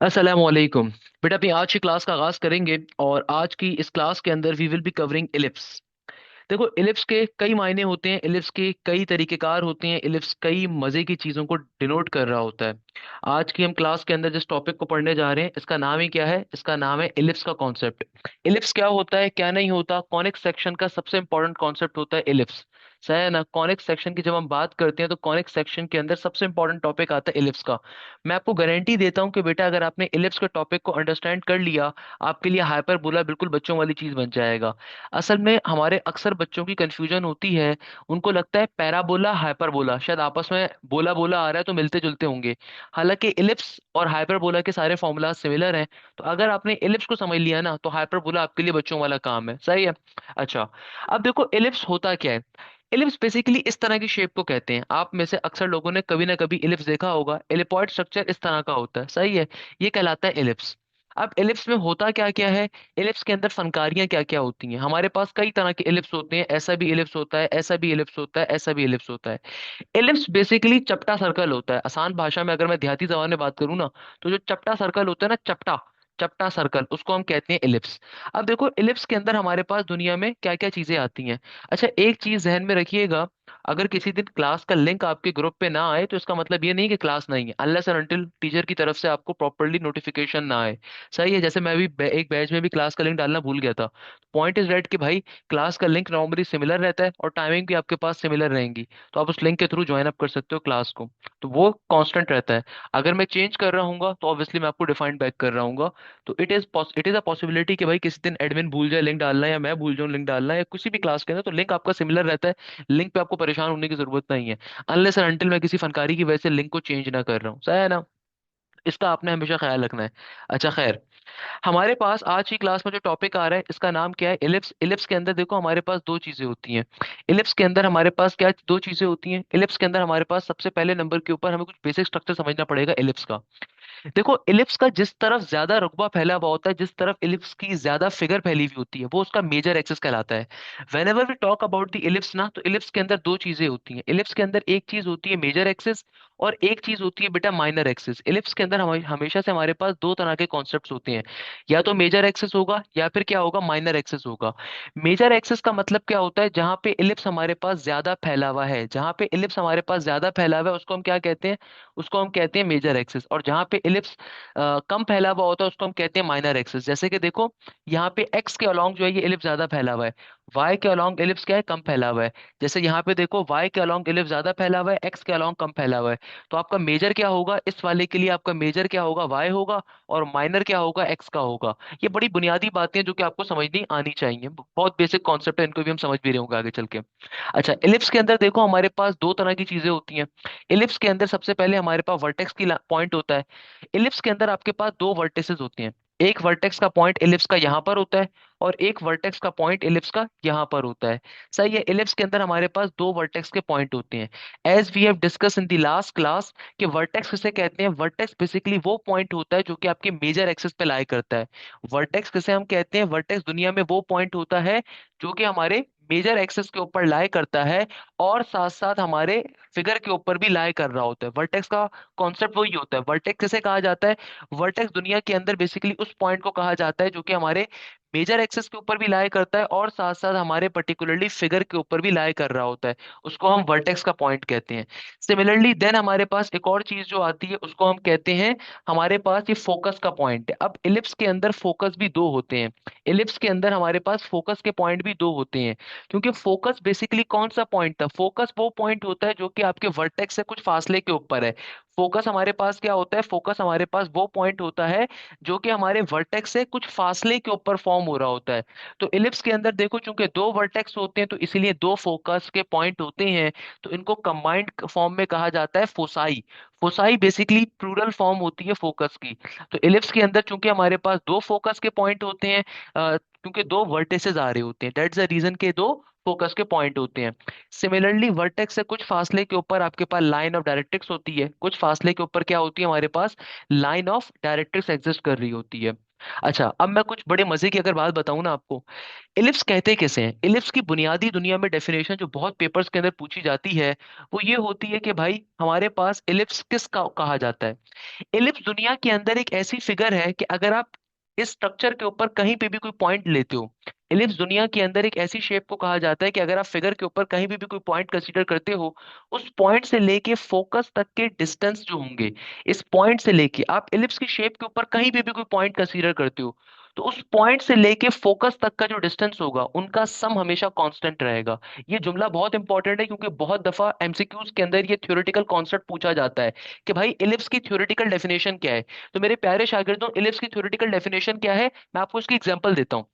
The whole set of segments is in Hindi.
असलकुम। बेटा अपनी आज की क्लास का आगाज करेंगे और आज की इस क्लास के अंदर we will be covering ellipse. देखो इलिप्स के कई मायने होते हैं, इलिप्स के कई तरीकेकार होते हैं, इलिप्स कई मजे की चीजों को डिनोट कर रहा होता है। आज की हम क्लास के अंदर जिस टॉपिक को पढ़ने जा रहे हैं इसका नाम ही क्या है? इसका नाम है इलिप्स का कॉन्सेप्ट। इलिप्स क्या होता है, क्या नहीं होता? कॉनिक सेक्शन का सबसे इंपॉर्टेंट कॉन्सेप्ट होता है इलिप्स। सही है ना? कॉनिक सेक्शन की जब हम बात करते हैं तो कॉनिक सेक्शन के अंदर सबसे इंपॉर्टेंट टॉपिक आता है इलिप्स का। मैं आपको गारंटी देता हूँ कि बेटा अगर आपने इलिप्स के टॉपिक को अंडरस्टैंड कर लिया, आपके लिए हाइपरबोला बिल्कुल बच्चों वाली चीज बन जाएगा। असल में हमारे अक्सर बच्चों की कंफ्यूजन होती है, उनको लगता है पैराबोला हाइपरबोला शायद आपस में बोला बोला आ रहा है तो मिलते जुलते होंगे। हालांकि इलिप्स और हाइपरबोला के सारे फॉर्मूला सिमिलर हैं। तो अगर आपने इलिप्स को समझ लिया ना तो हाइपरबोला आपके लिए बच्चों वाला काम है। सही है? अच्छा, अब देखो इलिप्स होता क्या है। इलिप्स बेसिकली इस तरह की शेप को कहते हैं। आप में से अक्सर लोगों ने कभी ना कभी इलिप्स देखा होगा। एलिपॉइड स्ट्रक्चर इस तरह का होता है। सही है? ये कहलाता है इलिप्स। अब इलिप्स में होता क्या क्या है, इलिप्स के अंदर फनकारियां क्या क्या होती हैं। हमारे पास कई तरह के इलिप्स होते हैं, ऐसा भी इलिप्स होता है, ऐसा भी इलिप्स होता है, ऐसा भी इलिप्स होता है। इलिप्स बेसिकली चपटा सर्कल होता है। आसान भाषा में अगर मैं देहाती जबान में बात करूँ ना, तो जो चपटा सर्कल होता है ना, चपटा चपटा सर्कल, उसको हम कहते हैं इलिप्स। अब देखो इलिप्स के अंदर हमारे पास दुनिया में क्या क्या चीजें आती हैं। अच्छा, एक चीज जहन में रखिएगा, अगर किसी दिन क्लास का लिंक आपके ग्रुप पे ना आए तो इसका मतलब ये नहीं कि क्लास नहीं है, अनलेस एंड अनटिल टीचर की तरफ से आपको प्रॉपरली नोटिफिकेशन ना आए। सही है? जैसे मैं भी एक बैच में भी क्लास का लिंक डालना भूल गया था। पॉइंट इज दैट कि भाई क्लास का लिंक नॉर्मली सिमिलर रहता है और टाइमिंग भी आपके पास सिमिलर रहेंगी, तो आप उस लिंक के थ्रू ज्वाइन अप कर सकते हो क्लास को। तो वो कांस्टेंट रहता है। अगर मैं चेंज कर रहा हूँ तो ऑब्वियसली मैं आपको डिफाइंड बैक कर रहा हूँ। तो इट इज अ पॉसिबिलिटी कि भाई किसी दिन एडमिन भूल जाए लिंक डालना, या मैं भूल जाऊँ लिंक डालना, या किसी भी क्लास के अंदर, तो लिंक आपका सिमिलर रहता है। लिंक पे आपको परेशान होने की जरूरत नहीं है, अनलेस एंड अनटिल मैं किसी फनकारी की वजह से लिंक को चेंज ना कर रहा हूँ। सही है ना? इसका आपने हमेशा ख्याल रखना है। अच्छा खैर, हमारे पास आज की क्लास में जो टॉपिक आ रहा है इसका नाम क्या है? इलिप्स। इलिप्स के अंदर देखो हमारे पास दो चीजें होती हैं। इलिप्स के अंदर हमारे पास क्या दो चीजें होती हैं? इलिप्स के अंदर हमारे पास सबसे पहले नंबर के ऊपर हमें कुछ बेसिक स्ट्रक्चर समझना पड़ेगा इलिप्स का। देखो इलिप्स का जिस तरफ ज्यादा रुकबा फैला हुआ होता है, जिस तरफ इलिप्स की ज्यादा फिगर फैली हुई होती है, वो उसका मेजर एक्सिस कहलाता है। Whenever we talk about the ellipse ना, तो इलिप्स के अंदर दो चीजें होती हैं। इलिप्स के अंदर एक चीज होती है मेजर एक्सिस, और एक चीज होती है बेटा माइनर एक्सिस। इलिप्स के अंदर हमेशा से हमारे पास दो तरह के कॉन्सेप्ट्स होते हैं, या तो मेजर एक्सिस होगा या फिर क्या होगा, माइनर एक्सिस होगा। मेजर एक्सिस का मतलब क्या होता है? जहां पे इलिप्स हमारे पास ज्यादा फैला हुआ है, जहां पे इलिप्स हमारे पास ज्यादा फैला हुआ है उसको हम क्या कहते हैं? उसको हम कहते हैं मेजर एक्सिस। और जहां पे इलिप्स कम फैला हुआ होता है उसको हम कहते हैं माइनर एक्सिस। जैसे कि देखो यहाँ पे एक्स के अलोंग जो है ये इलिप्स ज्यादा फैला हुआ है, वाई के अलोंग इलिप्स क्या है, कम फैला हुआ है। जैसे यहाँ पे देखो वाई के अलोंग इलिप्स ज्यादा फैला हुआ है, एक्स के अलोंग कम फैला हुआ है। तो आपका मेजर क्या होगा इस वाले के लिए? आपका मेजर क्या होगा? वाई होगा। और माइनर क्या होगा? एक्स का होगा। ये बड़ी बुनियादी बातें हैं जो कि आपको समझनी आनी चाहिए। बहुत बेसिक कॉन्सेप्ट है, इनको भी हम समझ भी रहे होंगे आगे चल के। अच्छा, इलिप्स के अंदर देखो हमारे पास दो तरह की चीजें होती हैं। इलिप्स के अंदर सबसे पहले हमारे पास वर्टेक्स की पॉइंट होता है। इलिप्स के अंदर आपके पास दो वर्टिसेस होते हैं। एक वर्टेक्स का पॉइंट इलिप्स का यहाँ पर होता है, और एक वर्टेक्स का पॉइंट इलिप्स का यहाँ पर होता है। सही है? इलिप्स के अंदर हमारे पास दो वर्टेक्स के पॉइंट होते हैं। As we have discuss in the last class कि वर्टेक्स किसे कहते हैं? वर्टेक्स बेसिकली वो पॉइंट होता है जो कि आपके मेजर एक्सिस पे लाई करता है। वर्टेक्स किसे हम कहते हैं? वर्टेक्स दुनिया में वो पॉइंट होता है जो कि हमारे मेजर एक्सिस के ऊपर लाई करता है, और साथ साथ हमारे फिगर के ऊपर भी लाई कर रहा होता है। वर्टेक्स का कॉन्सेप्ट वही होता है। वर्टेक्स किसे कहा जाता है? वर्टेक्स दुनिया के अंदर बेसिकली उस पॉइंट को कहा जाता है जो कि हमारे मेजर एक्सिस के ऊपर भी लाई करता है, और साथ साथ हमारे पर्टिकुलरली फिगर के ऊपर भी लाई कर रहा होता है। उसको हम वर्टेक्स का पॉइंट कहते हैं। सिमिलरली देन हमारे पास एक और चीज जो आती है उसको हम कहते हैं, हमारे पास ये फोकस का पॉइंट है। अब इलिप्स के अंदर फोकस भी दो होते हैं। इलिप्स के अंदर हमारे पास फोकस के पॉइंट भी दो होते हैं। क्योंकि फोकस बेसिकली कौन सा पॉइंट था? फोकस वो पॉइंट होता है जो कि आपके वर्टेक्स से कुछ फासले के ऊपर है। फोकस हमारे पास क्या होता है? फोकस हमारे पास वो पॉइंट होता है जो कि हमारे वर्टेक्स से कुछ फासले के ऊपर फॉर्म हो रहा होता है। तो इलिप्स के अंदर देखो चूंकि दो वर्टेक्स होते हैं तो इसीलिए दो फोकस के पॉइंट होते हैं। तो इनको कंबाइंड फॉर्म में कहा जाता है foci. Foci basically plural form होती है फोकस की। तो इलिप्स के अंदर चूंकि हमारे पास दो फोकस के पॉइंट होते हैं, क्योंकि दो वर्टेसेस आ रहे होते हैं, दैट्स द रीजन के दो फोकस के पॉइंट होते हैं। सिमिलरली वर्टेक्स से कुछ फासले के ऊपर आपके पास लाइन ऑफ डायरेक्ट्रिक्स होती है। कुछ फासले के ऊपर क्या होती है हमारे पास? लाइन ऑफ डायरेक्ट्रिक्स एग्जिस्ट कर रही होती है। अच्छा, अब मैं कुछ बड़े मजे की अगर बात बताऊं ना आपको, इलिप्स कहते किसे हैं? इलिप्स की बुनियादी दुनिया में डेफिनेशन जो बहुत पेपर्स के अंदर पूछी जाती है वो ये होती है कि भाई हमारे पास इलिप्स किस का कहा जाता है। इलिप्स दुनिया के अंदर एक ऐसी फिगर है कि अगर आप इस स्ट्रक्चर के ऊपर कहीं पे भी कोई पॉइंट लेते हो, इलिप्स दुनिया के अंदर एक ऐसी शेप को कहा जाता है कि अगर आप फिगर के ऊपर कहीं भी कोई पॉइंट कंसीडर करते हो, उस पॉइंट से लेके फोकस तक के डिस्टेंस जो होंगे, इस पॉइंट से लेके आप इलिप्स की शेप के ऊपर कहीं भी कोई पॉइंट कंसीडर करते हो, तो उस पॉइंट से लेके फोकस तक का जो डिस्टेंस होगा उनका सम हमेशा कांस्टेंट रहेगा। ये जुमला बहुत इंपॉर्टेंट है क्योंकि बहुत दफा एमसीक्यूज के अंदर ये थ्योरेटिकल कॉन्सेप्ट पूछा जाता है कि भाई इलिप्स की थ्योरेटिकल डेफिनेशन क्या है। तो मेरे प्यारे शागिर्दों, इलिप्स की थ्योरेटिकल डेफिनेशन क्या है, मैं आपको इसकी एग्जांपल देता हूँ।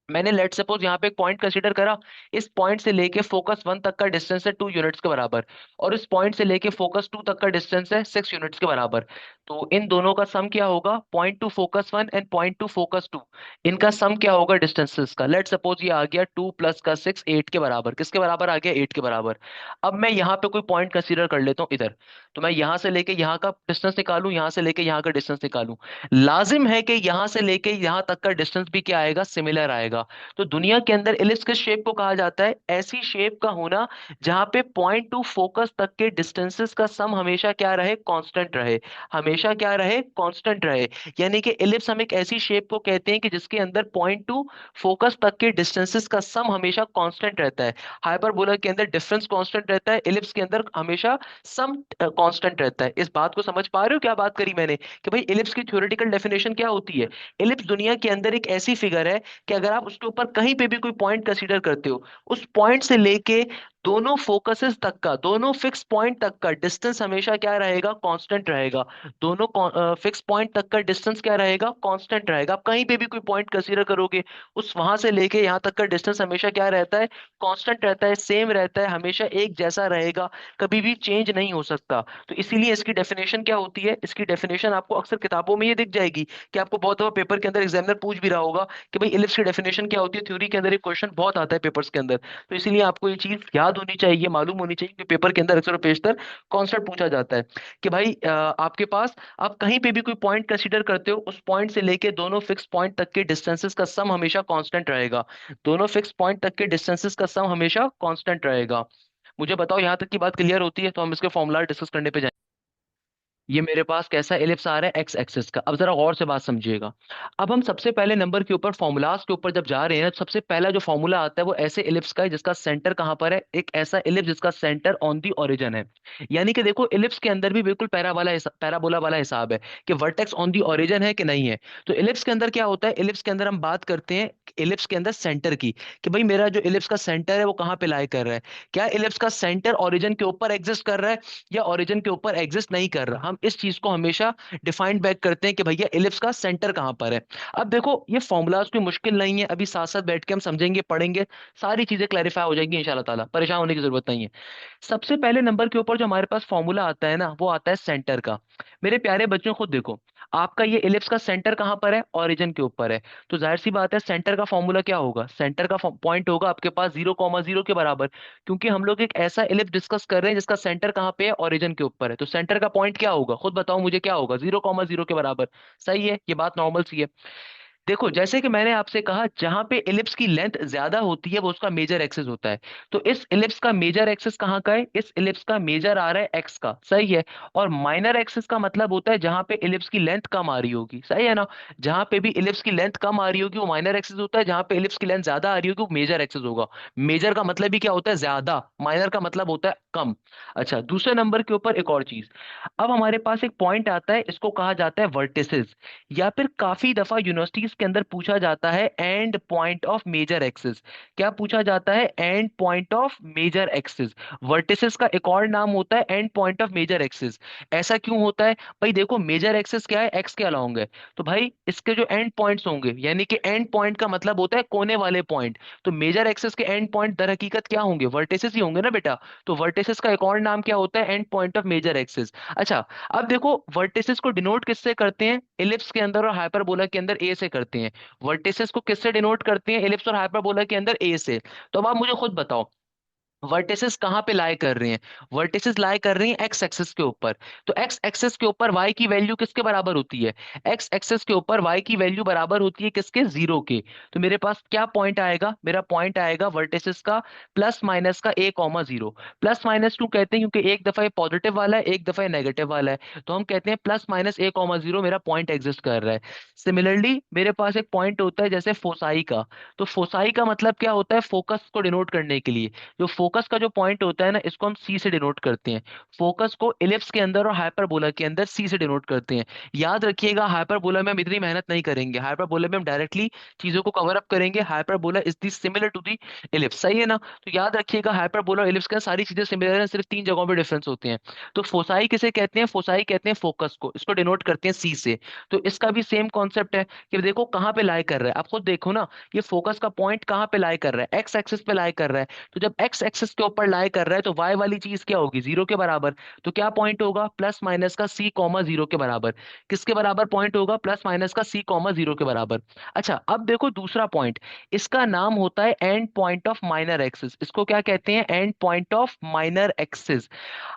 मैंने लेट सपोज यहाँ पे एक पॉइंट कंसीडर करा, इस पॉइंट से लेके फोकस 1 तक का डिस्टेंस है 2 यूनिट्स के बराबर, और इस पॉइंट से लेके फोकस 2 तक का डिस्टेंस है 6 यूनिट्स के बराबर। तो इन दोनों का सम क्या होगा, point two focus 1 and point two focus 2, इनका सम क्या होगा डिस्टेंसेस का। लेट सपोज ये आ गया 2 प्लस का 6, 8 के बराबर। किसके बराबर आ गया, 8 के बराबर। अब मैं यहाँ पे कोई पॉइंट कंसीडर कर लेता हूँ इधर, तो मैं यहाँ से लेके यहाँ का डिस्टेंस निकालूं, यहाँ से लेके यहाँ का डिस्टेंस निकालूं, लाजिम है कि यहाँ से लेके यहाँ तक का डिस्टेंस भी क्या आएगा, सिमिलर आएगा। तो दुनिया के अंदर इलिप्स किस शेप को कहा जाता है, ऐसी शेप का होना जहां पे पॉइंट टू फोकस तक के डिस्टेंसेस का सम हमेशा क्या रहे, कांस्टेंट रहे। हमेशा क्या रहे, कांस्टेंट रहे। यानी कि इलिप्स हम एक ऐसी शेप को कहते हैं कि जिसके अंदर पॉइंट टू फोकस तक के डिस्टेंसेस का सम हमेशा कांस्टेंट रहता है। हाइपरबोला के अंदर डिफरेंस कांस्टेंट रहता है, इलिप्स के अंदर हमेशा सम कांस्टेंट रहता है। इस बात को समझ पा रहे हो क्या बात करी मैंने, कि भाई इलिप्स की थ्योरेटिकल डेफिनेशन क्या होती है। इलिप्स दुनिया के अंदर एक ऐसी फिगर है कि अगर आप उसके ऊपर कहीं पे भी कोई पॉइंट कंसीडर करते हो, उस पॉइंट से लेके दोनों फोकसेस तक का, दोनों फिक्स पॉइंट तक का डिस्टेंस हमेशा क्या रहेगा, कांस्टेंट रहेगा। दोनों फिक्स पॉइंट तक का डिस्टेंस क्या रहेगा, कांस्टेंट रहेगा। आप कहीं पे भी कोई पॉइंट कंसीडर करोगे, उस वहां से लेके यहाँ तक का डिस्टेंस हमेशा क्या रहता है, कांस्टेंट रहता है, सेम रहता है, हमेशा एक जैसा रहेगा, कभी भी चेंज नहीं हो सकता। तो इसीलिए इसकी डेफिनेशन क्या होती है, इसकी डेफिनेशन आपको अक्सर किताबों में ये दिख जाएगी कि आपको बहुत दफा पेपर के अंदर एग्जामिनर पूछ भी रहा होगा कि भाई इलिप्स की डेफिनेशन क्या होती है। थ्योरी के अंदर एक क्वेश्चन बहुत आता है पेपर्स के अंदर, तो इसीलिए आपको ये चीज याद होनी चाहिए, मालूम होनी चाहिए कि पेपर के अंदर अक्सर और पेशतर कॉन्सेप्ट पूछा जाता है कि भाई आपके पास, आप कहीं पे भी कोई पॉइंट कंसीडर करते हो, उस पॉइंट से लेके दोनों फिक्स पॉइंट तक के डिस्टेंसेस का सम हमेशा कांस्टेंट रहेगा। दोनों फिक्स पॉइंट तक के डिस्टेंसेस का सम हमेशा कांस्टेंट रहेगा। मुझे बताओ यहाँ तक की बात क्लियर होती है, तो हम इसके फॉर्मूला डिस्कस करने पे। ये मेरे पास कैसा एलिप्स आ रहा है, एक्स एक्सिस का। अब जरा गौर से बात समझिएगा। अब हम सबसे पहले नंबर के ऊपर फॉर्मूलाज के ऊपर जब जा रहे हैं, तो सबसे पहला जो फॉर्मूला आता है वो ऐसे एलिप्स का है जिसका सेंटर कहाँ पर है, एक ऐसा एलिप्स जिसका सेंटर ऑन दी ओरिजिन है। यानी कि देखो एलिप्स के अंदर भी बिल्कुल पैराबोला वाला हिसाब है कि वर्टेक्स ऑन दी ओरिजिन है कि नहीं है। तो एलिप्स के अंदर क्या होता है, एलिप्स के अंदर हम बात करते हैं एलिप्स के अंदर सेंटर की, कि भाई मेरा जो एलिप्स का सेंटर है वो कहाँ पे लाई कर रहा है। क्या एलिप्स का सेंटर ओरिजिन के ऊपर एग्जिस्ट कर रहा है या ओरिजिन के ऊपर एग्जिस्ट नहीं कर रहा। हम इस चीज को हमेशा डिफाइंड बैक करते हैं कि भैया इलिप्स का सेंटर कहां पर है। अब देखो ये फॉर्मूलाज कोई मुश्किल नहीं है, अभी साथ साथ बैठ के हम समझेंगे, पढ़ेंगे, सारी चीजें क्लैरिफाई हो जाएंगी इंशाल्लाह ताला, परेशान होने की जरूरत नहीं है। सबसे पहले नंबर के ऊपर जो हमारे पास फॉर्मूला आता है ना, वो आता है सेंटर का। मेरे प्यारे बच्चों खुद देखो, आपका ये इलिप्स का सेंटर कहां पर है, ओरिजिन के ऊपर है। तो जाहिर सी बात है सेंटर का फॉर्मूला क्या होगा, सेंटर का पॉइंट होगा आपके पास 0,0 के बराबर, क्योंकि हम लोग एक ऐसा इलिप्स डिस्कस कर रहे हैं जिसका सेंटर कहाँ पे है, ओरिजिन के ऊपर है। तो सेंटर का पॉइंट क्या होगा, खुद बताओ मुझे क्या होगा, 0,0 के बराबर। सही है, ये बात नॉर्मल सी है। देखो जैसे कि मैंने आपसे कहा, जहां पे इलिप्स की लेंथ ज्यादा होती है वो उसका मेजर एक्सिस होता है। तो इस इलिप्स का मेजर एक्सिस कहाँ का है, इस इलिप्स का मेजर आ रहा है एक्स का, सही है। और माइनर एक्सिस का मतलब होता है जहां पे इलिप्स की लेंथ कम आ रही होगी, सही है ना। जहां पे भी इलिप्स की लेंथ कम आ रही होगी वो माइनर एक्सिस होता है, जहां पे इलिप्स की लेंथ ज्यादा आ रही होगी वो मेजर एक्सिस होगा। मेजर का मतलब भी क्या होता है, ज्यादा। माइनर का मतलब होता है कम। अच्छा, दूसरे नंबर के ऊपर एक और चीज। अब हमारे पास एक पॉइंट आता है, इसको कहा जाता है वर्टिसेस, या फिर काफी दफा यूनिवर्सिटीज के अंदर पूछा जाता है end point of major axis. क्या पूछा जाता है, end point of major axis. Vertices का एक और नाम होता है end point of major axis. ऐसा क्यों होता है भाई, देखो मेजर एक्सिस क्या है, एक्स के अलोंग है। तो भाई इसके जो एंड पॉइंट्स होंगे, यानी कि एंड पॉइंट का मतलब होता है कोने वाले पॉइंट, तो मेजर एक्सिस के एंड पॉइंट दर हकीकत क्या होंगे, वर्टिसेस ही होंगे ना बेटा। तो वर्टिसेस का एक और नाम क्या होता है, end point of major axis. अच्छा, अब देखो वर्टिसेस को डिनोट किससे करते हैं, इलिप्स के अंदर और हाइपरबोला के अंदर ए से करते हैं। वर्टिसेस को किससे डिनोट करते हैं, इलिप्स और हाइपरबोला के अंदर ए से। तो अब आप मुझे खुद बताओ, वर्टिसेस कहाँ पे लाई कर रहे हैं? वर्टिसेस लाई कर रही हैं एक्स एक्सिस के ऊपर। तो एक्स एक्सिस के ऊपर वाई की वैल्यू किसके बराबर होती है? एक्स एक्सिस के ऊपर वाई की वैल्यू बराबर होती है किसके? जीरो के। तो मेरे पास क्या पॉइंट आएगा? मेरा पॉइंट आएगा वर्टिसेस का प्लस माइनस का ए कॉमा जीरो। प्लस माइनस क्यों कहते हैं? क्योंकि एक दफा ये पॉजिटिव वाला है, एक दफा ये नेगेटिव वाला है, तो हम कहते हैं प्लस माइनस ए कॉमा जीरो मेरा पॉइंट एग्जिस्ट कर रहा है। सिमिलरली मेरे पास एक पॉइंट होता है जैसे फोसाई का। तो फोसाई का मतलब क्या होता है? फोकस को डिनोट करने के लिए जो फोकस का जो पॉइंट होता है ना, इसको हम सी से डिनोट करते हैं। फोकस को इलिप्स के अंदर और हाइपरबोला के अंदर सी से डिनोट करते हैं। याद रखिएगा, हाइपरबोला में हम इतनी मेहनत नहीं करेंगे, हाइपरबोला में हम डायरेक्टली चीजों को कवर अप करेंगे। Hyperbola is the similar to the ellipse, सही है ना? तो याद रखिएगा हाइपरबोला और इलिप्स के अंदर सारी चीजें सिमिलर हैं, सिर्फ तीन जगहों पे डिफरेंस होते हैं। तो फोसाई किसे कहते हैं? फोसाई कहते हैं फोकस को, इसको डिनोट करते हैं सी से। तो इसका भी सेम कॉन्सेप्ट है कि देखो कहाँ पे लाई कर रहा है, आप खुद देखो ना, ये फोकस का पॉइंट कहाँ पे लाई कर रहा है? एक्स एक्सिस पे लाई कर रहा है। तो जब एक्स एक्सिस के ऊपर लाई कर रहा है तो वाई वाली चीज क्या होगी? जीरो के बराबर। तो क्या पॉइंट होगा? प्लस माइनस का सी कॉमा जीरो के बराबर। किसके बराबर पॉइंट होगा? प्लस माइनस का सी कॉमा जीरो के बराबर। अच्छा, अब देखो दूसरा पॉइंट, इसका नाम होता है end point of minor axis. इसको क्या कहते हैं? And point of minor axis.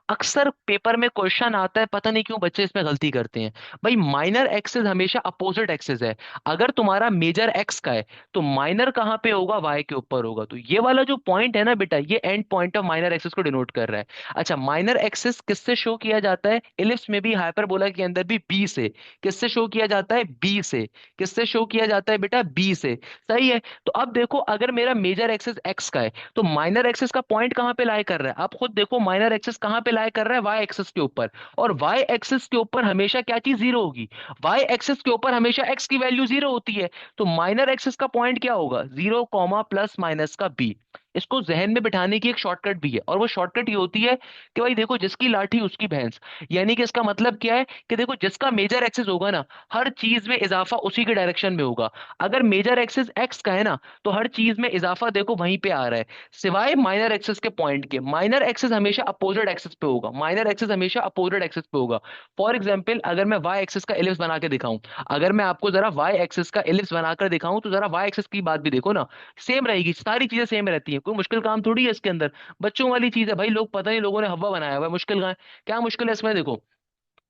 अक्सर पेपर में क्वेश्चन आता है, पता नहीं क्यों बच्चे इसमें गलती करते हैं। भाई माइनर एक्सिस हमेशा अपोजिट एक्सिस है। अगर तुम्हारा मेजर एक्स का है तो माइनर कहाँ पे होगा? वाई के ऊपर होगा। तो ये वाला जो पॉइंट है ना बेटा, ये and point of minor axis को डिनोट कर रहा है। अच्छा, माइनर एक्सिस किससे शो किया जाता है? इलिप्स में भी हाइपरबोला के अंदर भी बी से। किससे शो किया जाता है? बी से। किससे शो किया जाता है बेटा? बी से। सही है। तो अब देखो, अगर मेरा मेजर एक्सिस एक्स का है तो माइनर एक्सिस का पॉइंट कहाँ पे लाई कर रहा है? आप खुद देखो, माइनर एक्सिस कहाँ पे लाई कर रहा है? वाई एक्सिस के ऊपर। और वाई एक्सिस के ऊपर हमेशा क्या चीज? जीरो होगी। वाई एक्सिस के ऊपर हमेशा एक्स की वैल्यू जीरो होती है। तो माइनर एक्सिस का पॉइंट क्या होगा? जीरो कॉमा प्लस माइनस का बी। इसको जहन में बिठाने की एक शॉर्टकट भी है, और वो शॉर्टकट ये होती है कि भाई देखो, जिसकी लाठी उसकी भैंस। यानी कि इसका मतलब क्या है कि देखो, जिसका मेजर एक्सिस होगा ना, हर चीज में इजाफा उसी के डायरेक्शन में होगा। अगर मेजर एक्सिस एक्स का है ना, तो हर चीज में इजाफा देखो वहीं पे आ रहा है, सिवाय माइनर एक्सिस के पॉइंट के। माइनर एक्सिस हमेशा अपोजिट एक्सिस पे होगा, माइनर एक्सिस हमेशा अपोजिट एक्सिस पे होगा। फॉर एग्जाम्पल, अगर मैं वाई एक्सिस का एलिप्स बना के दिखाऊं, अगर मैं आपको जरा वाई एक्सिस का एलिप्स बनाकर दिखाऊं, तो जरा वाई एक्सिस की बात भी देखो ना, सेम रहेगी, सारी चीजें सेम रहती हैं, कोई मुश्किल काम थोड़ी है इसके अंदर। बच्चों वाली चीज है भाई, लोग पता नहीं लोगों ने हवा बनाया हुआ है, मुश्किल कहाँ है? क्या मुश्किल है इसमें? देखो,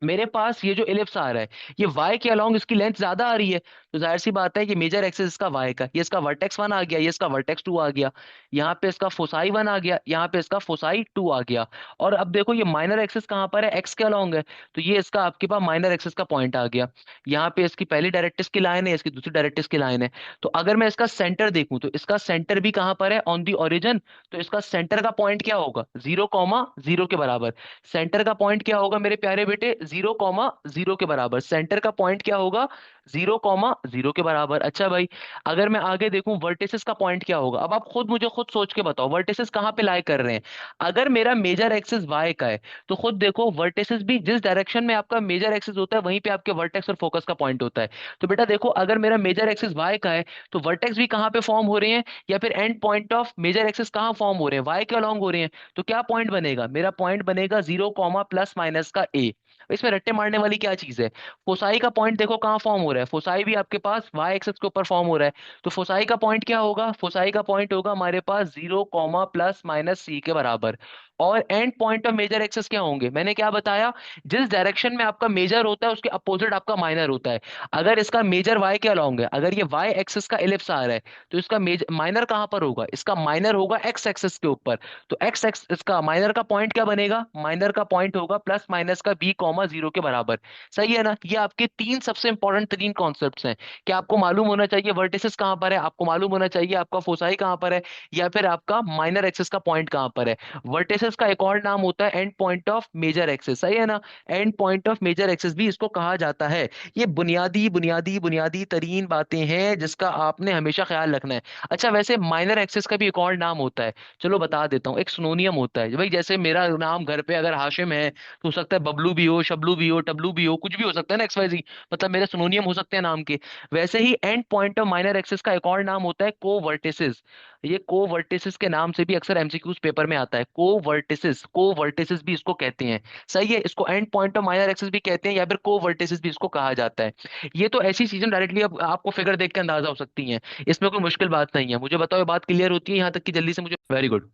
मेरे पास ये जो इलिप्स आ रहा है, ये y के अलोंग इसकी लेंथ ज्यादा आ रही है, तो जाहिर सी बात है कि मेजर एक्सिस इसका y का, ये इसका वर्टेक्स वन आ गया, ये इसका वर्टेक्स टू आ गया, यहाँ पे इसका फोसाई वन आ गया, यहाँ पे इसका फोसाई टू आ गया। और अब देखो, ये माइनर एक्सिस कहाँ पर है? x के अलोंग है, तो ये इसका आपके पास माइनर एक्सिस का पॉइंट आ गया। यहाँ पे इसकी पहली डायरेक्ट्रिक्स की लाइन है, इसकी दूसरी डायरेक्ट्रिक्स की लाइन है। तो अगर मैं इसका सेंटर देखूं, तो इसका सेंटर भी कहाँ पर है? On the origin. तो इसका सेंटर का पॉइंट क्या होगा? जीरो कॉमा जीरो के बराबर। सेंटर का पॉइंट क्या होगा मेरे प्यारे बेटे? जीरो कॉमा जीरो के बराबर। सेंटर का पॉइंट क्या होगा? जीरो कॉमा जीरो के बराबर। अच्छा भाई, अगर मैं आगे देखूं, वर्टिसेस का पॉइंट क्या होगा? अब आप खुद मुझे खुद सोच के बताओ, वर्टिसेस कहाँ पे लाई कर रहे हैं? अगर मेरा मेजर एक्सिस वाई का है, तो खुद देखो, वर्टिसेस भी जिस डायरेक्शन में आपका मेजर एक्सिस होता है, वहीं पे आपके वर्टेक्स और फोकस का पॉइंट होता है। तो बेटा देखो, अगर मेरा मेजर एक्सिस वाई का है, तो वर्टेक्स भी कहाँ पे फॉर्म हो रहे हैं, या फिर end point of major axis कहाँ फॉर्म हो रहे हैं? वाई के अलॉन्ग हो रहे हैं। तो क्या पॉइंट बनेगा? मेरा पॉइंट बनेगा जीरो कॉमा प्लस माइनस का ए। इसमें रट्टे मारने वाली क्या चीज है? फोसाई का पॉइंट देखो कहाँ फॉर्म हो रहा है, फोसाई भी आपके पास वाई एक्सिस के ऊपर फॉर्म हो रहा है। तो फोसाई का पॉइंट क्या होगा? फोसाई का पॉइंट होगा हमारे पास zero comma plus minus C के बराबर। और end point of major axis क्या होंगे? मैंने क्या बताया? जिस डायरेक्शन में आपका मेजर होता है, उसके अपोजिट आपका माइनर होता है। अगर इसका मेजर वाई के अलॉन्ग है, अगर ये वाई एक्सिस का एलिप्स आ रहा है, तो इसका मेजर माइनर कहाँ पर होगा? इसका माइनर होगा एक्स एक्सिस के ऊपर। तो एक्स एक्स इसका माइनर का पॉइंट क्या बनेगा? माइनर का पॉइंट होगा प्लस माइनस का बी कॉमा जीरो के बराबर। सही है ना? ये आपके तीन सबसे इंपॉर्टेंट तीन कॉन्सेप्ट्स हैं कि आपको मालूम होना चाहिए वर्टिसेस कहाँ पर है, आपको मालूम होना चाहिए आपका फोसाई कहाँ पर है, या फिर आपका माइनर एक्सिस का पॉइंट कहाँ पर है। वर्टिसेस का एक और नाम होता है end point of major axis, सही है ना? End point of major axis भी इसको कहा जाता है। ये बुनियादी बुनियादी बुनियादी तरीन बातें हैं जिसका आपने हमेशा ख्याल रखना है। अच्छा, वैसे माइनर एक्सिस का भी एक और नाम होता है, चलो बता देता हूँ, एक सिनोनियम होता है भाई। जैसे मेरा नाम घर पे अगर हाशिम है, तो हो सकता है बबलू भी हो, शबलू भी हो, टबलू भी हो, कुछ भी हो सकता है ना, XYZ, मतलब मेरे सिनोनियम हो सकते हैं नाम के। वैसे ही end point of minor axis का एक और नाम होता है को वर्टिसेस। ये को वर्टिसेस के नाम से भी अक्सर MCQs पेपर में आता है, को वर्टिसेस, को वर्टिसेस भी इसको कहते हैं। सही है, इसको and point of minor axis भी कहते हैं, या फिर को वर्टिसेस भी इसको कहा जाता है। ये तो ऐसी चीजें डायरेक्टली अब आपको फिगर देख के अंदाजा हो सकती हैं, इसमें कोई मुश्किल बात नहीं है। मुझे बताओ, ये बात क्लियर होती है यहाँ तक कि? जल्दी से मुझे। Very good.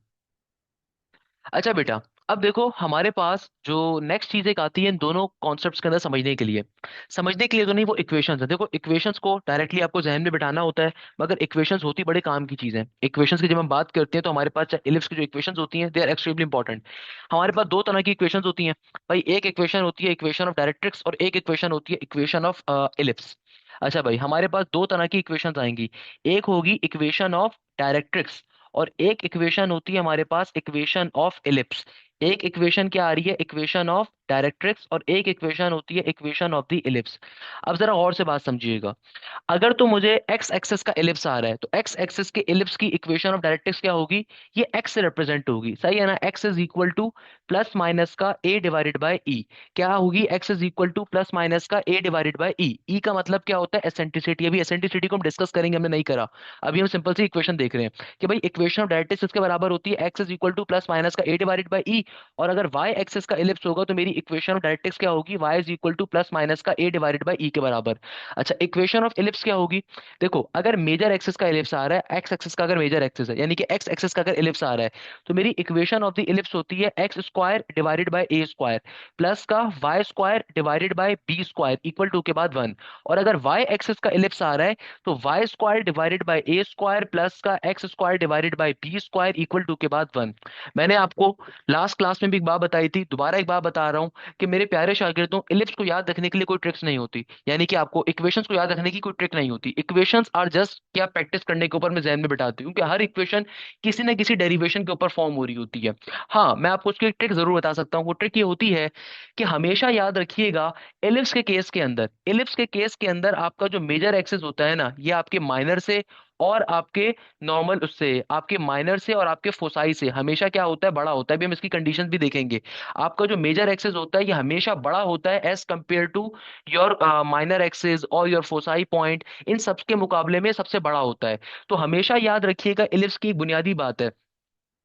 अच्छा बेटा, अब देखो हमारे पास जो नेक्स्ट चीज एक आती है इन दोनों कॉन्सेप्ट्स के अंदर समझने के लिए तो नहीं, वो इक्वेशंस है। देखो इक्वेशंस को डायरेक्टली आपको जहन में बिठाना होता है, मगर इक्वेशंस होती बड़े काम की चीज है। इक्वेशंस की जब हम बात करते हैं तो हमारे पास इलिप्स की जो इक्वेशंस होती हैं दे आर एक्सट्रीमली इंपॉर्टेंट। हमारे पास दो तरह की इक्वेशंस होती हैं भाई, एक इक्वेशन होती है इक्वेशन ऑफ डायरेक्ट्रिक्स और एक इक्वेशन होती है इक्वेशन ऑफ इलिप्स। अच्छा भाई, हमारे पास दो तरह की इक्वेशंस आएंगी, एक होगी इक्वेशन ऑफ डायरेक्ट्रिक्स और एक इक्वेशन होती है हमारे पास इक्वेशन ऑफ इलिप्स। एक इक्वेशन क्या आ रही है, इक्वेशन ऑफ डायरेक्ट्रिक्स, और एक इक्वेशन होती है इक्वेशन ऑफ द इलिप्स। अब जरा गौर से बात समझिएगा, अगर तो मुझे एक्स एक्सिस का एलिप्स आ रहा है तो एक्स एक्सिस के एलिप्स की इक्वेशन ऑफ डायरेक्ट्रिक्स क्या होगी, ये एक्स से रिप्रेजेंट होगी, सही है ना। X is equal to plus minus का ए डिवाइडेड बाय ई। क्या होगी, x is equal to plus minus का ए डिवाइडेड बाय ई। ई का मतलब क्या होता है, एसेंट्रिसिटी। अभी एसेंट्रिसिटी को हम डिस्कस करेंगे, हमने नहीं करा। अभी हम सिंपल सी इक्वेशन देख रहे हैं कि भाई इक्वेशन ऑफ डायरेक्ट्रिक्स इसके बराबर होती है x is equal to plus minus का ए डिवाइडेड बाय ई। और अगर वाई एक्सिस का एलिप्स होगा तो मेरी इक्वेशन ऑफ डायरेक्ट्रिक्स क्या होगी, Y is equal to plus minus का ए डिवाइडेड बाय ई के बराबर। अच्छा, इक्वेशन ऑफ इलिप्स क्या होगी, देखो अगर मेजर एक्सिस का इलिप्स आ रहा है, एक्स एक्सिस का अगर मेजर एक्सिस है यानी कि एक्स एक्सिस का अगर इलिप्स आ रहा है, तो मेरी इक्वेशन ऑफ द इलिप्स होती है x square divided by A square plus का Y square divided by B square equal to के बाद वन। और अगर वाई एक्सिस का इलिप्स आ रहा है तो y square divided by A square plus का x square divided by B square equal to के बाद वन। मैंने आपको लास्ट क्लास में भी एक बात बताई थी, दोबारा एक बात बता रहा हूँ कि मेरे प्यारे शागिर्दों, इलिप्स को याद रखने के लिए कोई ट्रिक्स नहीं होती, यानी कि आपको इक्वेशंस को याद रखने की कोई ट्रिक नहीं होती। इक्वेशंस आर जस्ट क्या प्रैक्टिस करने के ऊपर मैं जहन में बिठाती हूँ, क्योंकि हर इक्वेशन किसी ना किसी डेरिवेशन के ऊपर फॉर्म हो रही होती है। हाँ, मैं आपको उसकी एक ट्रिक जरूर बता सकता हूँ। वो ट्रिक ये होती है कि हमेशा याद रखिएगा, इलिप्स के केस के अंदर आपका जो मेजर एक्सिस होता है ना, ये आपके माइनर से और आपके नॉर्मल उससे, आपके माइनर से और आपके फोसाई से हमेशा क्या होता है, बड़ा होता है। भी हम इसकी कंडीशन भी देखेंगे। आपका जो मेजर एक्सिस होता है ये हमेशा बड़ा होता है as compare to your minor axis और योर फोसाई पॉइंट, इन सब के मुकाबले में सबसे बड़ा होता है। तो हमेशा याद रखिएगा, इलिप्स की एक बुनियादी बात है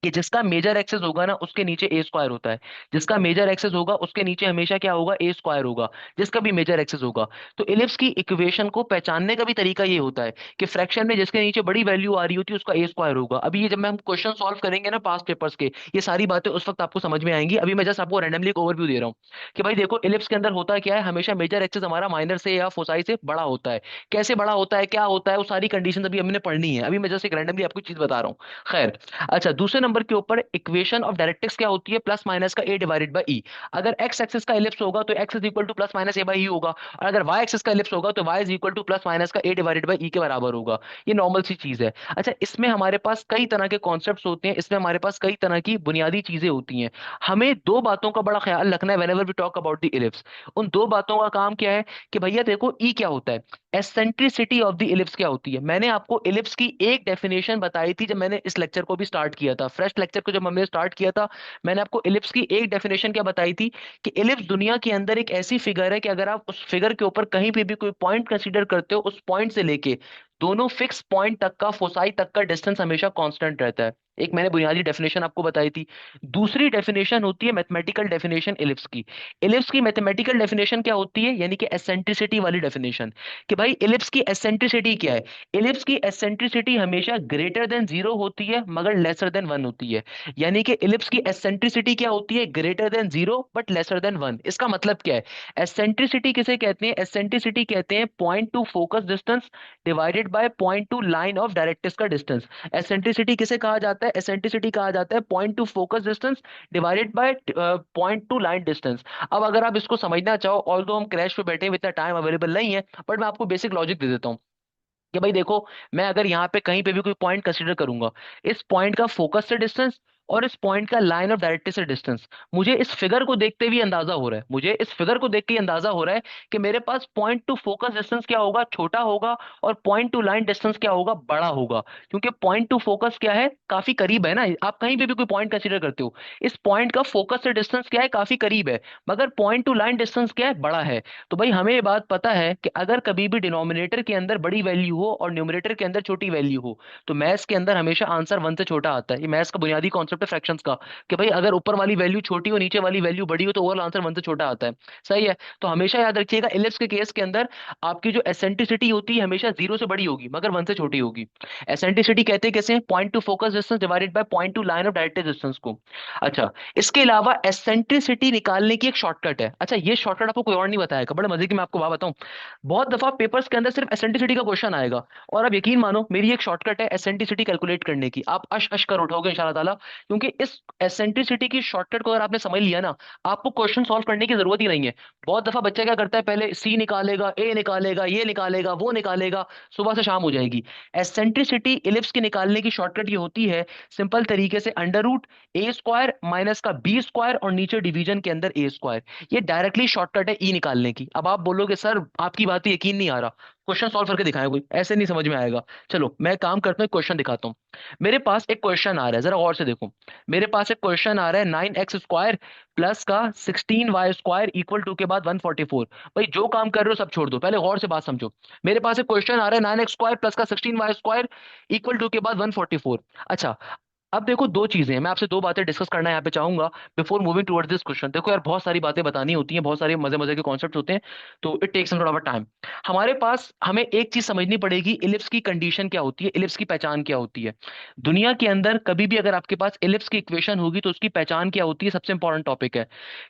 कि जिसका मेजर एक्सेस होगा ना उसके नीचे ए स्क्वायर होता है। जिसका मेजर एक्सेस होगा उसके नीचे हमेशा क्या होगा, ए स्क्वायर होगा, जिसका भी मेजर एक्सेस होगा। तो इलिप्स की इक्वेशन को पहचानने का भी तरीका ये होता है कि फ्रैक्शन में जिसके नीचे बड़ी वैल्यू आ रही होती है उसका ए स्क्वायर होगा। अभी ये जब मैं हम क्वेश्चन सॉल्व करेंगे ना पास्ट पेपर्स के, ये सारी बातें उस वक्त आपको समझ में आएंगी। अभी मैं जस्ट आपको रैंडमली एक ओवरव्यू दे रहा हूँ कि भाई देखो, इलिप्स के अंदर होता क्या है, हमेशा मेजर एक्सेस हमारा माइनर से या फोसाई से बड़ा होता है। कैसे बड़ा होता है, क्या होता है, वो सारी कंडीशन अभी हमने पढ़नी है। अभी मैं जस्ट एक रैंडमली आपको चीज बता रहा हूँ। खैर, अच्छा, दूसरे नंबर के ऊपर इक्वेशन ऑफ डायरेक्ट्रिक्स क्या होती है, प्लस माइनस का ए डिवाइडेड बाई ई। अगर एक्स एक्सिस का इलिप्स होगा तो x is equal to plus minus a by e होगा, और अगर वाई एक्सिस का इलिप्स होगा तो y is equal to plus minus का ए डिवाइडेड बाई ई के बराबर होगा। ये नॉर्मल सी चीज है। अच्छा, इसमें हमारे पास कई तरह के कॉन्सेप्ट्स होते हैं, इसमें हमारे पास कई तरह की बुनियादी चीजें होती हैं। हमें दो बातों का बड़ा ख्याल रखना है whenever we talk about the ellipse. उन दो बातों का काम क्या है कि भैया देखो, ई क्या होता है, एसेंट्रिसिटी ऑफ द इलिप्स क्या होती है। मैंने आपको इलिप्स की एक डेफिनेशन बताई थी जब मैंने इस लेक्चर को भी स्टार्ट किया था, फ्रेश लेक्चर को जब हमने स्टार्ट किया था। मैंने आपको इलिप्स की एक डेफिनेशन क्या बताई थी कि इलिप्स दुनिया के अंदर एक ऐसी फिगर है कि अगर आप उस फिगर के ऊपर कहीं पे भी कोई पॉइंट कंसीडर करते हो, उस पॉइंट से लेके दोनों फिक्स पॉइंट तक का, फोसाई तक का डिस्टेंस हमेशा कांस्टेंट रहता है। एक मैंने बुनियादी डेफिनेशन आपको बताई थी। दूसरी डेफिनेशन होती है मैथमेटिकल डेफिनेशन इलिप्स की। इलिप्स की मैथमेटिकल डेफिनेशन क्या होती है, यानी कि एसेंट्रिसिटी वाली डेफिनेशन, कि भाई इलिप्स की एसेंट्रिसिटी क्या है। इलिप्स की एसेंट्रिसिटी हमेशा ग्रेटर देन जीरो होती है मगर लेसर देन वन होती है। यानी कि इलिप्स की एसेंट्रिसिटी क्या होती है, greater than zero but lesser than one. इसका मतलब क्या है, एसेंट्रिसिटी किसे कहते हैं, एसेंट्रिसिटी कहते हैं point two focus distance divided by point two line of directrix का डिस्टेंस। एसेंट्रिसिटी किसे कहा जाता है, एसेंट्रिसिटी कहा जाता है point two focus distance divided by point two line distance. अब अगर आप इसको समझना चाहो, ऑल्दो हम क्रैश पे बैठे हैं, इतना टाइम अवेलेबल नहीं है, बट मैं आपको बेसिक लॉजिक दे देता हूँ कि भाई देखो, मैं अगर यहाँ पे कहीं पे भी कोई पॉइंट कंसीडर करूंगा, इस पॉइंट का फोकस से डिस्टेंस और इस पॉइंट का लाइन ऑफ डायरेक्ट्रिक्स से डिस्टेंस, मुझे इस फिगर को देखते हुए अंदाजा हो रहा है, मुझे इस फिगर को देख के ही अंदाजा हो रहा है कि मेरे पास पॉइंट टू फोकस डिस्टेंस क्या होगा, छोटा होगा, और पॉइंट टू लाइन डिस्टेंस क्या होगा, बड़ा होगा। क्योंकि पॉइंट टू फोकस क्या है, काफी करीब है ना। आप कहीं पे भी कोई पॉइंट कंसीडर करते हो, इस पॉइंट का फोकस से डिस्टेंस क्या है, काफी करीब है, मगर पॉइंट टू लाइन डिस्टेंस क्या है, बड़ा है। तो भाई हमें ये बात पता है कि अगर कभी भी डिनोमिनेटर के अंदर बड़ी वैल्यू हो और न्यूमरेटर के अंदर छोटी वैल्यू हो, तो मैथ्स के अंदर हमेशा आंसर वन से छोटा आता है। ये मैथ्स का बुनियादी कॉन्सेप्ट कॉन्सेप्ट है फ्रैक्शंस का, कि भाई अगर ऊपर वाली वैल्यू छोटी हो नीचे वाली वैल्यू बड़ी हो तो ओवरऑल आंसर वन से छोटा आता है। सही है। तो हमेशा याद रखिएगा इलिप्स के केस के अंदर आपकी जो एसेंट्रिसिटी होती है हमेशा जीरो से बड़ी होगी मगर वन से छोटी होगी। एसेंट्रिसिटी कहते हैं कैसे, point two focus distance divided by point two line of directed distance को। अच्छा, इसके अलावा एसेंट्रिसिटी निकालने की एक शॉर्टकट है। अच्छा, ये शॉर्टकट आपको कोई और नहीं बताएगा, बड़े मजे की मैं आपको बात बताऊं। बहुत दफा पेपर्स के अंदर सिर्फ एसेंट्रिसिटी का क्वेश्चन आएगा, और अब यकीन मानो मेरी एक शॉर्टकट है एसेंट्रिसिटी कैलकुलेट करने की, आप अश अश कर उठोगे इंशाल्लाह ताला। क्योंकि इस एसेंट्रिसिटी की शॉर्टकट को अगर आपने समझ लिया ना, आपको क्वेश्चन सॉल्व करने की जरूरत ही नहीं है। बहुत दफा बच्चा क्या करता है, पहले सी निकालेगा, ए निकालेगा, ये निकालेगा, वो निकालेगा, सुबह से शाम हो जाएगी। एसेंट्रिसिटी इलिप्स की निकालने की शॉर्टकट ये होती है, सिंपल तरीके से अंडर रूट ए स्क्वायर माइनस का बी स्क्वायर और नीचे डिवीजन के अंदर ए स्क्वायर। ये डायरेक्टली शॉर्टकट है ई निकालने की। अब आप बोलोगे सर आपकी बात पे यकीन नहीं आ रहा, क्वेश्चन सॉल्व करके दिखाएं, कोई ऐसे नहीं समझ में आएगा। चलो मैं काम करता हूँ, क्वेश्चन दिखाता हूँ। मेरे पास एक क्वेश्चन आ रहा है, जरा गौर से देखो। मेरे पास एक क्वेश्चन आ रहा है 9x स्क्वायर प्लस का 16y स्क्वायर इक्वल टू के बाद 144। भाई जो काम कर रहे हो सब छोड़ दो, पहले गौर से बात समझो। मेरे पास एक क्वेश्चन आ रहा है 9x स्क्वायर प्लस का 16y स्क्वायर इक्वल टू के बाद 144। अच्छा, अब देखो दो चीजें हैं, मैं आपसे दो बातें डिस्कस करना यहाँ पे चाहूंगा before moving towards this question. देखो यार बहुत सारी बातें बतानी होती हैं, बहुत सारे मजे मजे के कॉन्सेप्ट होते हैं, तो इट टेक्स थोड़ा टाइम। हमारे पास हमें एक चीज समझनी पड़ेगी, इलिप्स की कंडीशन क्या होती है, इलिप्स की पहचान क्या होती है। दुनिया के अंदर कभी भी अगर आपके पास इलिप्स की इक्वेशन होगी तो उसकी पहचान क्या होती है, सबसे इंपॉर्टेंट टॉपिक है।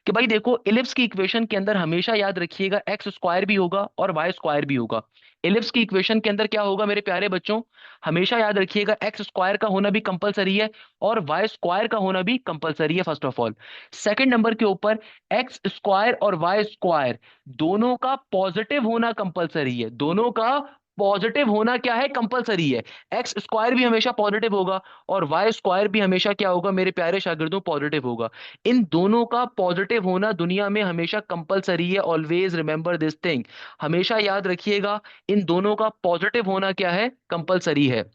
कि भाई देखो इलिप्स की इक्वेशन के अंदर हमेशा याद रखिएगा एक्स स्क्वायर भी होगा और वाई स्क्वायर भी होगा। इलिप्स की इक्वेशन के अंदर क्या होगा मेरे प्यारे बच्चों, हमेशा याद रखिएगा एक्स स्क्वायर का होना भी कंपलसरी है और वाई स्क्वायर का होना भी कंपलसरी है, first of all. Second number के ऊपर एक्स स्क्वायर और वाई स्क्वायर दोनों का पॉजिटिव होना कंपलसरी है, दोनों का पॉजिटिव होना क्या है, कंपलसरी है। एक्स स्क्वायर भी हमेशा पॉजिटिव होगा और वाई स्क्वायर भी हमेशा क्या होगा मेरे प्यारे शागिर्दों, पॉजिटिव होगा। इन दोनों का पॉजिटिव होना दुनिया में हमेशा कंपलसरी है, ऑलवेज रिमेंबर दिस थिंग। हमेशा याद रखिएगा इन दोनों का पॉजिटिव होना क्या है, कंपलसरी है।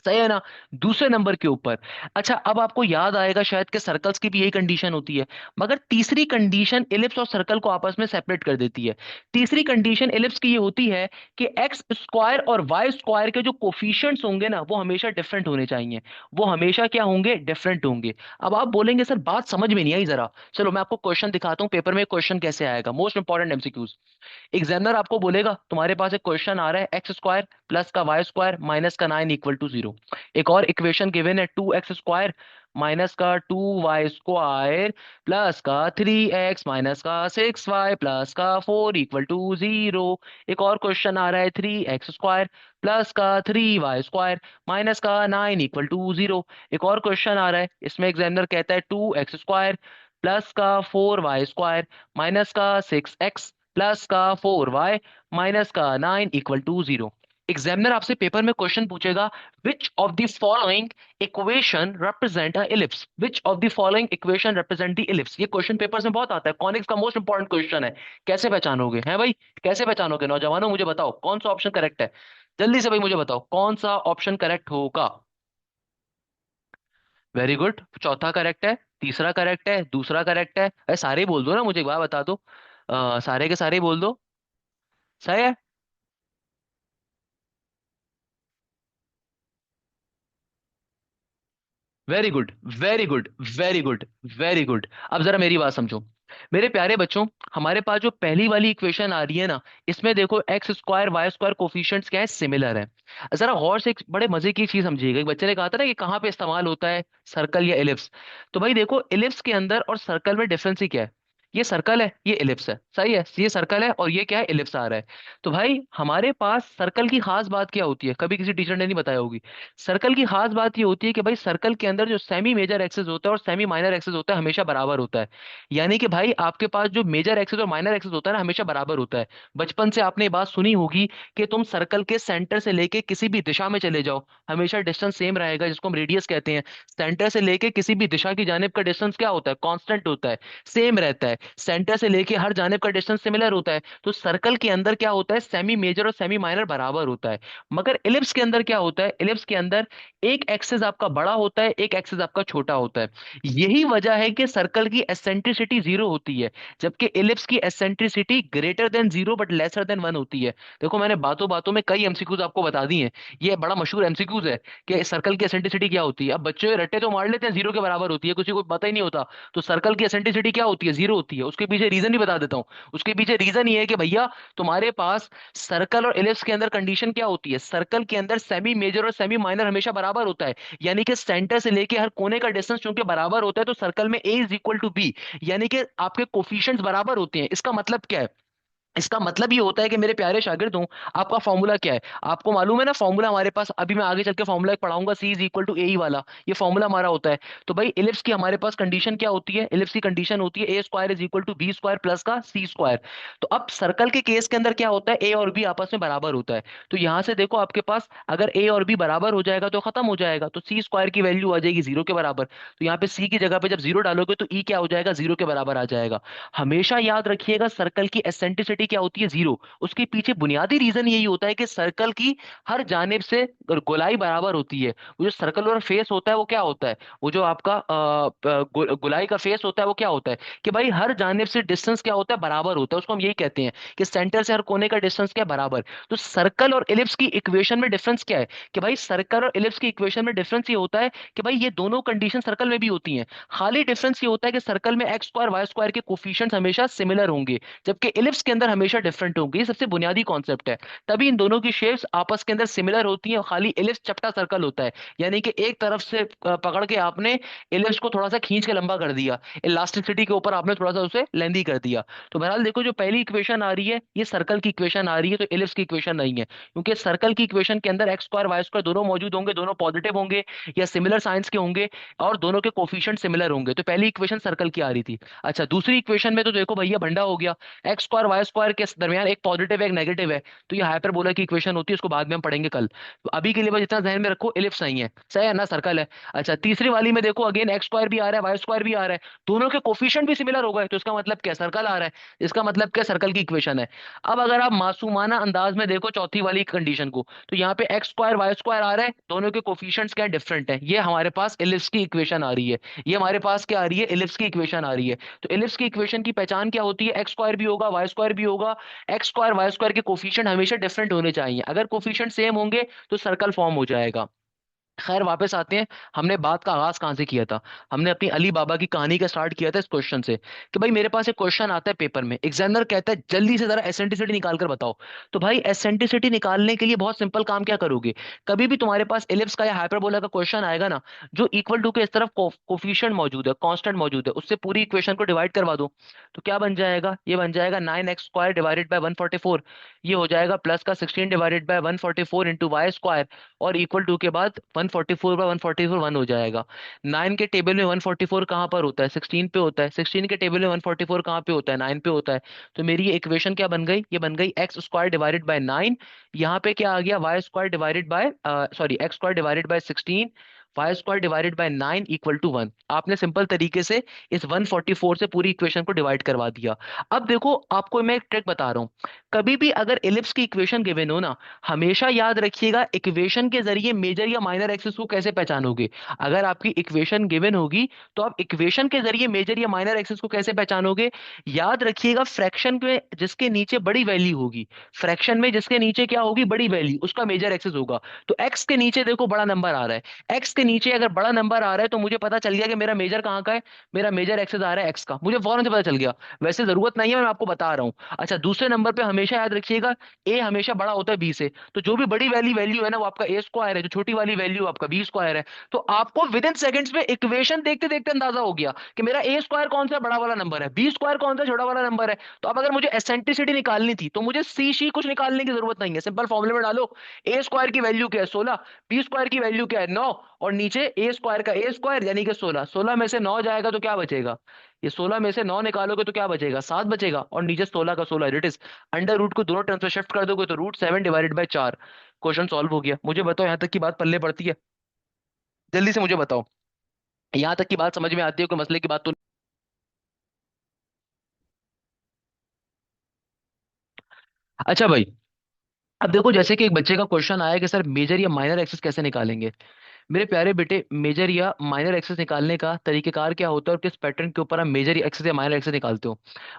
सही है ना। दूसरे नंबर के ऊपर, अच्छा अब आपको याद आएगा शायद कि सर्कल्स की भी यही कंडीशन होती है, मगर तीसरी कंडीशन इलिप्स और सर्कल को आपस में सेपरेट कर देती है। तीसरी कंडीशन इलिप्स की ये होती है कि एक्स स्क्वायर और वाई स्क्वायर के जो कोफिशिएंट्स होंगे ना वो हमेशा डिफरेंट होने चाहिए, वो हमेशा क्या होंगे, डिफरेंट होंगे। अब आप बोलेंगे सर बात समझ में नहीं आई जरा, चलो मैं आपको क्वेश्चन दिखाता हूँ पेपर में क्वेश्चन कैसे आएगा, मोस्ट इंपॉर्टेंट एमसीक्यूज। एग्जामिनर आपको बोलेगा तुम्हारे पास एक क्वेश्चन आ रहा है एक्स स्क्वायर प्लस का वाई स्क्वायर माइनस का 9 इक्वल टू 0। एक और इक्वेशन गिवन है 2x स्क्वायर माइनस का 2y स्क्वायर प्लस का 3x माइनस का 6y प्लस का 4 इक्वल टू 0। एक और क्वेश्चन आ रहा है 3x स्क्वायर प्लस का 3y स्क्वायर माइनस का 9 इक्वल टू 0। एक और क्वेश्चन आ रहा है, इसमें एग्जामिनर कहता है 2x स्क्वायर प्लस का 4y स्क्वायर माइनस का 6x प्लस का 4y माइनस का 9 इक्वल टू 0। एग्जामिनर आपसे पेपर में क्वेश्चन पूछेगा which of the following equation represent a ellipse, which of the following equation represent the ellipse. ये क्वेश्चन पेपर में बहुत आता है, कॉनिक्स का मोस्ट इंपॉर्टेंट क्वेश्चन है। कैसे पहचानोगे हैं भाई, कैसे पहचानोगे नौजवानों, मुझे बताओ कौन सा ऑप्शन करेक्ट है। जल्दी से भाई मुझे बताओ कौन सा ऑप्शन करेक्ट होगा। वेरी गुड, चौथा करेक्ट है, तीसरा करेक्ट है, दूसरा करेक्ट है, अरे सारे ही बोल दो ना, मुझे एक बार बता दो। सारे के सारे ही बोल दो। सही है। Very good, very good, very good, very good. अब जरा मेरी बात समझो मेरे प्यारे बच्चों, हमारे पास जो पहली वाली इक्वेशन आ रही है ना, इसमें देखो X square Y square coefficients क्या है, सिमिलर है। जरा गौर से एक बड़े मजे की चीज समझिएगा, एक बच्चे ने कहा था ना कि कहाँ पे इस्तेमाल होता है, सर्कल या एलिप्स। तो भाई देखो इलिप्स के अंदर और सर्कल में डिफरेंस ही क्या है, ये सर्कल है ये इलिप्स है, सही है, ये सर्कल है और ये क्या है, इलिप्स आ रहा है। तो भाई हमारे पास सर्कल की खास बात क्या होती है, कभी किसी टीचर ने नहीं बताया होगी। सर्कल की खास बात ये होती है कि भाई सर्कल के अंदर जो सेमी मेजर एक्सिस होता है और सेमी माइनर एक्सिस होता है हमेशा बराबर होता है। यानी कि भाई आपके पास जो मेजर एक्सिस और माइनर एक्सिस होता है ना हमेशा बराबर होता है। बचपन से आपने ये बात सुनी होगी कि तुम सर्कल के सेंटर से लेके किसी भी दिशा में चले जाओ, हमेशा डिस्टेंस सेम रहेगा, जिसको हम रेडियस कहते हैं। सेंटर से लेके किसी भी दिशा की जानिब का डिस्टेंस क्या होता है, कांस्टेंट होता है, सेम रहता है। सेंटर से लेके हर जानिब का डिस्टेंस सिमिलर होता है। तो सर्कल के अंदर क्या होता है, सेमी मेजर और सेमी माइनर बराबर होता है। मगर इलिप्स के अंदर क्या होता है, इलिप्स के अंदर एक एक्सिस आपका बड़ा होता है, एक एक्सिस आपका छोटा होता है। यही वजह है कि सर्कल की एसेंट्रिसिटी जीरो होती है, जबकि इलिप्स की eccentricity greater than zero but lesser than one होती है। देखो मैंने बातों बातों में कई एमसीक्यूज आपको बता दी हैं। ये बड़ा मशहूर एमसीक्यूज है कि सर्कल की एसेंट्रिसिटी क्या होती है। अब बच्चे रट्टे तो मार लेते हैं, जीरो के बराबर होती है, किसी को पता ही नहीं होता। तो सर्कल की एसेंट्रिसिटी क्या होती है, जीरो होती है। उसके पीछे रीजन भी बता देता हूँ। उसके पीछे रीजन ये है कि भैया तुम्हारे पास सर्कल और इलिप्स के अंदर कंडीशन क्या होती है, सर्कल के अंदर सेमी मेजर और सेमी माइनर हमेशा बराबर होता है। यानी कि सेंटर से लेके हर कोने का डिस्टेंस चूंकि बराबर होता है, तो सर्कल में ए इज इक्वल टू बी, यानी कि आपके कोफिशिएंट्स बराबर होते हैं। इसका मतलब क्या है, इसका मतलब ये होता है कि मेरे प्यारे शागिर्द हूं, आपका फॉर्मूला क्या है, आपको मालूम है ना फॉर्मूला हमारे पास। अभी मैं आगे चल के फॉर्मूला एक पढ़ाऊंगा, सी इज इक्वल टू ए वाला, ये फॉर्मूला हमारा होता है। तो भाई इलिप्स की हमारे पास कंडीशन क्या होती है, इलिप्स की कंडीशन होती है a square is equal to b square plus का सी स्क्वायर। तो अब सर्कल के केस के अंदर क्या होता है, ए और बी आपस में बराबर होता है। तो यहां से देखो आपके पास अगर ए और बी बराबर हो जाएगा तो खत्म हो जाएगा, तो सी स्क्वायर की वैल्यू आ जाएगी जीरो के बराबर। तो यहाँ पे सी की जगह पे जब जीरो डालोगे तो ई क्या हो जाएगा, जीरो के बराबर आ जाएगा। हमेशा याद रखिएगा सर्कल की एसेंट्रिसिटी क्या होती है, जीरो। उसके पीछे बुनियादी रीजन यही होता है कि सर्कल की हर जानिब से गोलाई बराबर होती है। वो जो सर्कल और फेस होता है वो क्या होता है, वो जो आपका गोलाई का फेस होता है वो क्या होता है, कि भाई हर जानिब से डिस्टेंस क्या होता है, बराबर होता है। उसको हम यही कहते हैं कि सेंटर से हर कोने का डिस्टेंस क्या है, बराबर। तो सर्कल और इलिप्स की इक्वेशन में डिफरेंस क्या है, कि भाई सर्कल और इलिप्स की इक्वेशन में डिफरेंस ये होता है कि भाई ये दोनों कंडीशन सर्कल में भी होती हैं। खाली डिफरेंस ये होता है कि सर्कल में एक्स स्क्वायर वाई स्क्वायर के कोफिशिएंट्स हमेशा सिमिलर होंगे, जबकि इलिप्स के अंदर हमेशा डिफरेंट होंगे। ये सबसे बुनियादी कॉन्सेप्ट है। तभी इन दोनों की शेप्स आपस के अंदर सिमिलर होती हैं, और खाली इलिप्स चपटा सर्कल होता है। यानी कि एक तरफ से पकड़ के आपने इलिप्स को थोड़ा सा खींच के लंबा कर दिया, इलास्टिसिटी के ऊपर आपने थोड़ा सा उसे लेंदी कर दिया। तो बहरहाल देखो जो पहली इक्वेशन आ रही है ये सर्कल की इक्वेशन आ रही है, तो इलिप्स की इक्वेशन नहीं है, क्योंकि सर्कल की इक्वेशन के अंदर एक्स स्क्वायर वाई स्क्वायर दोनों मौजूद होंगे, दोनों पॉजिटिव होंगे या सिमिलर साइंस के होंगे, और दोनों के कोफिशिएंट सिमिलर होंगे। तो पहली इक्वेशन सर्कल की आ रही थी। अच्छा दूसरी इक्वेशन में तो देखो भैया भंडा हो गया, एक्स स्क्वायर वाई स्क्वायर के दरमियान एक पॉजिटिव एक नेगेटिव है। तो ये हाइपरबोला की इक्वेशन होती है, उसको बाद में हम पढ़ेंगे कल। तो अभी के लिए बस इतना ध्यान में रखो, इलिप्स नहीं है, सही है ना, सर्कल है। अच्छा तीसरी वाली में देखो अगेन एक्स स्क्वायर भी आ रहा है वाई स्क्वायर भी आ रहा है, दोनों के कोफिशिएंट भी सिमिलर हो गए, तो इसका मतलब क्या, सर्कल आ रहा है। इसका मतलब क्या, सर्कल की इक्वेशन है। अब अगर आप मासूमाना अंदाज में देखो चौथी वाली कंडीशन को, तो यहाँ पे एक्स स्क्वायर वाई स्क्वायर आ रहा है, दोनों के कोफिशिएंट्स क्या डिफरेंट है, ये हमारे पास इलिप्स की इक्वेशन आ रही है। ये हमारे पास क्या आ रही है, इलिप्स की इक्वेशन आ रही है। तो इलिप्स की इक्वेशन की पहचान क्या होती है, एक्स स्क्वायर भी होगा वाई स्क्वायर भी होगा, एक्स स्क्वायर वाई स्क्वायर के कोफिशिएंट हमेशा डिफरेंट होने चाहिए। अगर कोफिशिएंट सेम होंगे तो सर्कल फॉर्म हो जाएगा। खैर वापस आते हैं, हमने बात का आगाज कहां से किया था, हमने अपनी अली बाबा की कहानी का स्टार्ट किया था इस क्वेश्चन से, कि भाई मेरे पास एक क्वेश्चन आता है पेपर में, एग्जामिनर कहता है जल्दी से जरा एसेंट्रिसिटी निकाल कर बताओ। तो भाई एसेंट्रिसिटी निकालने के लिए बहुत सिंपल काम क्या करोगे, कभी भी तुम्हारे पास एलिप्स का या हाइपरबोला का क्वेश्चन आएगा ना, जो इक्वल टू के इस तरफ कोफिशिएंट मौजूद है, कांस्टेंट मौजूद है, उससे पूरी इक्वेशन को डिवाइड करवा दो। तो क्या बन जाएगा, ये बन जाएगा 9x स्क्वायर डिवाइडेड बाय 144। ये हो जाएगा प्लस का 16 divided by 144 into Y square, और इक्वल टू के बाद 144 बाय 144 वन हो जाएगा। 9 के टेबल में 144 कहाँ पर होता है, 16 पे होता है। 16 के टेबल में 144 कहाँ पे होता है, 9 पे होता है। तो मेरी ये इक्वेशन क्या बन गई, ये बन गई एक्स स्क्वायर डिवाइडेड बाय 9। यहाँ पे क्या आ गया, Y square divided by sorry X square divided by 16, Y square divided by 9 equal to 1। आपने सिंपल तरीके से इस 144 से पूरी इक्वेशन को डिवाइड करवा दिया। अब देखो आपको मैं एक ट्रिक बता रहा हूँ, कभी भी अगर इलिप्स की इक्वेशन गिवन हो ना, हमेशा याद रखिएगा इक्वेशन के जरिए मेजर या माइनर एक्सिस को कैसे पहचानोगे। अगर आपकी इक्वेशन गिवन होगी तो आप इक्वेशन के जरिए मेजर या माइनर एक्सिस को कैसे पहचानोगे, याद रखिएगा फ्रैक्शन में जिसके नीचे बड़ी वैल्यू होगी, फ्रैक्शन में जिसके नीचे क्या होगी, बड़ी वैल्यू, उसका मेजर एक्सिस होगा। तो एक्स के नीचे देखो बड़ा नंबर आ रहा है, एक्स के नीचे अगर बड़ा नंबर आ रहा है तो मुझे पता चल गया कि मेरा मेजर कहाँ का है, मेरा मेजर एक्सिस आ रहा है एक्स का, मुझे फौरन से पता चल गया। वैसे जरूरत नहीं है, मैं आपको बता रहा हूँ। अच्छा दूसरे नंबर पे हमेशा याद रखिएगा ए हमेशा बड़ा होता है बी से, तो जो भी बड़ी वाली वैल्यू है ना वो आपका ए स्क्वायर है, जो छोटी वाली वैल्यू आपका बी स्क्वायर है। तो आपको विद इन सेकंड्स में इक्वेशन देखते देखते अंदाजा हो गया कि मेरा ए स्क्वायर कौन सा बड़ा वाला नंबर है, बी स्क्वायर कौन सा छोटा वाला नंबर है। तो अब अगर मुझे एसेंट्रिसिटी निकालनी थी तो मुझे सी शी कुछ निकालने की जरूरत नहीं है, सिंपल फॉर्मूले में डालो, ए स्क्वायर की वैल्यू क्या है 16, बी स्क्वायर की वैल्यू क्या है 9, और नीचे ए स्क्वायर का ए स्क्वायर यानी कि 16, 16 में से 9 जाएगा तो क्या बचेगा, ये 16 में से 9 निकालोगे तो क्या बचेगा, 7 बचेगा, और नीचे 16 का 16 इट इज, अंडर रूट को दोनों टर्म्स में शिफ्ट कर दोगे तो root 7 divided by 4। Question solve हो गया। मुझे बताओ यहाँ तक की बात पल्ले पड़ती है, जल्दी से मुझे बताओ, यहाँ तक की बात समझ में आती है, कोई मसले की बात तो अच्छा भाई, अब देखो जैसे कि एक बच्चे का क्वेश्चन आया कि सर मेजर या माइनर एक्सिस कैसे निकालेंगे। मेरे प्यारे बेटे, मेजर या माइनर एक्सेस निकालने का तरीकेकार क्या होता है और किस पैटर्न के ऊपर आप मेजर एक्सेस या माइनर एक्सेस निकालते हो।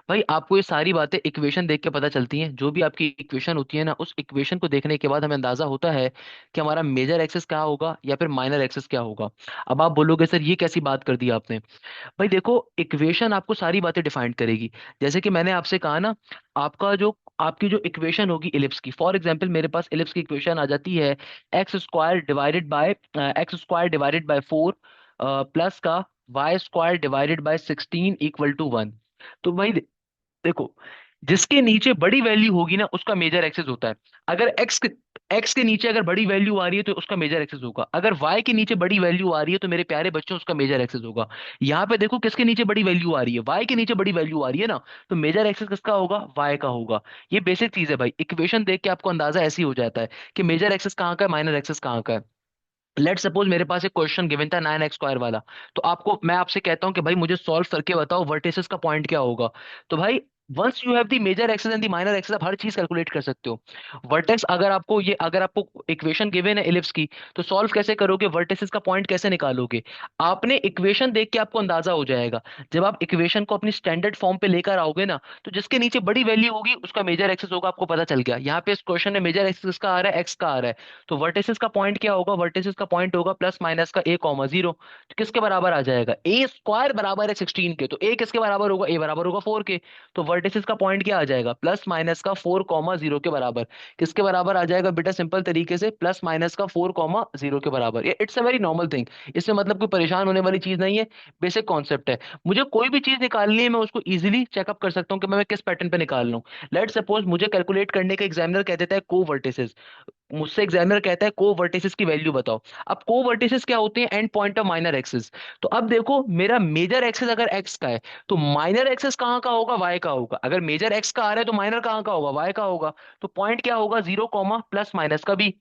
भाई आपको ये सारी बातें इक्वेशन देख के पता चलती हैं। जो भी आपकी इक्वेशन होती है ना, उस इक्वेशन को देखने के बाद हमें अंदाजा होता है कि हमारा मेजर एक्सेस क्या होगा या फिर माइनर एक्सेस क्या होगा। अब आप बोलोगे सर ये कैसी बात कर दी आपने। भाई देखो, इक्वेशन आपको सारी बातें डिफाइन करेगी। जैसे कि मैंने आपसे कहा ना, आपका जो आपकी जो इक्वेशन होगी इलिप्स की, फॉर एग्जांपल मेरे पास इलिप्स की इक्वेशन आ जाती है x² डिवाइडेड बाय 4 प्लस का y² divided by 16 equal to 1। तो भाई देखो, जिसके नीचे बड़ी वैल्यू होगी ना उसका मेजर एक्सेस होता है। अगर एक्स के नीचे अगर बड़ी वैल्यू आ रही है तो उसका मेजर एक्सेस होगा। अगर वाई के नीचे बड़ी वैल्यू आ रही है तो मेरे प्यारे बच्चों उसका मेजर एक्सेस होगा। यहाँ पे देखो किसके नीचे बड़ी वैल्यू आ रही है, वाई के नीचे बड़ी वैल्यू आ रही है ना, तो मेजर एक्सेस किसका होगा, वाई का होगा। ये बेसिक चीज है भाई, इक्वेशन देख के आपको अंदाजा ऐसे ही हो जाता है कि मेजर एक्सेस कहाँ का है, माइनर एक्सेस कहाँ का है। लेट सपोज मेरे पास एक क्वेश्चन गिवन था 9x² वाला। तो आपको मैं आपसे कहता हूं कि भाई मुझे सॉल्व करके बताओ वर्टिसेस का पॉइंट क्या होगा। तो भाई once you have the major axis and the minor axis, आप हर चीज कैलकुलेट कर सकते हो। वर्टेक्स अगर आपको इक्वेशन गिवन है इलिप्स की, तो सॉल्व कैसे करोगे, वर्टिसेस का पॉइंट कैसे निकालोगे। आपने इक्वेशन देख के आपको अंदाजा हो जाएगा। जब आप इक्वेशन को अपनी स्टैंडर्ड फॉर्म पे लेकर आओगे ना, तो जिसके नीचे बड़ी वैल्यू होगी उसका मेजर एक्सेस होगा, आपको पता चल गया। यहाँ पे इस क्वेश्चन में मेजर एक्सेस का आ रहा है, एक्स का आ रहा है। तो वर्टिसेस का पॉइंट क्या होगा, वर्टिसेस का पॉइंट होगा प्लस माइनस का a, 0। तो किसके बराबर आ जाएगा, a² बराबर है 16 के, तो a किसके बराबर होगा, a बराबर होगा 4 के। तो वर्टिसेस का पॉइंट क्या आ जाएगा, प्लस माइनस का 4, 0 के बराबर। किसके बराबर आ जाएगा बेटा, सिंपल तरीके से प्लस माइनस का 4, 0 के बराबर। ये it's a very normal thing. इसमें मतलब कोई परेशान होने वाली चीज नहीं है। बेसिक कॉन्सेप्ट है। मुझे कोई भी चीज निकालनी है मैं उसको इजीली चेकअप कर सकता हूँ कि मैं किस पैटर्न पे निकाल रहा हूँ। लेट सपोज मुझे कैलकुलेट करने का एग्जामिनर कह देता है को वर्टिसेस, मुझसे एग्जामिनर कहता है को वर्टिसेस की वैल्यू बताओ। अब को वर्टिसेस क्या होते हैं, and point of minor axis. तो अब देखो मेरा मेजर एक्सिस अगर एक्स का है, तो माइनर एक्सिस कहाँ का होगा, वाई का होगा। अगर मेजर एक्स का आ रहा है तो माइनर कहाँ का होगा, वाई का होगा। तो पॉइंट क्या होगा, 0 प्लस माइनस का भी।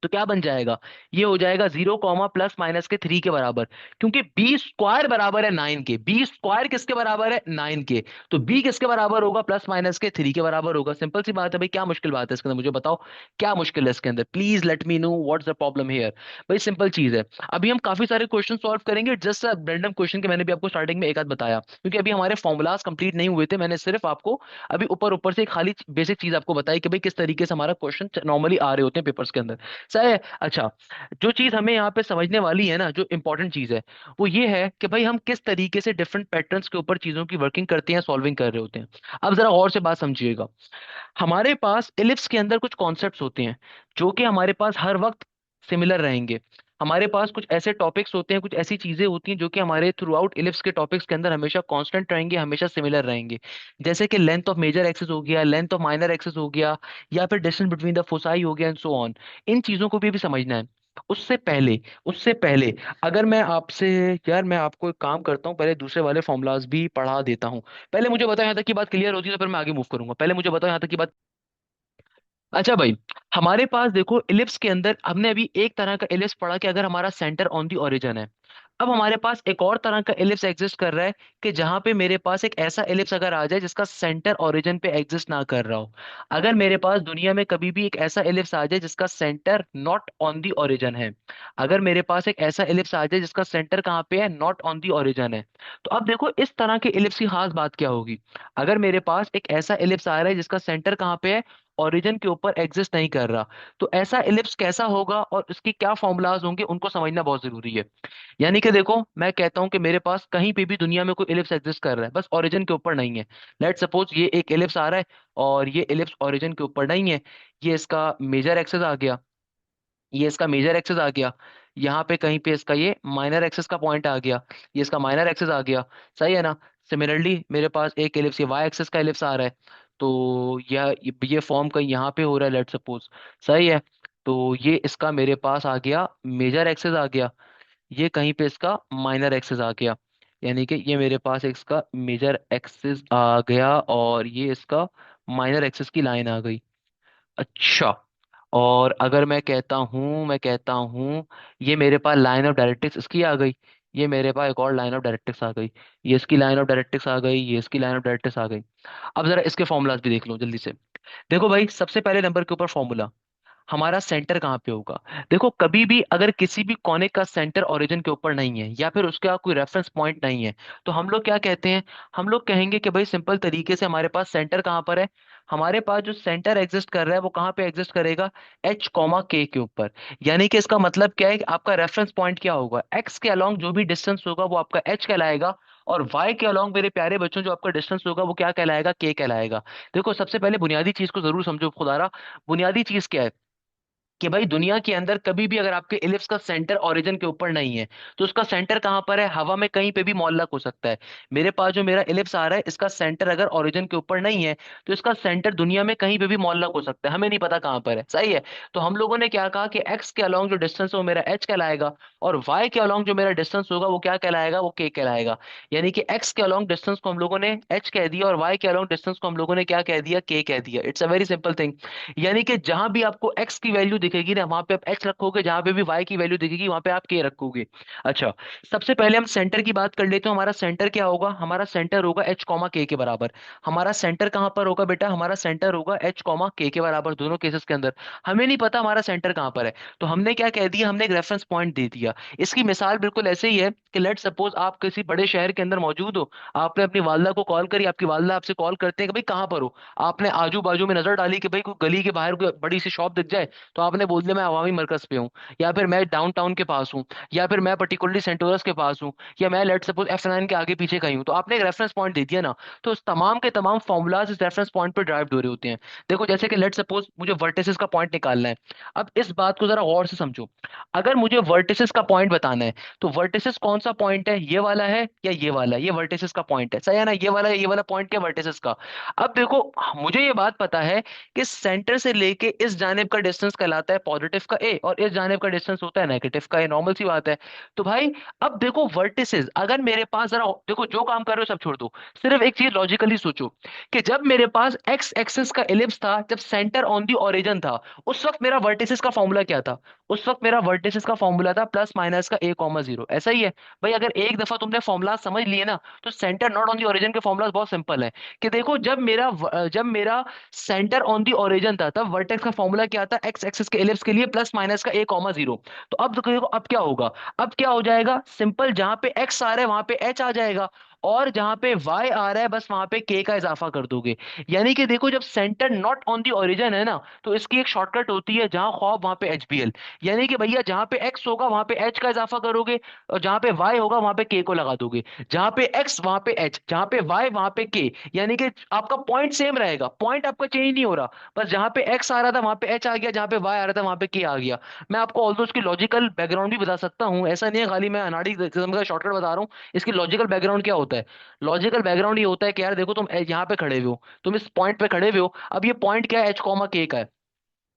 तो क्या बन जाएगा, ये हो जाएगा 0 प्लस माइनस के 3 के बराबर। क्योंकि b² बराबर है 9 के, b² किसके बराबर है, 9 के। तो b किसके बराबर होगा, प्लस माइनस के 3 के बराबर होगा। सिंपल सी बात है भाई, क्या मुश्किल बात है इसके अंदर, मुझे बताओ क्या मुश्किल है इसके अंदर, please let me know what's the problem here. भाई सिंपल चीज है। अभी हम काफी सारे क्वेश्चन सॉल्व करेंगे, जस्ट रैंडम क्वेश्चन के मैंने भी आपको स्टार्टिंग में एक आध बताया, क्योंकि अभी हमारे फॉर्मूलाज कंप्लीट नहीं हुए थे। मैंने सिर्फ आपको अभी ऊपर ऊपर से एक खाली बेसिक चीज आपको बताई कि भाई किस तरीके से हमारा क्वेश्चन नॉर्मली आ रहे होते हैं पेपर्स के अंदर। सही है। अच्छा, जो चीज हमें यहाँ पे समझने वाली है ना, जो इंपॉर्टेंट चीज है, वो ये है कि भाई हम किस तरीके से डिफरेंट पैटर्न्स के ऊपर चीजों की वर्किंग करते हैं, सॉल्विंग कर रहे होते हैं। अब जरा गौर से बात समझिएगा। हमारे पास इलिप्स के अंदर कुछ कॉन्सेप्ट्स होते हैं जो कि हमारे पास हर वक्त सिमिलर रहेंगे। हमारे पास कुछ ऐसे टॉपिक्स होते हैं, कुछ ऐसी चीजें होती हैं जो कि हमारे थ्रू आउट इलिप्स के टॉपिक्स के अंदर हमेशा कांस्टेंट रहेंगे, हमेशा सिमिलर रहेंगे। जैसे कि लेंथ ऑफ मेजर एक्सिस हो गया, लेंथ ऑफ माइनर एक्सिस हो गया, या फिर डिस्टेंस बिटवीन द फोसाई हो गया, एंड सो ऑन। इन चीजों को भी समझना है। उससे पहले अगर मैं आपसे, यार मैं आपको एक काम करता हूँ, पहले दूसरे वाले फॉर्मूलाज भी पढ़ा देता हूँ। पहले मुझे बताओ यहाँ तक की बात क्लियर होती है तो फिर मैं आगे मूव करूंगा। पहले मुझे बताओ यहाँ तक की बात। अच्छा भाई, हमारे पास देखो इलिप्स के अंदर हमने अभी एक तरह का इलिप्स पढ़ा कि अगर हमारा सेंटर ऑन दी ओरिजिन है। अब हमारे पास एक और तरह का इलिप्स एग्जिस्ट कर रहा है कि जहां पे मेरे पास एक ऐसा इलिप्स अगर आ जाए जिसका सेंटर ओरिजिन पे एग्जिस्ट ना कर रहा हो। अगर मेरे पास दुनिया में कभी भी एक ऐसा इलिप्स आ जाए जिसका centre not on the origin है, अगर मेरे पास एक ऐसा इलिप्स आ जाए जिसका सेंटर कहाँ पे है, नॉट ऑन दी ओरिजिन है, तो अब देखो इस तरह के इलिप्स की खास बात क्या होगी। अगर मेरे पास एक ऐसा इलिप्स आ रहा है जिसका सेंटर कहाँ पे है, ओरिजिन के ऊपर एग्जिस्ट नहीं कर रहा, तो ऐसा इलिप्स कैसा होगा और उसकी क्या फॉर्मूलाज होंगे उनको समझना बहुत जरूरी है। यानी कि देखो मैं कहता हूं कि मेरे पास कहीं पे भी दुनिया में कोई इलिप्स एग्जिस्ट कर रहा है, बस ओरिजिन के ऊपर नहीं है। लेट सपोज ये एक इलिप्स आ रहा है और ये इलिप्स ओरिजिन के ऊपर नहीं है। ये इसका मेजर एक्सिस आ गया, ये इसका मेजर एक्सिस आ गया, यहाँ पे कहीं पे इसका ये माइनर एक्सिस का पॉइंट आ गया, ये इसका माइनर एक्सिस आ गया। सही है ना। सिमिलरली मेरे पास एक एलिप्स, ये वाई एक्सिस का एलिप्स आ रहा है, तो ये फॉर्म कहीं यहाँ पे हो रहा है लेट सपोज। सही है। तो ये इसका मेरे पास आ गया मेजर एक्सिस आ गया, ये कहीं पे इसका माइनर एक्सिस आ गया। यानी कि ये मेरे पास इसका मेजर एक्सिस आ गया और ये इसका माइनर एक्सिस की लाइन आ गई। अच्छा, और अगर मैं कहता हूँ ये मेरे पास लाइन ऑफ डायरेक्ट्रिक्स इसकी आ गई, ये मेरे पास एक और लाइन ऑफ डायरेक्ट्रिक्स आ गई, ये इसकी लाइन ऑफ डायरेक्ट्रिक्स आ गई, ये इसकी लाइन ऑफ डायरेक्ट्रिक्स आ गई। अब जरा इसके फॉर्मूलाज भी देख लो जल्दी से। देखो भाई, सबसे पहले नंबर के ऊपर फॉर्मूला, हमारा सेंटर कहाँ पे होगा। देखो कभी भी अगर किसी भी कोने का सेंटर ओरिजिन के ऊपर नहीं है या फिर उसका कोई रेफरेंस पॉइंट नहीं है, तो हम लोग क्या कहते हैं, हम लोग कहेंगे कि भाई सिंपल तरीके से हमारे पास सेंटर कहाँ पर है, हमारे पास जो सेंटर एग्जिस्ट कर रहा है वो कहाँ पे एग्जिस्ट करेगा, एच कॉमा के ऊपर। यानी कि इसका मतलब क्या है कि आपका रेफरेंस पॉइंट क्या होगा, एक्स के अलोंग जो भी डिस्टेंस होगा वो आपका एच कहलाएगा, और वाई के अलोंग मेरे प्यारे बच्चों जो आपका डिस्टेंस होगा वो क्या कहलाएगा, के कहलाएगा। देखो सबसे पहले बुनियादी चीज को जरूर समझो खुदारा। बुनियादी चीज क्या है कि भाई दुनिया के अंदर कभी भी अगर आपके इलिप्स का सेंटर ओरिजिन के ऊपर नहीं है, तो उसका सेंटर कहाँ पर है, हवा में कहीं पे भी मौल्लक हो सकता है। मेरे पास जो मेरा इलिप्स आ रहा है, इसका सेंटर अगर ओरिजिन के ऊपर नहीं है, तो इसका सेंटर दुनिया में कहीं पे भी मौल्लक हो सकता है, हमें नहीं पता कहाँ पर है, सही है। तो हम लोगों ने क्या कहा कि एक्स के अलोंग जो डिस्टेंस है वो मेरा एच कहलाएगा, और वाई के अलोंग जो मेरा डिस्टेंस होगा वो क्या कहलाएगा, वो के कहलाएगा। यानी कि एक्स के अलोंग डिस्टेंस को हम लोगों ने एच कह दिया, और वाई के अलोंग डिस्टेंस को हम लोगों ने क्या कह दिया, के कह दिया। It's a very simple thing. यानी कि जहां भी आपको x की वैल्यू दिखेगी ना, वहां पे आप x रखोगे, जहां पे भी y की वैल्यू दिखेगी वहां पे आप k रखोगे। अच्छा, सबसे पहले हम सेंटर की बात कर लेते हैं। हमारा सेंटर क्या होगा, हमारा सेंटर होगा h कॉमा k के बराबर। हमारा सेंटर कहां पर होगा बेटा, हमारा सेंटर होगा h कॉमा k के बराबर, दोनों केसेस के अंदर। हमें नहीं पता हमारा सेंटर कहां पर है, तो हमने क्या कह दिया, हमने एक रेफरेंस पॉइंट दे दिया। इसकी मिसाल बिल्कुल ऐसे ही है कि लेट सपोज आप किसी बड़े शहर के अंदर मौजूद हो, आपने अपनी वालदा को कॉल करी, आपकी वालदा आपसे कॉल करते हैं कि भाई कहाँ पर हो। आपने आजू बाजू में नजर डाली कि भाई कोई गली के बाहर कोई बड़ी सी शॉप दिख जाए, तो आपने बोल दिया मैं अवामी मरकज पे हूँ, या फिर मैं डाउनटाउन के पास हूँ, या फिर मैं पर्टिकुलरली सेंटोरस के पास हूँ, या मैं लेट सपोज F9 के आगे पीछे कहीं हूँ, तो आपने एक रेफरेंस पॉइंट दे दिया ना। तो उस तमाम के तमाम फॉर्मूलाज इस रेफरेंस पॉइंट पर ड्राइव हो रहे होते हैं। देखो जैसे कि लेट सपोज मुझे वर्टिसेस का पॉइंट निकालना है। अब इस बात को जरा गौर से समझो, अगर मुझे वर्टिसेस का पॉइंट बताना है, तो वर्टिसेस कौन सा पॉइंट है, ये वाला है या ये वाला, ये वर्टिसेस का पॉइंट है, सही है ना, ये वाला, ये वाला पॉइंट क्या वर्टिसेस का। अब देखो, मुझे ये बात पता है कि सेंटर से लेके इस जानिब का डिस्टेंस कहलाता है पॉजिटिव का ए, और इस जानिब का डिस्टेंस होता है नेगेटिव का ए, नॉर्मल सी बात है। तो भाई अब देखो वर्टिसेस, अगर मेरे पास जरा देखो जो काम कर रहे हो सब छोड़ दो, सिर्फ एक चीज लॉजिकली सोचो कि जब मेरे पास एक्स एक्सिस का एलिप्स था, जब सेंटर ऑन दी ओरिजिन था, उस वक्त मेरा वर्टिसेस का फॉर्मूला क्या था, उस वक्त मेरा वर्टिसेस का फॉर्मूला था प्लस माइनस का ए कॉमा जीरो, ऐसा ही है। भाई अगर एक दफा तुमने फॉर्मूला समझ लिए ना, तो centre not on the origin के फॉर्मूला बहुत सिंपल है। कि देखो जब मेरा सेंटर ऑन दी ओरिजिन था, तब वर्टेक्स का फॉर्मूला क्या था, एक्स एक्सिस के एलिप्स के लिए प्लस माइनस का ए कॉमा जीरो। तो अब देखो अब क्या होगा, अब क्या हो जाएगा सिंपल, जहां पे एक्स आ रहा है वहां पे एच आ जाएगा, और जहां पे वाई आ रहा है बस वहां पे के का इजाफा कर दोगे। यानी कि देखो जब centre not on the origin है ना, तो इसकी एक शॉर्टकट होती है, जहां ख्वाब वहां पे एच बी एल। यानी कि भैया जहां पे एक्स होगा वहां पे एच का इजाफा करोगे, और जहां पे वाई होगा वहां पे के को लगा दोगे। जहां पे एक्स वहां पे एच, जहां पे वाई वहां पे के। यानी कि आपका पॉइंट सेम रहेगा, पॉइंट आपका चेंज नहीं हो रहा, बस जहां पे एक्स आ रहा था वहां पे एच आ गया, जहां पे वाई आ रहा था वहां पे के आ गया। मैं आपको ऑल्दो उसकी लॉजिकल बैकग्राउंड भी बता सकता हूँ, ऐसा नहीं है खाली मैं अनाड़ी किस्म का शॉर्टकट बता रहा हूँ। इसकी लॉजिकल बैकग्राउंड क्या होता है, लॉजिकल बैकग्राउंड ये होता है कि यार देखो तुम यहाँ पे खड़े हुए हो, तुम इस पॉइंट पे खड़े हुए हो, अब ये पॉइंट क्या है, एच कॉमा के का है।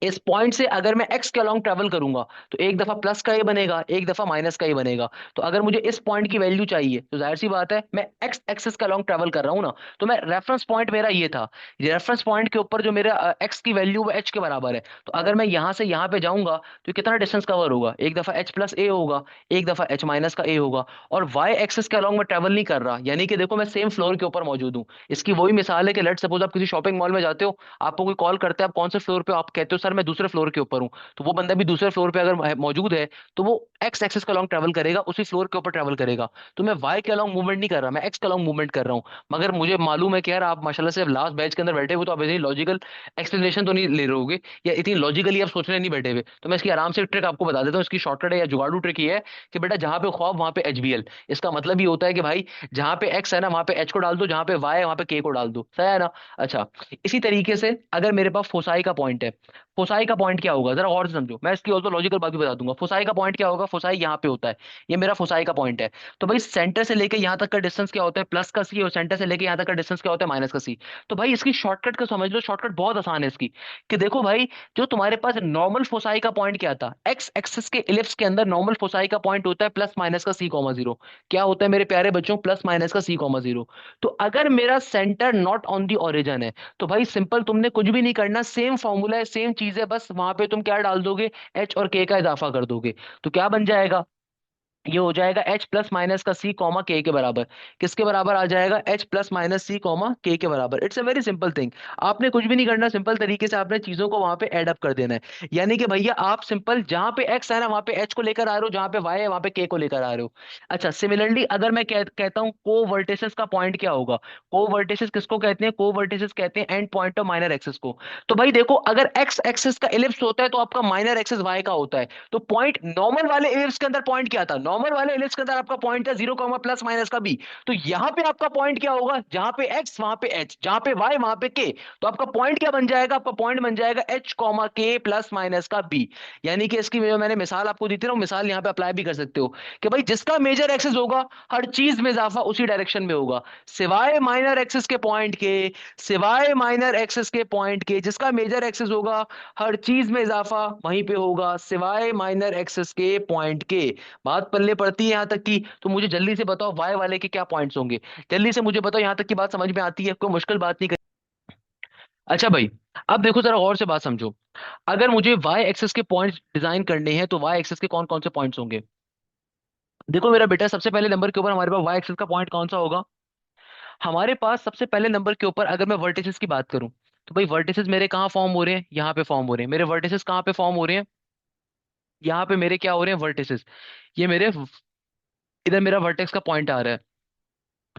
इस पॉइंट से अगर मैं एक्स के अलोंग ट्रेवल करूंगा, तो एक दफा प्लस का ए बनेगा, एक दफा माइनस का ए बनेगा। तो अगर मुझे इस पॉइंट की वैल्यू चाहिए, तो जाहिर सी बात है मैं एक्स एक्सिस के अलोंग ट्रेवल कर रहा हूं ना, तो मैं रेफरेंस पॉइंट मेरा ये था, ये रेफरेंस पॉइंट के ऊपर जो मेरा एक्स की वैल्यू वो एच के बराबर है। तो अगर मैं यहां से यहां पे जाऊंगा, तो कितना डिस्टेंस कवर होगा, एक दफा एच प्लस ए होगा, एक दफा एच माइनस का ए होगा, और वाई एक्सिस के अलोंग मैं ट्रेवल नहीं कर रहा, यानी कि देखो मैं सेम फ्लोर के ऊपर मौजूद हूँ। इसकी वही मिसाल है कि लेट सपोज आप किसी शॉपिंग मॉल में जाते हो, आपको कोई कॉल करता है, आप कौन से फ्लोर पे हो? आप कहते हो सर मैं दूसरे फ्लोर के ऊपर हूँ। तो वो बंदा भी दूसरे फ्लोर पे अगर मौजूद है, तो वो एक्स एक्सिस के अलॉन्ग ट्रेवल करेगा, उसी फ्लोर के ऊपर ट्रेवल करेगा। तो मैं वाई के अलॉन्ग मूवमेंट नहीं कर रहा, मैं एक्स के अलॉन्ग मूवमेंट कर रहा हूँ। मगर मुझे मालूम है कि यार आप माशाल्लाह से लास्ट बैच के अंदर बैठे हुए, तो आप इतनी लॉजिकल एक्सप्लेनेशन तो नहीं ले रहे होगे, या इतनी लॉजिकली आप सोचने नहीं बैठे हुए, तो मैं इसकी आराम से ट्रिक आपको बता देता हूँ। इसकी शॉर्टकट है या जुगाड़ू ट्रिक ये है कि बेटा जहां पे ख्वाब वहां पे एच बी एल। इसका मतलब ये होता है कि भाई जहां पे एक्स है ना वहां पे एच को डाल दो, जहां पे वाई है वहां पे के को डाल दो, सही है ना। अच्छा, इसी तरीके से अगर मेरे पास फोसाई का पॉइंट है, फोसाई का पॉइंट क्या होगा जरा और से समझो, मैं इसकी ऑल्सो लॉजिकल बात भी बता दूंगा। फोसाई का पॉइंट क्या होगा, फोसाई यहाँ पे होता है, ये मेरा फोसाई का पॉइंट है। तो भाई सेंटर से लेके यहाँ तक का डिस्टेंस क्या होता है, प्लस का सी, और सेंटर से लेके यहाँ तक का डिस्टेंस क्या होता है, माइनस का सी। तो भाई इसकी शॉर्टकट का समझ लो, शॉर्टकट बहुत आसान है इसकी। कि देखो भाई, जो तुम्हारे पास नॉर्मल फोसाई का पॉइंट क्या था, एक्स एक्सिस के इलिप्स के अंदर नॉर्मल फोसाई का पॉइंट होता है प्लस माइनस का सी कॉमा जीरो। क्या होता है मेरे प्यारे बच्चों, प्लस माइनस का सी कॉमा जीरो। तो अगर मेरा centre not on the origin है, तो भाई सिंपल तुमने कुछ भी नहीं करना, सेम फॉर्मूला है, सेम चीज है, बस वहां पे तुम क्या डाल दोगे, एच और के का इजाफा कर दोगे। तो क्या बन जाएगा, ये हो जाएगा एच प्लस माइनस का सी कॉमा के बराबर। किसके बराबर आ जाएगा? H plus minus C comma के बराबर। It's a very simple thing. आपने कुछ भी नहीं करना, सिंपल तरीके से आपने चीजों को वहां पे ऐड अप कर देना है। यानी कि भैया आप सिंपल जहां पे एक्स है ना वहां पे एच को लेकर आ रहे हो, जहां पे वाई है वहां पे के को लेकर आ रहे हो। अच्छा, सिमिलरली अगर मैं कहता हूँ को वर्टिसेस का पॉइंट क्या होगा? को वर्टिसेस किसको कहते हैं? को वर्टिसेस कहते हैं and point of minor axis को। तो भाई देखो, अगर एक्स एक्सिस का इलिप्स होता है तो आपका माइनर एक्सिस वाई का होता है। तो पॉइंट नॉर्मल वाले इलिप्स के अंदर पॉइंट क्या था? नॉर्मल वाले इलिप्स के अंदर आपका पॉइंट था 0 प्लस माइनस का बी। तो यहां पे आपका पॉइंट क्या होगा? जहां पे एक्स वहां पे एच, जहां पे वाई वहां पे के। तो आपका पॉइंट क्या बन जाएगा? आपका पॉइंट बन जाएगा एच कॉमा के प्लस माइनस का बी। यानी कि इसकी जो मैंने मिसाल आपको दी थी ना, वो मिसाल यहां पे अप्लाई भी कर सकते हो कि भाई जिसका मेजर एक्सिस होगा हर चीज में इजाफा उसी डायरेक्शन में होगा, सिवाय माइनर एक्सिस के पॉइंट के। सिवाय माइनर एक्सिस के पॉइंट के जिसका मेजर एक्सिस होगा हर चीज में इजाफा वहीं पे होगा, सिवाय माइनर एक्सिस के पॉइंट के। बात पल्ले पड़ती है यहां तक की? तो मुझे जल्दी से बताओ वाई वाले के क्या पॉइंट्स होंगे? जल्दी से मुझे बताओ, यहां तक की बात समझ में आती है? कोई मुश्किल बात नहीं कर। अच्छा भाई, अब देखो जरा गौर से बात समझो। अगर मुझे वाई एक्सिस के पॉइंट्स डिजाइन करने हैं तो वाई एक्सिस के कौन कौन से पॉइंट्स होंगे? देखो मेरा बेटा, सबसे पहले नंबर के ऊपर हमारे पास वाई एक्सिस का पॉइंट कौन सा होगा? हमारे पास सबसे पहले नंबर के ऊपर अगर मैं वर्टिसेस की बात करूं, तो भाई वर्टिसेस मेरे कहाँ फॉर्म हो रहे हैं? यहाँ पे फॉर्म हो रहे हैं। मेरे वर्टिसेस कहाँ पे फॉर्म हो रहे हैं? यहाँ पे मेरे क्या हो रहे हैं? वर्टिसेस। ये मेरे इधर मेरा वर्टेक्स का पॉइंट आ रहा है।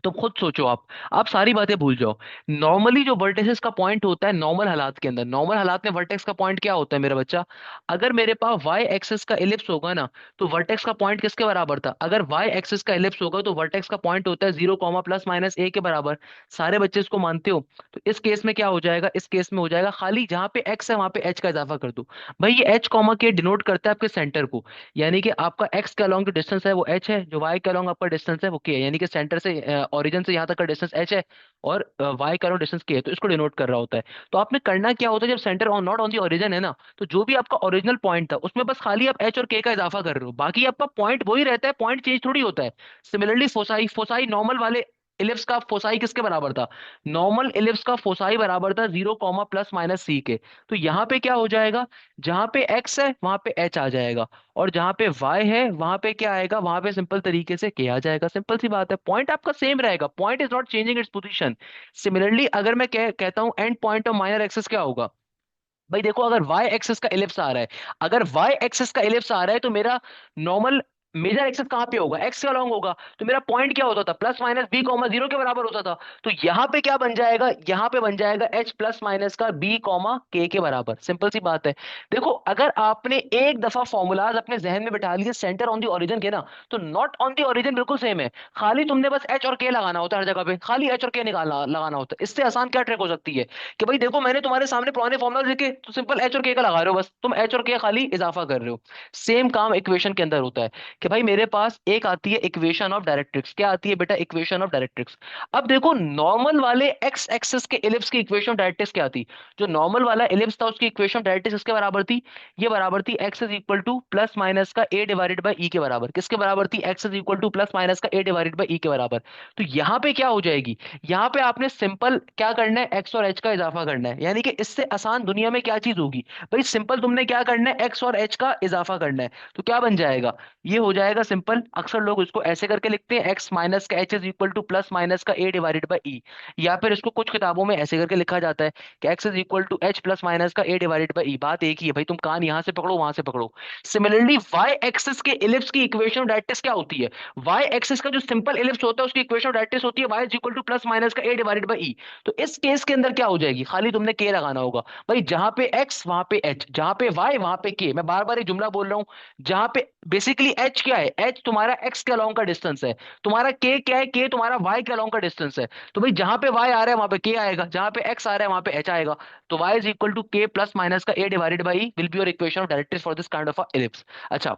तो खुद सोचो आप सारी बातें भूल जाओ। नॉर्मली जो वर्टेक्स का पॉइंट होता है नॉर्मल हालात के अंदर, नॉर्मल हालात में वर्टेक्स का पॉइंट क्या होता है मेरा बच्चा? अगर मेरे पास वाई एक्सिस का इलिप्स होगा ना, तो वर्टेक्स का पॉइंट किसके बराबर था? अगर वाई एक्सिस का इलिप्स होगा तो वर्टेक्स का पॉइंट होता है 0 प्लस माइनस ए के बराबर। सारे बच्चे इसको मानते हो? तो इस केस में क्या हो जाएगा? इस केस में हो जाएगा खाली जहां पे एक्स है वहां पे एच का इजाफा कर दो। भाई ये एच कॉमा के डिनोट करता है आपके सेंटर को। यानी कि आपका एक्स के अलॉन्ग जो डिस्टेंस है वो एच है, जो वाई के अलॉन्ग आपका डिस्टेंस है वो के है। यानी कि सेंटर से ओरिजिन से यहाँ तक का डिस्टेंस एच है, और वाई का अलॉन्ग डिस्टेंस के है, तो इसको डिनोट कर रहा होता है। तो आपने करना क्या होता है, जब centre on not on the origin है ना, तो जो भी आपका ओरिजिनल पॉइंट था उसमें बस खाली आप एच और के का इजाफा कर रहे हो, बाकी आपका पॉइंट वही रहता है, पॉइंट चेंज थोड़ी होता है। सिमिलरली फोसाई, फोसाई नॉर्मल वाले इलिप्स का फोसाई किसके बराबर था? नॉर्मल इलिप्स का फोसाई बराबर था 0 प्लस माइनस सी के। तो यहाँ पे क्या हो जाएगा? जहां पे एक्स है वहां पे एच आ जाएगा, और जहां पे वाई है वहां पे क्या आएगा? वहां पे सिंपल तरीके से के आ जाएगा। सिंपल सी बात है, पॉइंट आपका सेम रहेगा, point is not changing its position. Similarly अगर मैं कहता हूं and point of minor axis क्या होगा? भाई देखो, अगर वाई एक्सिस का इलिप्स आ रहा है, अगर वाई एक्सिस का इलिप्स आ रहा है तो मेरा नॉर्मल मेजर एक्सिस कहाँ पे होगा? एक्स के अलॉन्ग होगा। तो मेरा पॉइंट क्या होता था? Plus minus B comma zero के बराबर होता था। तो यहाँ पे क्या बन जाएगा? यहाँ पे बन जाएगा एच प्लस माइनस का बी कॉमा के बराबर। सिंपल सी बात है। देखो, अगर आपने एक दफा फॉर्मूलाज अपने जहन में बैठा लिए सेंटर ऑन दी ओरिजिन के ना, तो नॉट ऑन दी ओरिजिन बिल्कुल सेम है। खाली तुमने बस एच और के लगाना होता है, हर जगह पे खाली एच और के निकालना लगाना होता है। इससे आसान क्या ट्रिक हो सकती है कि भाई देखो, मैंने तुम्हारे सामने पुराने फॉर्मुला लिखे तो सिंपल एच और के का लगा रहे हो, बस तुम एच और के खाली इजाफा कर रहे हो। सेम काम इक्वेशन के अंदर होता है कि भाई मेरे पास एक आती है इक्वेशन ऑफ डायरेक्ट्रिक्स। क्या आती है बेटा? Equation of directrix. अब देखो, नॉर्मल वाले एक्स एक्सिस के इलिप्स की इक्वेशन ऑफ डायरेक्ट्रिक्स क्या थी? जो नॉर्मल वाला इलिप्स था उसकी इक्वेशन ऑफ डायरेक्ट्रिक्स किसके बराबर थी? ये बराबर थी x is equal to plus minus का ए डिवाइडेड बाई ई के बराबर। किसके बराबर थी? X is equal to plus minus का ए डिवाइडेड बाई ई के बराबर। तो यहाँ पे क्या हो जाएगी? यहाँ पे आपने सिंपल क्या करना है? एक्स और एच का इजाफा करना है। यानी कि इससे आसान दुनिया में क्या चीज होगी? भाई सिंपल तुमने क्या करना है? एक्स और एच का इजाफा करना है। तो क्या बन जाएगा? ये हो जाएगा सिंपल, अक्सर लोग इसको ऐसे करके लिखते हैं, एक्स माइनस का H is equal to plus minus का ए डिवाइडेड बाई ई। या फिर इसको कुछ किताबों में ऐसे करके लिखा जाता है कि X is equal to H plus minus का ए डिवाइडेड बाई ई। बात एक ही है भाई, तुम कान यहां से पकड़ो वहां से पकड़ो। सिमिलरली वाई एक्सिस के इलिप्स की इक्वेशन ऑफ डायरेक्ट्रिक्स क्या होती है? वाई एक्सिस का जो सिंपल इलिप्स होता है उसकी इक्वेशन ऑफ डायरेक्ट्रिक्स होती है Y is equal to plus minus का ए डिवाइडेड बाई ई। तो इस केस के अंदर क्या हो जाएगी? खाली तुमने के लगाना होगा। भाई जहां पे एक्स वहां पे एच, जहां पे वाई वहां पे के। मैं बार बार एक जुमला बोल रहा हूं, जहां पे बेसिकली एच क्या है? एच तुम्हारा एक्स के अलोंग का डिस्टेंस है। तुम्हारा के क्या है? के तुम्हारा वाई के अलोंग का डिस्टेंस है। तो भाई जहां पे वाई आ रहा है वहां पे के आएगा, जहां पे एक्स आ रहा है वहां पे एच आएगा। तो y is equal to k plus minus का ए divided by will be your equation of directrix for this kind of a ellipse. अच्छा,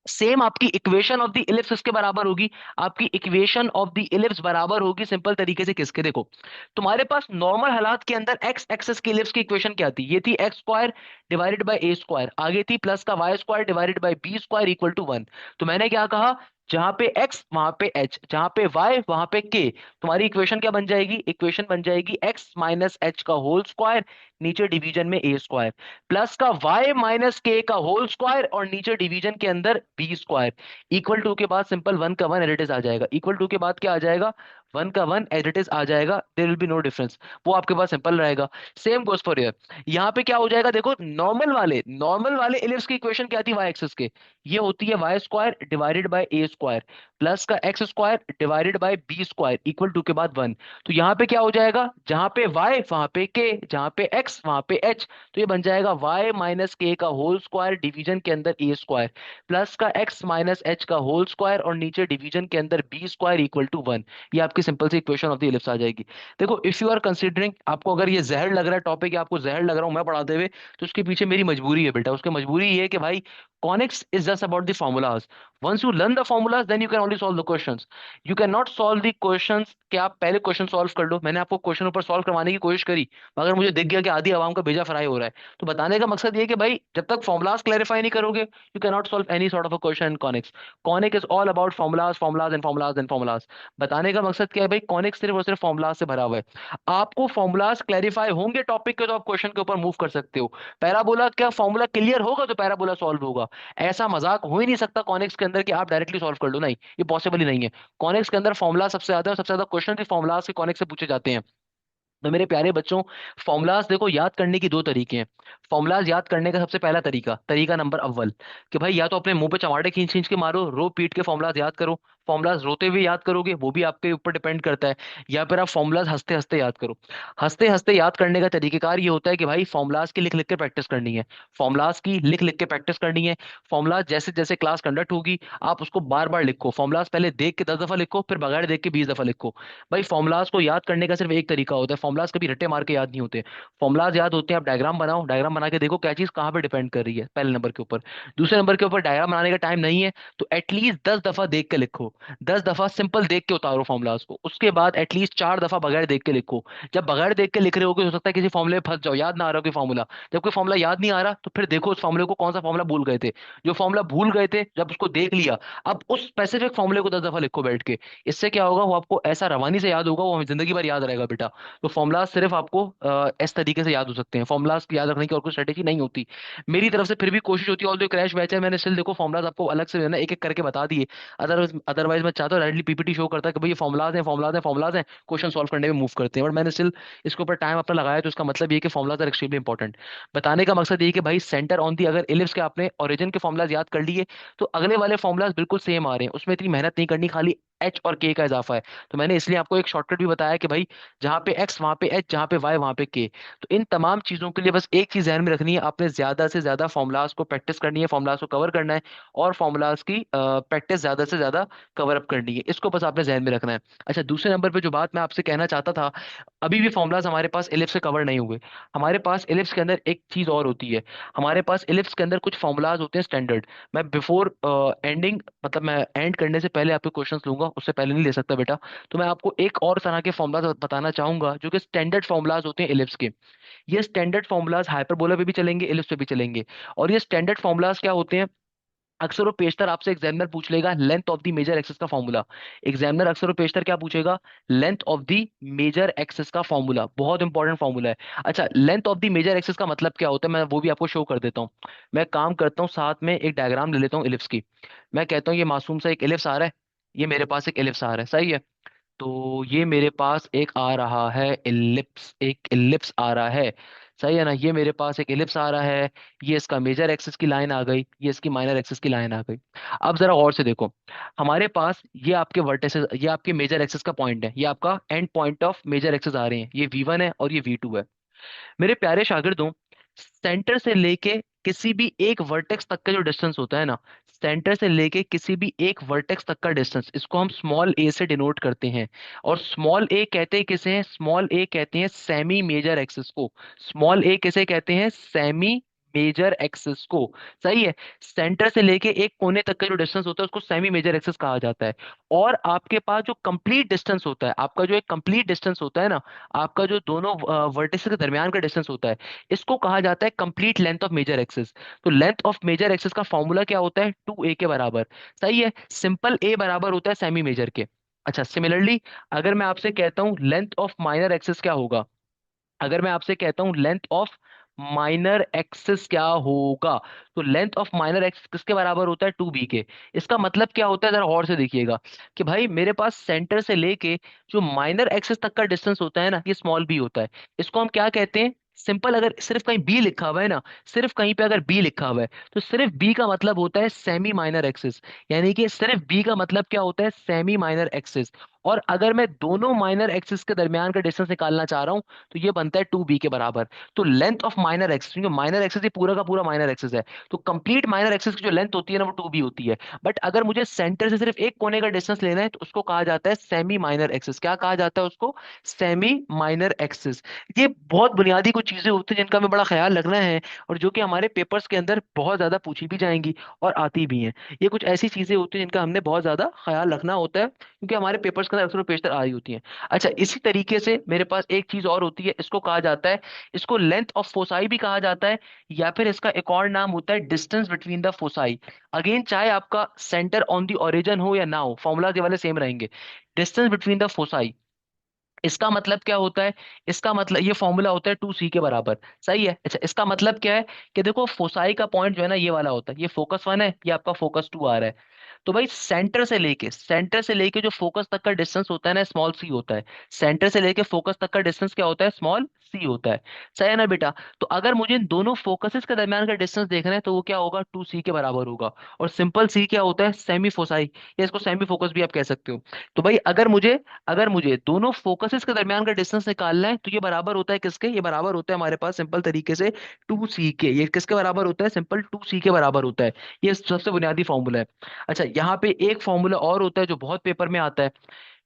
सेम आपकी इक्वेशन ऑफ द इलिप्स किसके बराबर होगी? आपकी इक्वेशन ऑफ द इलिप्स बराबर होगी सिंपल तरीके से किसके? देखो, तुम्हारे पास नॉर्मल हालात के अंदर एक्स एक्सेस की इलिप्स की इक्वेशन क्या थी? ये थी X square divided by A square, आगे थी प्लस का Y square divided by B square equal to one. तो मैंने क्या कहा? जहां पे x वहां पे h, जहां पे y वहां पे k। तुम्हारी इक्वेशन क्या बन जाएगी? इक्वेशन बन जाएगी x माइनस एच का होल स्क्वायर, नीचे डिवीजन में a स्क्वायर, प्लस का y माइनस के का होल स्क्वायर और नीचे डिवीजन के अंदर b स्क्वायर। इक्वल टू के बाद सिंपल वन का वन एज इट इज आ जाएगा। इक्वल टू के बाद क्या आ जाएगा? वन का वन एज इट इज आ जाएगा। There will be no difference, वो आपके पास सिंपल रहेगा। Same goes for here. यहाँ पे क्या हो जाएगा? देखो नॉर्मल वाले इलिप्स की इक्वेशन क्या थी वाई एक्सिस के? ये होती है y square divided by A square plus का x square divided by B square equal to के बाद वन। तो यहाँ पे क्या हो जाएगा? जहां पे y वहां पे k, जहां पे x वहां पे h। तो ये बन जाएगा y माइनस के का होल स्क्वायर डिवीजन के अंदर ए स्क्वायर प्लस का x माइनस एच का होल स्क्वायर और नीचे डिवीजन के अंदर b square equal to one. ये आपकी सिंपल सी इक्वेशन ऑफ द इलिप्स आ जाएगी। देखो इफ यू आर कंसिडरिंग, आपको अगर ये जहर लग रहा है टॉपिक या आपको जहर लग रहा हूं मैं पढ़ाते हुए, तो उसके पीछे मेरी मजबूरी है बेटा। उसकी मजबूरी ये है कि भाई conics is just about the formulas. Once you learn the formulas, then you can only solve the questions. You cannot solve the questions कि आप पहले क्वेश्चन सॉल्व कर लो। मैंने आपको क्वेश्चन ऊपर सॉल्व करवाने की कोशिश करी, मगर मुझे दिख गया कि आधी आवाम का भेजा फ्राई हो रहा है। तो बताने का मकसद ये है कि भाई जब तक फॉर्मुलाज क्लैरिफाई नहीं करोगे, you can not solve any sort of a question in conics. Conic is all about formulas, formulas and formulas and formulas. बताने का मकसद क्या है भाई? कॉनिक सिर्फ और सिर्फ फॉर्मुलाज से भरा हुआ है। आपको फॉर्मुलाज क्लैरिफाई होंगे टॉपिक के, तो आप क्वेश्चन के ऊपर मूव कर सकते हो। पैराबोला क्या फॉर्मूला क्लियर होगा तो पैराबोला सॉल्व होगा। ऐसा मजाक हो ही नहीं सकता कॉनिक्स के अंदर कि आप डायरेक्टली सॉल्व कर लो, नहीं, ये पॉसिबल ही नहीं है। कॉनिक्स के अंदर फॉर्मुला सबसे ज्यादा है और सबसे ज्यादा क्वेश्चन भी फॉर्मुलाज के कॉनिक्स से पूछे जाते हैं। तो मेरे प्यारे बच्चों, फॉर्मुलाज देखो याद करने की दो तरीके हैं। फॉर्मुलाज याद करने का सबसे पहला तरीका, तरीका नंबर अव्वल, कि भाई या तो अपने मुंह पे चमाटे खींच खींच के मारो, रो पीट के फॉर्मुलाज याद करो। फॉर्मुलाज रोते हुए याद करोगे वो भी आपके ऊपर डिपेंड करता है, या फिर आप फॉर्मुलाज हंसते हंसते याद करो। हंसते हंसते याद करने का तरीकेकार ये होता है कि भाई फॉर्मुलाज की लिख लिख के प्रैक्टिस करनी है। फॉर्मुलाज की लिख लिख के प्रैक्टिस करनी है। फॉर्मुलाज जैसे जैसे क्लास कंडक्ट होगी आप उसको बार बार लिखो। फॉर्मुलाज पहले देख के 10 दफा लिखो, फिर बगैर देख के 20 दफा लिखो। भाई फॉर्मुलाज को याद करने का सिर्फ एक तरीका होता है। फॉर्मुलाज कभी रट्टे मार के याद नहीं होते। फॉर्मुलाज याद होते हैं, आप डायग्राम बनाओ, डायग्राम बना के देखो क्या चीज कहाँ पे डिपेंड कर रही है, पहले नंबर के ऊपर। दूसरे नंबर के ऊपर डायग्राम बनाने का टाइम नहीं है तो एटलीस्ट 10 दफा देख के लिखो। 10 दफा सिंपल देख के उतारो फॉर्मुलाज को, उसके बाद एटलीस्ट 4 दफा बगैर देख के लिखो। जब बगैर देख के लिख रहे हो सकता है किसी फॉर्मुले में फंस जाओ, याद ना आ रहा हो कि फॉर्मुला। जब कोई फॉर्मुला याद नहीं आ रहा तो फिर देखो उस फॉर्मुले को कौन सा फॉर्मुला भूल गए थे। जो फॉर्मुला भूल गए थे जब उसको देख लिया, अब उस स्पेसिफिक फॉर्मुले को 10 दफा लिखो बैठ के। इससे क्या होगा? वो आपको ऐसा रवानी से याद होगा, वो हमें जिंदगी भर याद रहेगा बेटा। तो फॉर्मुलाज सिर्फ आपको इस तरीके से याद हो सकते हैं। फॉर्मुलाज याद रखने की और कोई स्ट्रेटेजी नहीं होती मेरी तरफ से, फिर भी कोशिश होती है। ऑल क्रैश बैच है, मैंने स्टिल देखो फॉर्मुलाज आपको अलग से ना एक एक करके बता दिए। अदरवाइज अदरवाइज मैं चाहता हूँ डायरेक्टली पीपीटी शो करता कि भाई ये फॉर्मुलाज हैं, फॉर्मुलाज हैं, फॉर्मुलाज हैं, क्वेश्चन सॉल्व करने में मूव करते हैं। बट मैंने स्टिल इसके ऊपर टाइम अपना लगाया, तो इसका मतलब ये है कि फॉर्मुलाज आर एक्सट्रीमली इंपॉर्टेंट। बताने का मकसद ये है कि भाई सेंटर ऑन दी, अगर इलिप्स के आपने ओरिजिन के फॉर्मुलाज याद कर लिए, तो अगले वाले फॉर्मुलाज बिल्कुल सेम आ रहे हैं, उसमें इतनी मेहनत नहीं करनी, खाली एच और के का इजाफा है। तो मैंने इसलिए आपको एक शॉर्टकट भी बताया कि भाई जहां पे एक्स वहां पे एच, जहां पे वाई वहां पे के। तो इन तमाम चीजों के लिए बस एक चीज ध्यान में रखनी है, आपने ज्यादा से ज्यादा फॉर्मुलाज को प्रैक्टिस करनी है, फॉर्मुलाज को कवर करना है, और फॉर्मुलाज की प्रैक्टिस ज्यादा से ज्यादा कवर अप करनी है। इसको बस आपने ध्यान में रखना है। अच्छा, दूसरे नंबर पे जो बात मैं आपसे कहना चाहता था, अभी भी फॉर्मुलाज हमारे पास एलिप्स से कवर नहीं हुए। हमारे पास एलिप्स के अंदर एक चीज और होती है। हमारे पास एलिप्स के अंदर कुछ फॉर्मुलाज होते हैं स्टैंडर्ड। मैं बिफोर एंडिंग, मतलब मैं एंड करने से पहले आपके क्वेश्चंस लूंगा, उससे पहले नहीं ले सकता बेटा। तो मैं आपको एक और तरह के फॉर्मुलाज बताना चाहूंगा जो कि स्टैंडर्ड फॉर्मुलाज होते हैं एलिप्स के। ये स्टैंडर्ड फॉर्मुलाज हाइपरबोला पे भी चलेंगे, एलिप्स पे भी चलेंगे। और ये स्टैंडर्ड फॉर्मुलाज क्या होते हैं? अक्सर वो पेशतर आपसे एग्जामिनर पूछ लेगा length of the major axis का फॉर्मूला। एग्जामिनर अक्सर वो पेशतर क्या पूछेगा? Length of the major axis का फॉर्मूला। बहुत इंपॉर्टेंट फॉर्मूला है। अच्छा, length of the major axis का मतलब क्या होता है, मैं वो भी आपको शो कर देता हूँ। मैं काम करता हूँ, साथ में एक डायग्राम ले लेता हूँ इलिप्स की। मैं कहता हूँ ये मासूम सा एक इलिप्स आ रहा है, ये मेरे पास एक इलिप्स आ रहा है, सही है। तो ये मेरे पास एक आ रहा है इलिप्स, एक इलिप्स आ रहा है, सही है ना। ये मेरे पास एक इलिप्स आ रहा है, ये इसका मेजर एक्सिस की लाइन आ गई, ये इसकी माइनर एक्सिस की लाइन आ गई। अब जरा गौर से देखो, हमारे पास ये आपके वर्टेसेस, ये आपके मेजर एक्सिस का पॉइंट है, ये आपका end point of major axis आ रहे हैं, ये V1 है और ये V2 है। मेरे प्यारे शागिर्दों, सेंटर से लेके किसी भी एक वर्टेक्स तक का जो डिस्टेंस होता है ना, सेंटर से लेके किसी भी एक वर्टेक्स तक का डिस्टेंस, इसको हम स्मॉल ए से डिनोट करते हैं। और स्मॉल ए कहते हैं किसे? स्मॉल ए कहते हैं सेमी मेजर एक्सिस को। स्मॉल ए किसे कहते हैं? सेमी मेजर एक्सिस को। सही है। सेंटर से लेके एक कोने तक का जो डिस्टेंस होता है उसको सेमी मेजर एक्सिस कहा जाता है। और आपके पास जो कंप्लीट डिस्टेंस होता है, आपका जो एक कंप्लीट डिस्टेंस होता है ना, आपका जो दोनों वर्टिसेस के दरमियान का डिस्टेंस होता है, इसको कहा जाता है complete length of major axis. तो लेंथ ऑफ मेजर एक्सिस का फॉर्मूला क्या होता है? 2a के बराबर। सही है। सिंपल a बराबर होता है सेमी मेजर के। अच्छा, सिमिलरली अगर मैं आपसे कहता हूं लेंथ ऑफ माइनर एक्सिस क्या होगा, अगर मैं आपसे कहता हूं लेंथ ऑफ माइनर एक्सिस क्या होगा, तो लेंथ ऑफ माइनर एक्सिस किसके बराबर होता है? 2b के। इसका मतलब क्या होता है, जरा और से देखिएगा कि भाई मेरे पास सेंटर से लेके जो माइनर एक्सिस तक का डिस्टेंस होता है ना, ये स्मॉल b होता है। इसको हम क्या कहते हैं? सिंपल, अगर सिर्फ कहीं b लिखा हुआ है ना, सिर्फ कहीं पे अगर b लिखा हुआ है, तो सिर्फ b का मतलब होता है सेमी माइनर एक्सिस। यानी कि सिर्फ b का मतलब क्या होता है? Semi minor axis. और अगर मैं दोनों माइनर एक्सिस के दरमियान का डिस्टेंस निकालना चाह रहा हूं, तो ये बनता है 2b के बराबर। तो लेंथ ऑफ माइनर एक्सिस, क्योंकि माइनर एक्सिस ये पूरा का पूरा माइनर एक्सिस है, तो कंप्लीट माइनर एक्सिस की जो लेंथ होती है ना, वो 2b होती है। बट अगर मुझे सेंटर से सिर्फ एक कोने का डिस्टेंस लेना है, तो उसको कहा जाता है सेमी माइनर एक्सिस। क्या कहा जाता है उसको? Semi minor axis. ये बहुत बुनियादी कुछ चीजें होती हैं जिनका हमें बड़ा ख्याल रखना है, और जो कि हमारे पेपर्स के अंदर बहुत ज्यादा पूछी भी जाएंगी और आती भी हैं। ये कुछ ऐसी चीजें होती हैं जिनका हमने बहुत ज्यादा ख्याल रखना होता है, क्योंकि हमारे पेपर्स के अंदर अक्सर पेशतर आ रही होती हैं। अच्छा, इसी तरीके से मेरे पास एक चीज और होती है, इसको कहा जाता है, इसको लेंथ ऑफ फोसाई भी कहा जाता है, या फिर इसका एक और नाम होता है distance between the foci. Again, चाहे आपका सेंटर ऑन द ओरिजिन हो या ना हो, फॉर्मूला ये वाले सेम रहेंगे। डिस्टेंस बिटवीन द फोसाई, इसका मतलब क्या होता है? इसका मतलब ये फॉर्मूला होता है 2c के बराबर। सही है। अच्छा, इसका मतलब क्या है कि देखो फोसाई का पॉइंट जो है ना, ये वाला होता है, ये फोकस 1 है, ये आपका फोकस 2 आ रहा है। तो भाई सेंटर से लेके जो फोकस तक का डिस्टेंस होता है ना, स्मॉल सी होता है। सेंटर से लेके फोकस तक का डिस्टेंस क्या होता है? स्मॉल सी होता है। सही है ना बेटा? तो अगर मुझे इन दोनों फोकसेस के दरमियान का डिस्टेंस देखना है, तो वो क्या होगा? 2c के बराबर होगा। और सिंपल सी क्या होता है? सेमी फोसाई, या इसको सेमी फोकस भी आप कह सकते हो। तो भाई अगर मुझे दोनों फोकसेस के दरमियान का डिस्टेंस निकालना है, तो ये बराबर होता है किसके? ये बराबर होता है हमारे पास सिंपल तरीके से 2c के। ये किसके बराबर होता है? सिंपल 2c के बराबर होता है। ये सबसे बुनियादी फॉर्मूला है। अच्छा, यहाँ पे एक फॉर्मूला और होता है जो बहुत पेपर में आता है।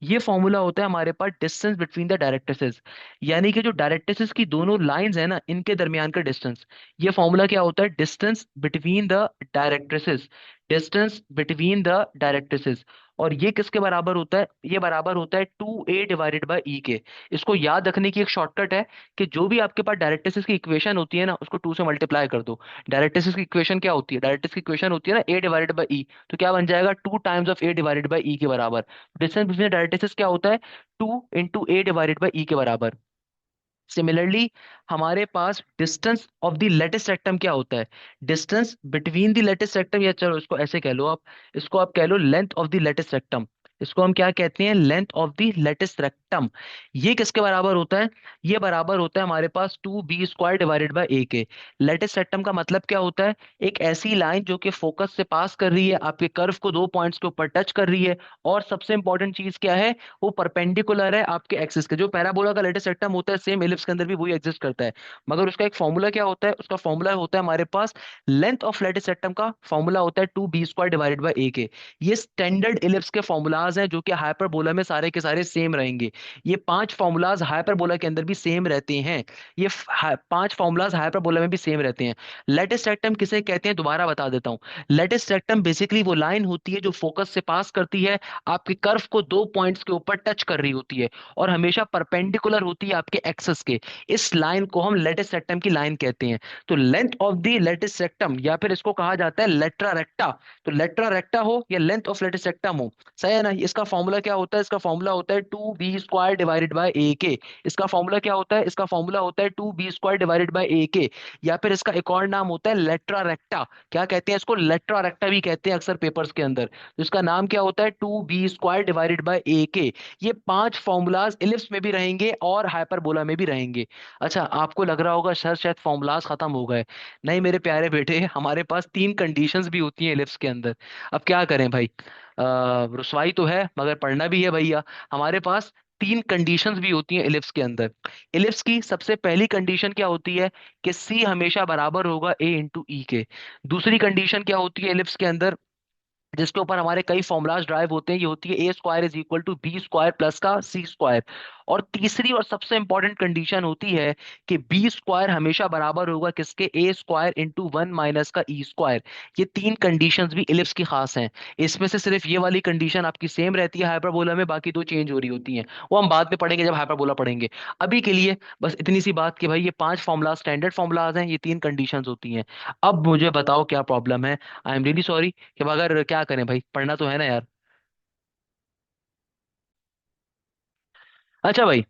ये फॉर्मूला होता है हमारे पास डिस्टेंस बिटवीन द डायरेक्ट्रिसेस। यानी कि जो डायरेक्ट्रिसेस की दोनों लाइंस है ना, इनके दरमियान का डिस्टेंस। ये फॉर्मूला क्या होता है? Distance between the directrices. Distance between the directrices. और ये किसके बराबर होता है? ये बराबर होता है 2a डिवाइडेड बाई ई के। इसको याद रखने की एक शॉर्टकट है कि जो भी आपके पास डायरेक्ट्रिसेस की इक्वेशन होती है ना, उसको 2 से मल्टीप्लाई कर दो। डायरेक्ट्रिसेस की इक्वेशन क्या होती है? डायरेक्ट्रिस की इक्वेशन होती है ना, a डिवाइडेड बाई ई। तो क्या बन जाएगा? 2 times of a divided by e के बराबर। डिस्टेंस बिटवीन डायरेक्ट्रिसेस क्या होता है? 2 into a divided by e के बराबर। सिमिलरली हमारे पास distance of the latus rectum क्या होता है? Distance between the latus rectum, या चलो इसको ऐसे कह लो आप, इसको आप कह लो length of the latus rectum. इसको हम क्या कहते हैं? Length of the latus rectum. ये किसके बराबर होता है? ये बराबर होता है हमारे पास 2b² डिवाइडेड बाई ए के। लेटेस्ट रेक्टम का मतलब क्या होता है? एक ऐसी लाइन जो कि फोकस से पास कर रही है, आपके कर्व को दो पॉइंट्स के ऊपर टच कर रही है, और सबसे इंपॉर्टेंट चीज क्या है? वो परपेंडिकुलर है आपके एक्सिस के। जो पैराबोला का लेटेस्ट रेक्टम होता है, सेम इलिप्स के अंदर भी वही एग्जिस्ट करता है। मगर उसका एक फॉर्मूला क्या होता है? उसका फॉर्मूला होता है हमारे पास, लेंथ ऑफ लेटेस्ट रेक्टम का फॉर्मूला होता है 2b² डिवाइडेड बाई ए के। ये स्टैंडर्ड इलिप्स के फॉर्मूलाज हैं जो कि हाइपरबोला में सारे के सारे सेम रहेंगे। ये पांच फॉर्मूलाज हाइपरबोला के अंदर भी सेम रहते हैं। ये पांच फॉर्मूलाज हाइपरबोला में भी सेम रहते हैं। लेटेस्ट रेक्टम किसे कहते हैं, दोबारा बता देता हूँ। लेटेस्ट रेक्टम बेसिकली वो लाइन होती है जो फोकस से पास करती है, आपके कर्व को दो पॉइंट्स के ऊपर टच कर रही होती है, और हमेशा परपेंडिकुलर होती है आपके एक्सेस के। इस लाइन को हम लेटिस रेक्टम की लाइन कहते हैं। तो length of the latus rectum, या फिर इसको कहा जाता है लेट्रा रेक्टा। तो लेट्रा रेक्टा हो या लेंथ ऑफ लेटिस रेक्टम हो, सही है ना? इसका फॉर्मूला क्या होता है? इसका फॉर्मूला होता है 2b² डिवाइडेड बाई ए के। इसका फॉर्मूला क्या होता है? इसका फॉर्मूला होता है 2b² डिवाइडेड बाई ए के। या फिर इसका एक और नाम होता है लेट्रा रेक्टा। क्या कहते हैं इसको? लेट्रा रेक्टा भी कहते हैं अक्सर पेपर्स के अंदर। जिसका नाम क्या होता है? 2b² डिवाइडेड बाई ए के। ये पांच फॉर्मूलाज इलिप्स में भी रहेंगे और हाइपरबोला में भी रहेंगे। अच्छा, आपको लग रहा होगा सर शायद फॉर्मूलाज खत्म हो गए। नहीं मेरे प्यारे बेटे, हमारे पास तीन कंडीशंस भी होती हैं इलिप्स के अंदर। अब क्या करें भाई, रुसवाई तो है मगर पढ़ना भी है भैया। हमारे पास तीन कंडीशंस भी होती हैं इलिप्स के अंदर। इलिप्स की सबसे पहली कंडीशन क्या होती है? कि सी हमेशा बराबर होगा ए इंटू ई के। दूसरी कंडीशन क्या होती है इलिप्स के अंदर, जिसके ऊपर हमारे कई फॉर्मुलाज ड्राइव होते हैं? ये होती है a² is equal to b² plus का c²। और तीसरी और सबसे इंपॉर्टेंट कंडीशन होती है कि बी स्क्वायर हमेशा बराबर होगा किसके, ए स्क्वायर इंटू वन माइनस का ई स्क्वायर। ये तीन कंडीशंस भी इलिप्स की खास हैं। इसमें से सिर्फ ये वाली कंडीशन आपकी सेम रहती है हाइपरबोला में, बाकी दो चेंज हो रही होती हैं। वो हम बाद में पढ़ेंगे जब हाइपरबोला पढ़ेंगे। अभी के लिए बस इतनी सी बात कि भाई ये पांच फॉर्मूला स्टैंडर्ड फॉर्मूलाज हैं, ये तीन कंडीशंस होती हैं। अब मुझे बताओ क्या प्रॉब्लम है। आई एम रियली सॉरी कि अगर क्या करें भाई, पढ़ना तो है ना यार। अच्छा भाई,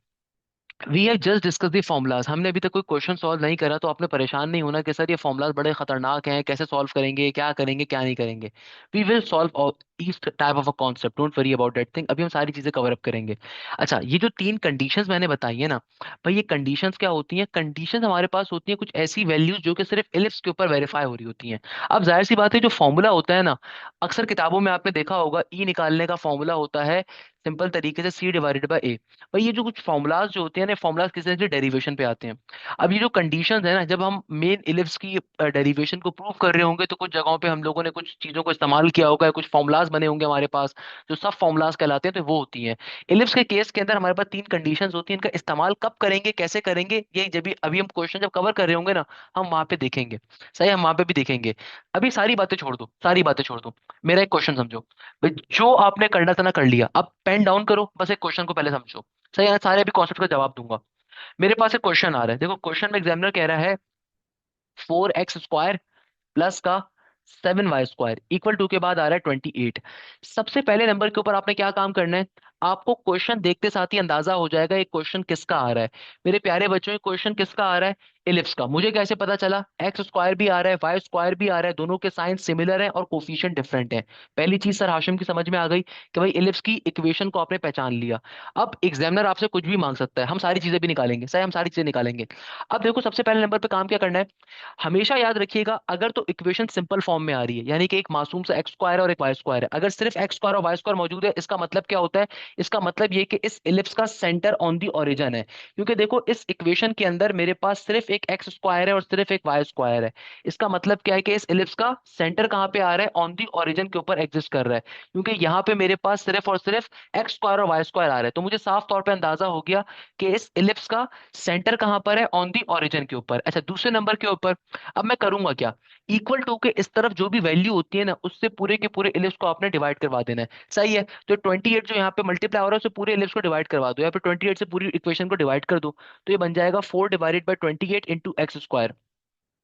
we have just discuss the formulas, हमने अभी तक कोई क्वेश्चन सॉल्व नहीं करा, तो आपने परेशान नहीं होना कि सर ये फॉर्मूलाज बड़े खतरनाक हैं, कैसे सॉल्व करेंगे क्या नहीं करेंगे। We will solve each type of a concept, don't worry about that thing, अभी हम सारी चीजें कवर अप करेंगे। अच्छा, ये जो तीन कंडीशंस मैंने बताई है ना भाई, ये कंडीशंस क्या होती हैं, कंडीशंस हमारे पास होती हैं कुछ ऐसी वैल्यूज जो कि सिर्फ एलिप्स के ऊपर वेरीफाई हो रही होती हैं। अब जाहिर सी बात है, जो फॉर्मूला होता है ना, अक्सर किताबों में आपने देखा होगा ई निकालने का फॉर्मूला होता है सिंपल तरीके से सी डिवाइडेड बाई ए। भाई ये जो कुछ फॉर्मुलाज जो होते हैं ना, फॉर्मुलाज किसी तरह से डेरिवेशन पे आते हैं। अब ये जो कंडीशंस है ना, जब हम मेन इलिप्स की डेरिवेशन को प्रूव कर रहे होंगे, तो कुछ जगहों पे हम लोगों ने कुछ चीजों को इस्तेमाल किया होगा, कुछ फॉर्मुलाज बने होंगे हमारे पास जो सब फॉर्मुलाज कहलाते हैं, तो वो होती हैं। इलिप्स के केस के अंदर हमारे पास तीन कंडीशंस होती हैं, इनका इस्तेमाल कब करेंगे, कैसे करेंगे, ये जब भी अभी हम क्वेश्चन जब कवर कर रहे होंगे ना, हम वहां पे देखेंगे। सही, हम वहां पे भी देखेंगे। अभी सारी बातें छोड़ दो, सारी बातें छोड़ दो, मेरा एक क्वेश्चन समझो भाई। जो आपने करना था ना कर लिया, अब पेन डाउन करो, बस एक क्वेश्चन को पहले समझो। सही है, सारे अभी कॉन्सेप्ट का जवाब दूंगा। मेरे पास एक क्वेश्चन आ रहा है, देखो क्वेश्चन में एग्जामिनर कह रहा है 4x स्क्वायर प्लस का 7y स्क्वायर इक्वल टू के बाद आ रहा है 28। सबसे पहले नंबर के ऊपर आपने क्या काम करना है, आपको क्वेश्चन देखते साथ ही अंदाजा हो जाएगा ये क्वेश्चन किसका आ रहा है। मेरे प्यारे बच्चों, ये क्वेश्चन किसका आ रहा है, इलिप्स का। मुझे कैसे पता चला, एक्स स्क्वायर भी आ रहा है, वाई स्क्वायर भी आ रहा है, दोनों के साइन सिमिलर हैं और कोफिशिएंट डिफरेंट है। पहली चीज सर हाशिम की समझ में आ गई कि भाई इलिप्स की इक्वेशन को आपने पहचान लिया। अब एग्जामिनर आपसे कुछ भी मांग सकता है, हम सारी चीजें भी निकालेंगे, सही, हम सारी चीजें निकालेंगे। अब देखो सबसे पहले नंबर पे काम क्या करना है, हमेशा याद रखिएगा, अगर तो इक्वेशन सिंपल फॉर्म में आ रही है, यानी कि एक मासूम सा एक्स स्क्वायर और एक वाई स्क्वायर है, अगर सिर्फ एक्स स्क्वायर और वाई स्क्वायर मौजूद है, इसका मतलब क्या होता है, इसका मतलब ये कि इस इलिप्स का सेंटर ऑन दी ओरिजिन है। क्योंकि देखो इस इक्वेशन के अंदर मेरे पास सिर्फ एक एक्स स्क्वायर है और सिर्फ एक वाई स्क्वायर है। इसका मतलब क्या है कि इस इलिप्स का सेंटर कहाँ पे आ रहा है, ऑन दी ओरिजिन के ऊपर एग्जिस्ट कर रहा है। क्योंकि यहाँ पे मेरे पास सिर्फ और सिर्फ एक्स स्क्वायर और वाई स्क्वायर आ रहा है, तो मुझे साफ तौर पे अंदाजा हो गया कि इस इलिप्स का सेंटर कहाँ पर है, ऑन दी ओरिजिन के ऊपर। अच्छा, दूसरे नंबर के ऊपर अब मैं करूंगा क्या, इक्वल टू के इस तरफ जो भी वैल्यू होती है ना, उससे पूरे के पूरे इलिप्स को आपने डिवाइड करवा देना है। सही है, तो 28 जो यहाँ पे मल्टीप्लाई हो रहा है, उसे पूरे इलिप्स को डिवाइड करवा दो, या फिर 28 से पूरी इक्वेशन को डिवाइड कर दो। तो ये बन जाएगा 4 divided by 28 into X square.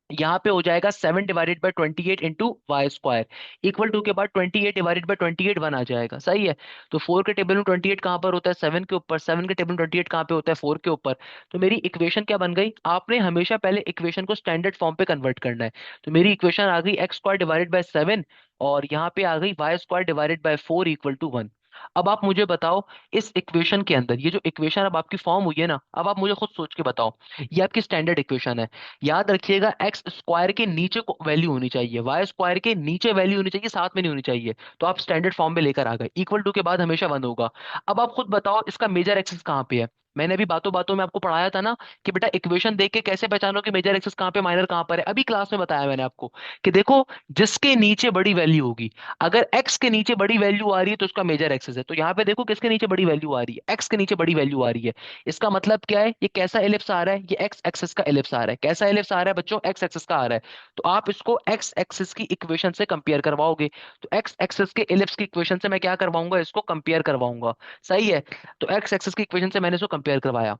यहाँ पे हो जाएगा 7 divided by 28 into Y square equal to के बाद 28 डिवाइडेड बाई 28 वन आ जाएगा। सही है, तो 4 के टेबल में 28 कहाँ पर होता है, 7 के ऊपर, 7 के टेबल में 28 कहाँ पे होता है, 4 के ऊपर। तो मेरी इक्वेशन क्या बन गई, आपने हमेशा पहले इक्वेशन को स्टैंडर्ड फॉर्म पे कन्वर्ट करना है। तो मेरी इक्वेशन आ गई x² डिवाइडेड बाई 7, और यहाँ पे आ गई y² divided by 4 equal to 1। अब आप मुझे बताओ, इस इक्वेशन के अंदर ये जो इक्वेशन अब आपकी फॉर्म हुई है ना, अब आप मुझे खुद सोच के बताओ, ये आपकी स्टैंडर्ड इक्वेशन है। याद रखिएगा, एक्स स्क्वायर के नीचे वैल्यू होनी चाहिए, वाई स्क्वायर के नीचे वैल्यू होनी चाहिए, साथ में नहीं होनी चाहिए। तो आप स्टैंडर्ड फॉर्म में लेकर आ गए, इक्वल टू के बाद हमेशा वन होगा। अब आप खुद बताओ इसका मेजर एक्सिस कहाँ पे है। मैंने अभी बातों बातों में आपको पढ़ाया था ना कि बेटा इक्वेशन देख के कैसे पहचानो कि मेजर एक्सिस कहाँ पे, माइनर कहाँ पर है। अभी क्लास में बताया मैंने आपको कि देखो, जिसके नीचे बड़ी वैल्यू होगी, अगर एक्स के नीचे बड़ी वैल्यू आ रही है तो उसका मेजर एक्सिस है। तो यहाँ पे देखो किसके नीचे बड़ी वैल्यू आ रही है, एक्स के नीचे बड़ी वैल्यू आ रही है। इसका मतलब क्या है, ये कैसा एलिप्स आ रहा है, ये एक्स एक्सिस का एलिप्स आ रहा है। कैसा एलिप्स आ रहा है बच्चों, एक्स एक्सिस का आ रहा है। तो आप इसको एक्स एक्सिस की इक्वेशन से कंपेयर करवाओगे। तो एक्स एक्सिस के एलिप्स की इक्वेशन से मैं क्या करवाऊंगा, इसको कंपेयर करवाऊंगा। सही है, तो एक्स एक्सिस की इक्वेशन से मैंने इसको कंपेयर करवाया।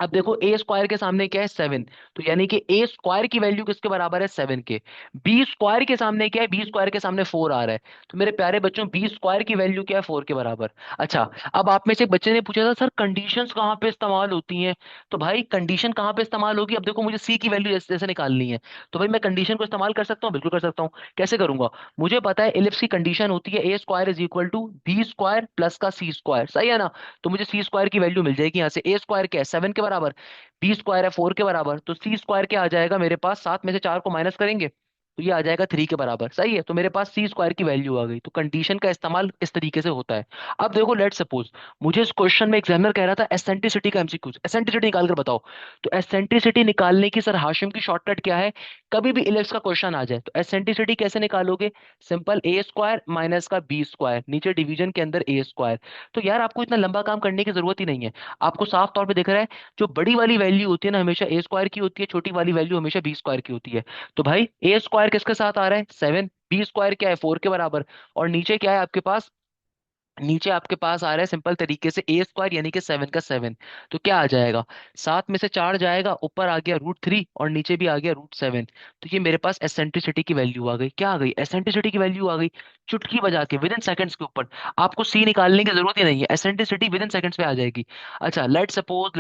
अब देखो ए स्क्वायर के सामने क्या है, 7। तो यानी कि ए स्क्वायर की वैल्यू किसके बराबर है, 7 के। बी स्क्वायर के सामने क्या है, बी स्क्वायर के सामने 4 आ रहा है। तो मेरे प्यारे बच्चों, बी स्क्वायर की वैल्यू क्या है, 4 के बराबर। अच्छा, अब आप में से एक बच्चे ने पूछा था सर कंडीशंस कहाँ पे इस्तेमाल होती हैं। तो भाई कंडीशन कहाँ पे इस्तेमाल होगी, अब देखो मुझे सी की वैल्यू जैसे जैसे निकालनी है, तो भाई मैं कंडीशन को इस्तेमाल कर सकता हूँ, बिल्कुल कर सकता हूँ। कैसे करूंगा, मुझे पता है इलिप्स की कंडीशन होती है a square is equal to b square plus का सी स्क्वायर। सही है ना, तो मुझे सी स्क्वायर की वैल्यू मिल जाएगी यहाँ से। ए स्क्वायर क्या है, 7 के बराबर, बी स्क्वायर है 4 के बराबर, तो सी स्क्वायर क्या आ जाएगा मेरे पास, 7 में से 4 को माइनस करेंगे, तो ये आ जाएगा 3 के बराबर। सही है, तो मेरे पास सी स्क्वायर की वैल्यू आ गई। तो कंडीशन का इस्तेमाल इस तरीके से होता है। अब देखो, लेट सपोज मुझे इस क्वेश्चन में एग्जामिनर कह रहा था एसेंट्रिसिटी का एमसीक्यू, एसेंट्रिसिटी निकाल कर बताओ। तो एसेंट्रिसिटी निकालने की सर हाशिम की शॉर्टकट क्या है? कभी भी इलिप्स का क्वेश्चन आ जाए तो एसेंट्रिसिटी कैसे निकालोगे? सिंपल, ए स्क्वायर माइनस का बी स्क्वायर, नीचे डिवीजन के अंदर ए स्क्वायर। तो यार आपको इतना लंबा काम करने की जरूरत ही नहीं है। आपको साफ तौर पे दिख रहा है, जो बड़ी वाली वैल्यू होती है ना हमेशा ए स्क्वायर की होती है, छोटी वाली वैल्यू हमेशा बी स्क्वायर की होती है। तो भाई ए स्क्वायर किसके साथ आ रहा है? 7। बी स्क्वायर क्या है? 4 के बराबर। और नीचे क्या है आपके पास? नीचे आपके पास आ रहा है सिंपल तरीके से ए स्क्वायर यानी कि 7 का 7। तो क्या आ जाएगा? 7 में से 4 जाएगा, ऊपर आ गया √3 और नीचे भी आ गया √7। तो ये मेरे पास एसेंट्रिसिटी की वैल्यू आ गई। क्या आ गई? एसेंट्रिसिटी की वैल्यू आ गई। चुटकी बजा के विद इन सेकंड्स के ऊपर। आपको सी निकालने की जरूरत ही नहीं है, एसेंट्रिसिटी विद इन सेकंड्स पे आ जाएगी। अच्छा, लेट सपोज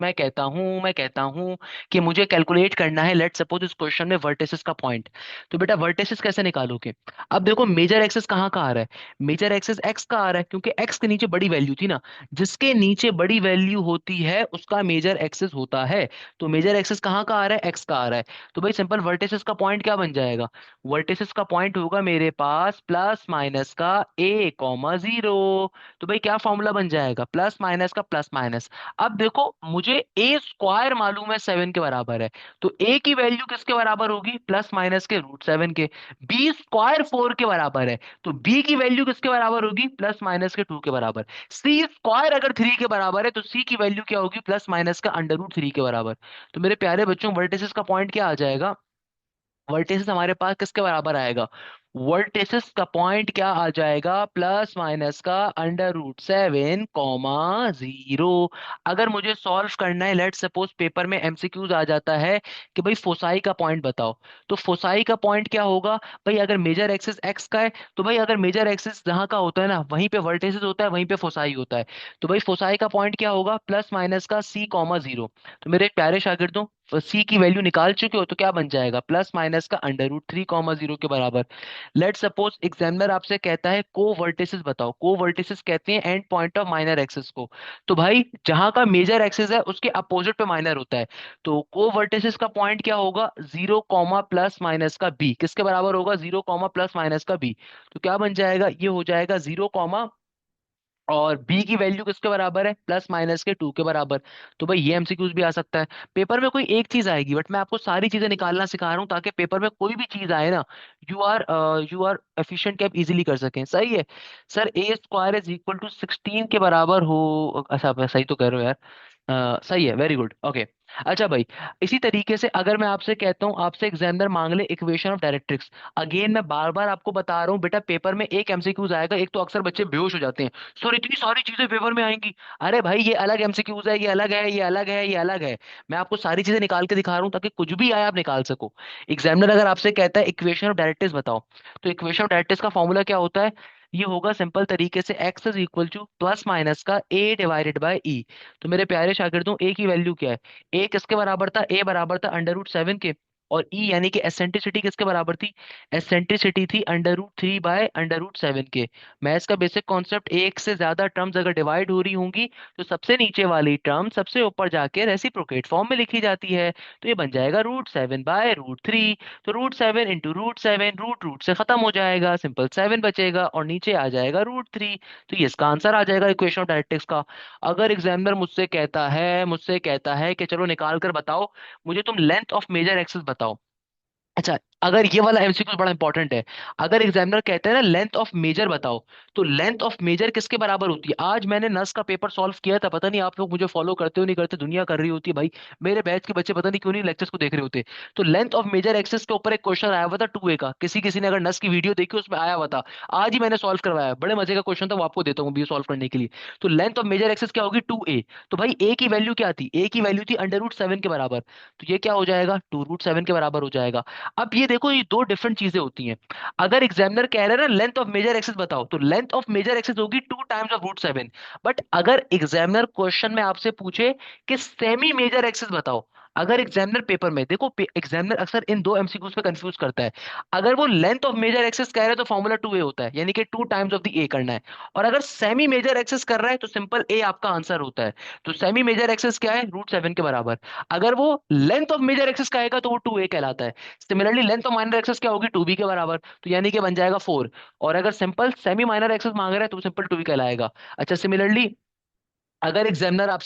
मैं कहता हूं कि मुझे कैलकुलेट करना है, लेट सपोज इस क्वेश्चन में वर्टिसेस का पॉइंट। तो बेटा वर्टिसेस कैसे निकालोगे? अब देखो मेजर एक्सेस कहाँ का आ रहा है? मेजर एक्सेस एक्स का आ रहा है, क्योंकि एक्स के नीचे बड़ी वैल्यू थी ना। जिसके नीचे बड़ी वैल्यू होती है उसका मेजर एक्सेस होता है। तो मेजर एक्सेस कहाँ का आ रहा है? एक्स का आ रहा है। तो भाई सिंपल वर्टिसेस का पॉइंट क्या बन जाएगा? वर्टिसेस का पॉइंट होगा मेरे पास प्लस माइनस का a, 0। तो भाई क्या फॉर्मूला बन जाएगा? प्लस माइनस का प्लस माइनस। अब देखो मुझे ए स्क्वायर मालूम है 7 के बराबर है। तो ए की वैल्यू किसके बराबर होगी? प्लस माइनस के √7 के। बी स्क्वायर 4 के बराबर है। तो बी की वैल्यू किसके बराबर होगी? प्लस माइनस के 2 के बराबर। सी स्क्वायर अगर 3 के बराबर है तो सी की वैल्यू क्या होगी? प्लस माइनस का √3 के बराबर। तो मेरे प्यारे बच्चों वर्टिसेस का पॉइंट क्या आ जाएगा? वर्टिसेस हमारे पास किसके बराबर आएगा? वर्टिसेस का पॉइंट क्या आ जाएगा? प्लस माइनस का √7, 0। अगर मुझे सॉल्व करना है, लेट सपोज पेपर में एमसीक्यूज आ जाता है कि भाई फोसाई का पॉइंट बताओ। तो फोसाई का पॉइंट क्या होगा? भाई अगर मेजर एक्सिस एक्स का है, तो भाई अगर मेजर एक्सिस जहां का होता है ना वहीं पे वर्टिसेस होता है, वहीं पे फोसाई होता है। तो भाई फोसाई का पॉइंट क्या होगा? प्लस माइनस का c, 0। तो मेरे प्यारे शागिर्दों, सी की वैल्यू निकाल चुके हो तो क्या बन जाएगा? प्लस माइनस का √3, 0 के बराबर। लेट सपोज एग्जामिनर आपसे कहता है को वर्टिसेस बताओ। को वर्टिसेस कहते हैं and point of minor axis को। तो भाई जहां का मेजर एक्सिस है उसके अपोजिट पे माइनर होता है। तो को वर्टिसेस का पॉइंट क्या होगा? 0, प्लस माइनस का बी किसके बराबर होगा? 0, प्लस माइनस का बी। तो क्या बन जाएगा? ये हो जाएगा 0, और बी की वैल्यू किसके बराबर है? प्लस माइनस के 2 के बराबर। तो भाई ये एमसीक्यूज भी आ सकता है। पेपर में कोई एक चीज आएगी, बट मैं आपको सारी चीजें निकालना सिखा रहा हूँ ताकि पेपर में कोई भी चीज आए ना, यू आर एफिशिएंट कि आप इजीली कर सकें। सही है सर, a² = 16 के बराबर हो। अच्छा मैं सही तो कर रहा हूँ यार। सही है, वेरी गुड, ओके। अच्छा भाई, इसी तरीके से अगर मैं आपसे कहता हूँ, आपसे एग्जामिनर मांग ले इक्वेशन ऑफ डायरेक्ट्रिक्स। अगेन मैं बार बार आपको बता रहा हूँ बेटा, पेपर में एक एमसीक्यूज आएगा। एक तो अक्सर बच्चे बेहोश हो जाते हैं, सर इतनी सारी चीजें पेपर में आएंगी। अरे भाई ये अलग एमसीक्यूज है, ये अलग है, ये अलग है, ये अलग है। मैं आपको सारी चीजें निकाल के दिखा रहा हूँ ताकि कुछ भी आए आप निकाल सको। एग्जामिनर अगर आपसे कहता है इक्वेशन ऑफ डायरेक्ट्रिक्स बताओ, तो इक्वेशन ऑफ डायरेक्ट्रिक्स का फॉर्मूला क्या होता है? ये होगा सिंपल तरीके से x = प्लस माइनस का a/e। तो मेरे प्यारे शागिर्दों, a की वैल्यू क्या है? a किसके बराबर था? a बराबर था √7 के। और e यानी कि एसेंट्रिसिटी किसके बराबर थी? एसेंट्रिसिटी थी √3/√7 के। मैथ्स का बेसिक कॉन्सेप्ट, एक से ज्यादा टर्म्स अगर डिवाइड हो रही होंगी तो सबसे नीचे वाली टर्म सबसे ऊपर जाके रेसिप्रोकेट फॉर्म में लिखी जाती है। तो ये बन जाएगा √7/√3। तो √7 × √7, रूट रूट से खत्म हो जाएगा, सिंपल 7 बचेगा और नीचे आ जाएगा √3। तो ये इसका आंसर आ जाएगा इक्वेशन ऑफ डायरेक्ट्रिक्स का। अगर एग्जामिनर मुझसे कहता है कि चलो निकाल कर बताओ, मुझे तुम लेंथ ऑफ मेजर एक्सिस बताओ। अच्छा, अगर ये वाला एमसीक्यू बड़ा इंपॉर्टेंट है। अगर एग्जामिनर कहते हैं ना लेंथ ऑफ मेजर बताओ, तो लेंथ ऑफ मेजर किसके बराबर होती है? आज मैंने नस का पेपर सॉल्व किया था, पता नहीं आप लोग मुझे फॉलो करते हो नहीं करते, दुनिया कर रही होती है भाई। मेरे बैच के बच्चे पता नहीं क्यों नहीं लेक्चर्स को देख रहे होते। तो लेंथ ऑफ मेजर एक्सिस के ऊपर एक क्वेश्चन आया हुआ था 2A का, किसी किसी ने अगर नस की वीडियो देखी उसमें आया हुआ था। आज ही मैंने सॉल्व करवाया, बड़े मजे का क्वेश्चन था, वो आपको देता हूँ भी सॉल्व करने के लिए। तो लेंथ ऑफ मेजर एक्सिस क्या होगी? 2A। तो भाई ए की वैल्यू क्या थी? ए की वैल्यू थी √7 के बराबर। तो ये क्या हो जाएगा? 2√7 के बराबर हो जाएगा। अब ये देखो, ये दो डिफरेंट चीजें होती हैं। अगर एग्जामिनर कह रहे हैं ना लेंथ ऑफ मेजर एक्सिस बताओ, तो लेंथ ऑफ मेजर एक्सिस होगी 2 टाइम्स ऑफ √7। बट अगर एग्जामिनर क्वेश्चन में आपसे पूछे कि सेमी मेजर एक्सिस बताओ, अगर एग्जामिनर पेपर में देखो, एग्जामिनर अक्सर इन दो एमसीक्यूज पे कंफ्यूज करता है। अगर वो लेंथ ऑफ मेजर एक्सिस कह रहे हैं तो फॉर्मूला 2a होता है, यानी कि 2 टाइम्स ऑफ द ए करना है। और अगर सेमी मेजर एक्सिस कर रहा है तो सिंपल ए आपका आंसर होता है। तो सेमी मेजर एक्सिस क्या है, √7 के बराबर। अगर वो लेंथ ऑफ मेजर एक्सिस कहेगा तो वो 2a कहलाता है। Similarly length of minor axis क्या होगी, 2b के बराबर, तो यानी कि बन जाएगा 4। और अगर सिंपल सेमी माइनर एक्सिस मांग रहा है तो सिंपल 2 ही कहलाएगा। अच्छा, सिमिलरली अगर एग्जामिनर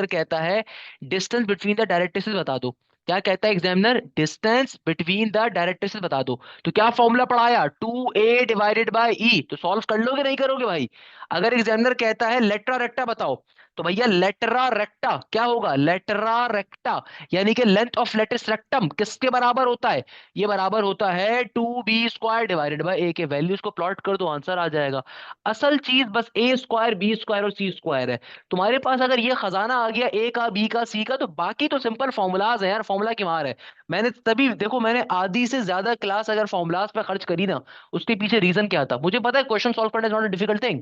कहता है डिस्टेंस बिटवीन द डायरेक्ट्रिसेस बता दो। क्या कहता है examiner, distance between the directrices बता दो। तो क्या फॉर्मूला पढ़ाया, 2a/e। तो सॉल्व कर लोगे नहीं करोगे भाई। अगर एग्जामिनर कहता है लेटरा रेक्टा बताओ, तो भैया लेटरा रेक्टा क्या होगा, लेटरा रेक्टा, यानी कि लेंथ ऑफ लेटिस रेक्टम किसके बराबर होता है, ये बराबर होता है 2b² / a के। वैल्यूज को प्लॉट कर दो, आंसर आ जाएगा। असल चीज बस a² b² और c² है। तुम्हारे पास अगर ये खजाना आ गया a का, b का, c का, तो बाकी तो सिंपल फॉर्मूलाज है यार, फॉर्मूला की मार है। मैंने तभी देखो, मैंने आधी से ज्यादा क्लास अगर फॉर्मूलाज पे खर्च करी ना, उसके पीछे रीजन क्या था मुझे पता है। क्वेश्चन सॉल्व करना is not a difficult thing,